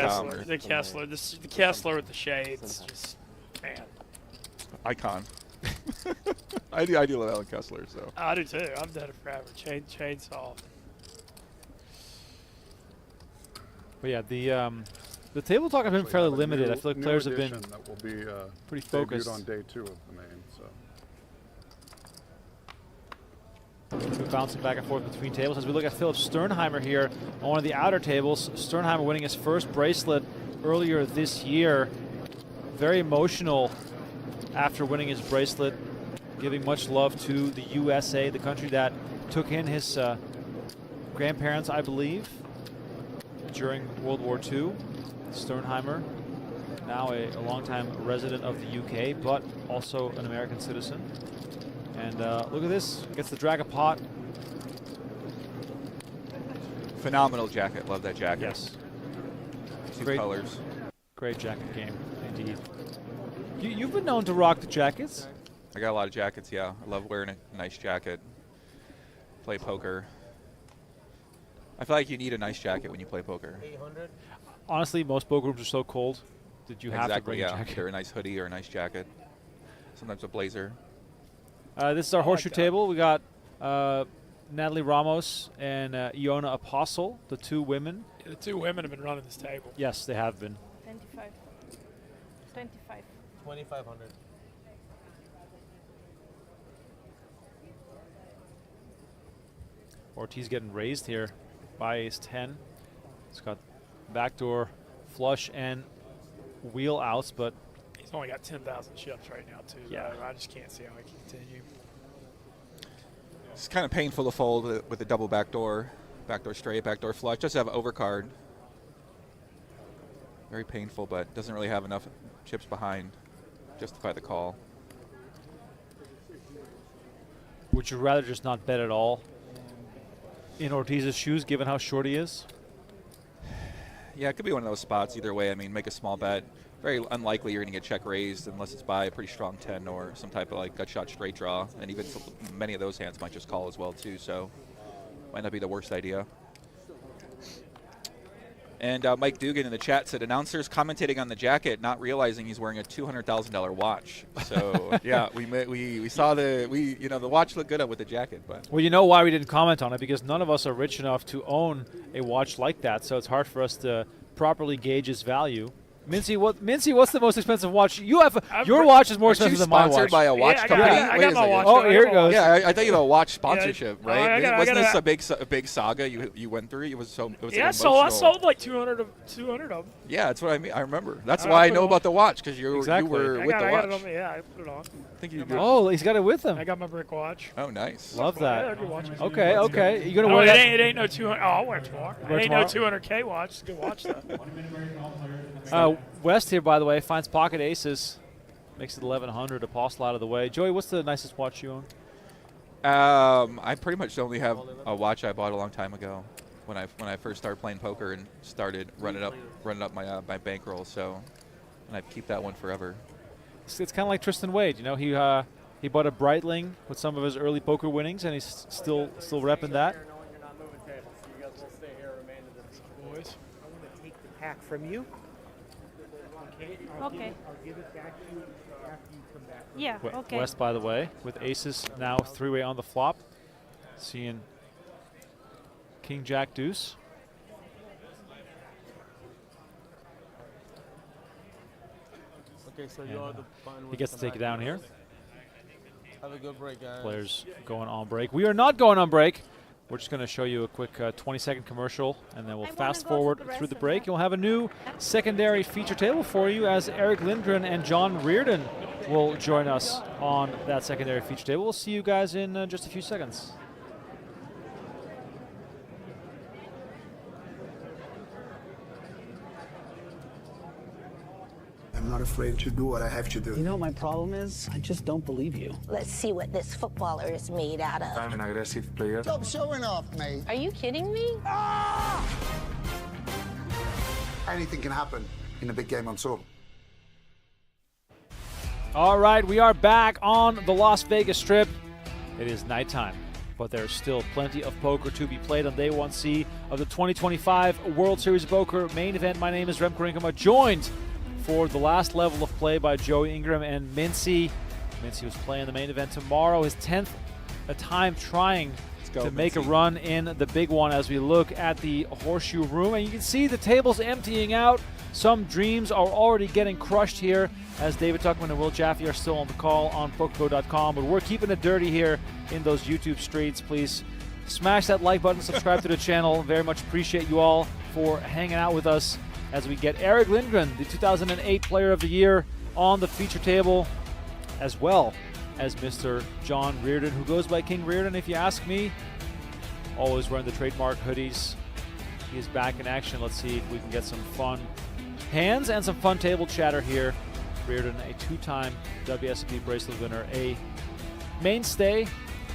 Kessler, the Kessler with the shades, just man. Icon. I do love Alan Kessler. So I do too. I've done it forever. Chainsaw. But yeah, the table talk has been fairly limited. I feel like New players have been edition that will be pretty debuted focused. on day 2 of the main. So We're bouncing back and forth between tables as we look at Philip Sternheimer here on one of the outer tables. Sternheimer winning his first bracelet earlier this year. Very emotional after winning his bracelet, giving much love to the USA, the country that took in his grandparents, I believe, during World War II. Sternheimer, now a longtime resident of the UK, but also an American citizen. And look at this, gets the drag a pot. phenomenal jacket. Love that jacket. Yes. Two Great colors. Great jacket game, indeed. You've been known to rock the jackets. I got a lot of jackets. Yeah, I love wearing a nice jacket. Play poker. I feel like you need a nice jacket when you play poker. Honestly, most poker rooms are so cold that you have to bring a yeah. jacket. Either a nice hoodie or a nice jacket. Sometimes a blazer. This is our horseshoe table. We got Natalie Ramos and Iona Apostle, the two women. The two women have been running this table. Yes, they have been. 25. 25. 2,500. Ortiz getting raised here by ace 10. It's got backdoor flush and wheel outs, but He's only got 10,000 chips right now, too. Yeah. I just can't see how he can continue. It's kind of painful to fold with a double backdoor straight, backdoor flush. Just have overcard. Very painful, but doesn't really have enough chips behind to justify the call. would you rather just not bet at all in Ortiz's shoes, given how short he is? Yeah, it could be one of those spots either way. I mean, make a small bet. Very unlikely you're going to get check raised unless it's by a pretty strong 10 or some type of like gut shot straight draw. And even many of those hands might just call as well too. So might not be the worst idea. And Mike Dugan in the chat said, announcers commentating on the jacket, not realizing he's wearing a $200,000 watch. So yeah, we saw the watch looked good with the jacket, but Well, you know why we didn't comment on it? Because none of us are rich enough to own a watch like that, so it's hard for us to properly gauge its value. Mincy, what's the most expensive watch you have? Your watch is more Aren't you expensive than my watch. sponsored by a watch company? I got my watch. Oh, here it goes. Yeah, I thought you had a watch sponsorship, Yeah, right? I Wasn't gotta- this a big saga you went through? It was Yeah, like I emotional. sold like 200 of them. Yeah, that's what I mean. I remember. That's I why I put know it on. about the watch because you Exactly. were I with got the it watch. on, yeah, I put it on. I think you did. Oh, he's got it with him. I got my brick watch. Oh, nice. Love Yeah, that. good watch. Okay, okay. You gonna No, wear it that? ain't no 200. Oh, I'll wear it tomorrow. Wear It it ain't no tomorrow? 200K watch. It's a good watch though. West here, by the way, finds pocket aces. Makes it 1100. Apostle out of the way. Joey, what's the nicest watch you own? I pretty much only have a watch I bought a long time ago when I first started playing poker and started running up my bankroll. So, and I keep that one forever. It's kind of like Tristan Wade. You know, he bought a Breitling with some of his early poker winnings, and he's still repping that. Boys. I want to take the pack from you. Okay. I'll give it back to you after you come back. Yeah, okay. West, by the way, with aces now 3-way on the flop. Seeing King, Jack, Deuce. Okay, so And, you're the fine he gets to take it down here. Have a good break, guys. Players going on break. We are not going on break. We're just going to show you a quick 20-second commercial, and then we'll fast forward through the break. You'll have a new secondary feature table for you as Eric Lindgren and John Reardon will join us on that secondary feature table. We'll see you guys in just a few seconds. I'm not afraid to do what I have to do. You know what my problem is? I just don't believe you. Let's see what this footballer is made out of. I'm an aggressive player. Stop showing off, mate. Are you kidding me? Ah! Anything can happen in a big game on tour. All right, we are back on the Las Vegas Strip. It is nighttime, but there's still plenty of poker to be played on Day 1C of the 2025 World Series of Poker main event. My name is Remco Rinkema, joined for the last level of play by Joey Ingram and Mincy. Mincy was playing the main event tomorrow, his 10th time trying to make a run in the big one as we look at the Horseshoe Room. And you can see the tables emptying out. Some dreams are already getting crushed here as David Tuckman and Will Jaffe are still on the call on PokerCo.com. But we're keeping it dirty here in those YouTube streets. Please smash that like button, subscribe to the channel. Very much appreciate you all for hanging out with us as we get Eric Lindgren, the 2008 Player of the Year, on the feature table, as well as Mr. John Reardon, who goes by King Reardon, if you ask me. Always wearing the trademark hoodies. He is back in action. Let's see if we can get some fun hands and some fun table chatter here. Reardon, a two-time WSOP bracelet winner, a mainstay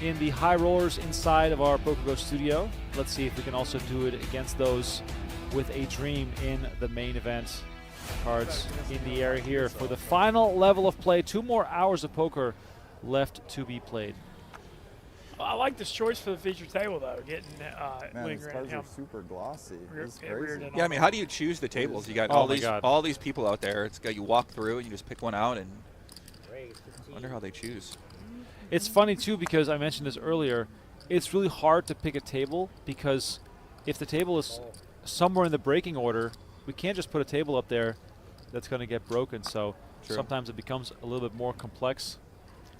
in the high rollers inside of our PokerGo studio. Let's see if we can also do it against those with a dream in the main event. Cards in the air here for the final level of play. 2 more hours of poker left to be played. I like this choice for the feature table, though. Getting Man, these Lindgren cards and are super glossy. It's crazy. Reardon. Yeah, I mean, how do you choose the tables? You got all these people out there. It's got you walk through and you just pick one out, and I wonder how they choose. It's funny too because I mentioned this earlier. It's really hard to pick a table because if the table is somewhere in the breaking order, we can't just put a table up there that's going to get broken. So sometimes it becomes a little bit more complex.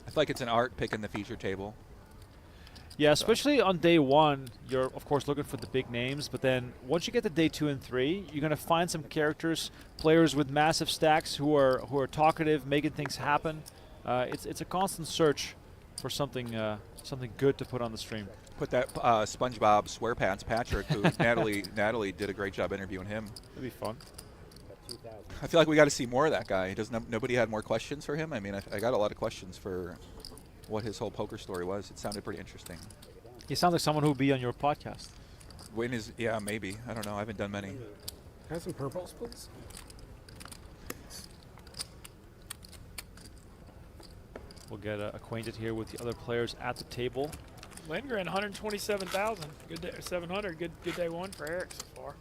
I feel like it's an art picking the feature table. Yeah, especially on day 1, you're of course looking for the big names, but then once you get to day 2 and 3, you're going to find some characters, players with massive stacks who are talkative, making things happen. It's a constant search for something good to put on the stream. Put that SpongeBob SwearPants Patrick, who Natalie did a great job interviewing him. It'd be fun. I feel like we got to see more of that guy. Nobody had more questions for him? I mean, I got a lot of questions for what his whole poker story was. It sounded pretty interesting. He sounds like someone who would be on your podcast. Yeah, maybe. I don't know. I haven't done many. Have some purples, please. We'll get acquainted here with the other players at the table. Lindgren, 127,000. Good day, 700. Good day 1 for Eric so far.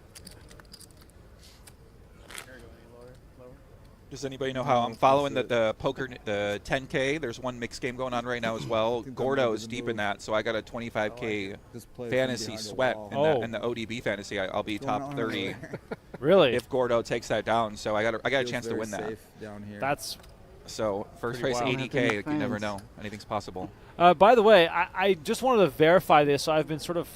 Does anybody know how I'm following the poker, the 10K? There's one mixed game going on right now as well. Gordo is deep in that, so I got a 25K fantasy sweat in the ODB fantasy. I'll be top 30. Really? If Gordo takes that down, so I got a chance to win that. That's so first price 80K. You never know. Anything's possible. By the way, I just wanted to verify this. So I've been sort of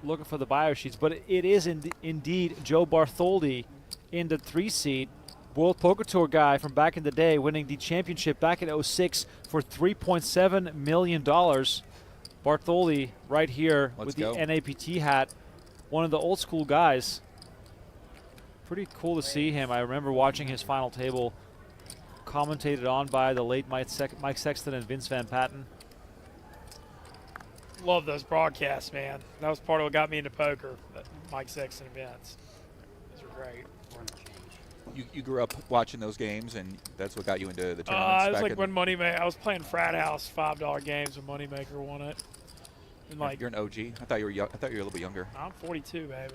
looking for the bio sheets, but it is indeed Joe Bartholdi in the 3 seed. World Poker Tour guy from back in the day, winning the championship back in '06 for $3.7 million. Bartholdi right here with the NAPT hat, one of the old school guys. pretty cool to see him. I remember watching his final table commentated on by the late Mike Sexton and Vince Van Patten. Love those broadcasts, man. That was part of what got me into poker. Mike Sexton events. Those were great. You grew up watching those games, and that's what got you into the tournaments. It was back like in when Moneymaker. I was playing frat house $5 games when Moneymaker won it. And like you're an OG. I thought you were young. I thought you were a little bit younger. I'm 42, baby.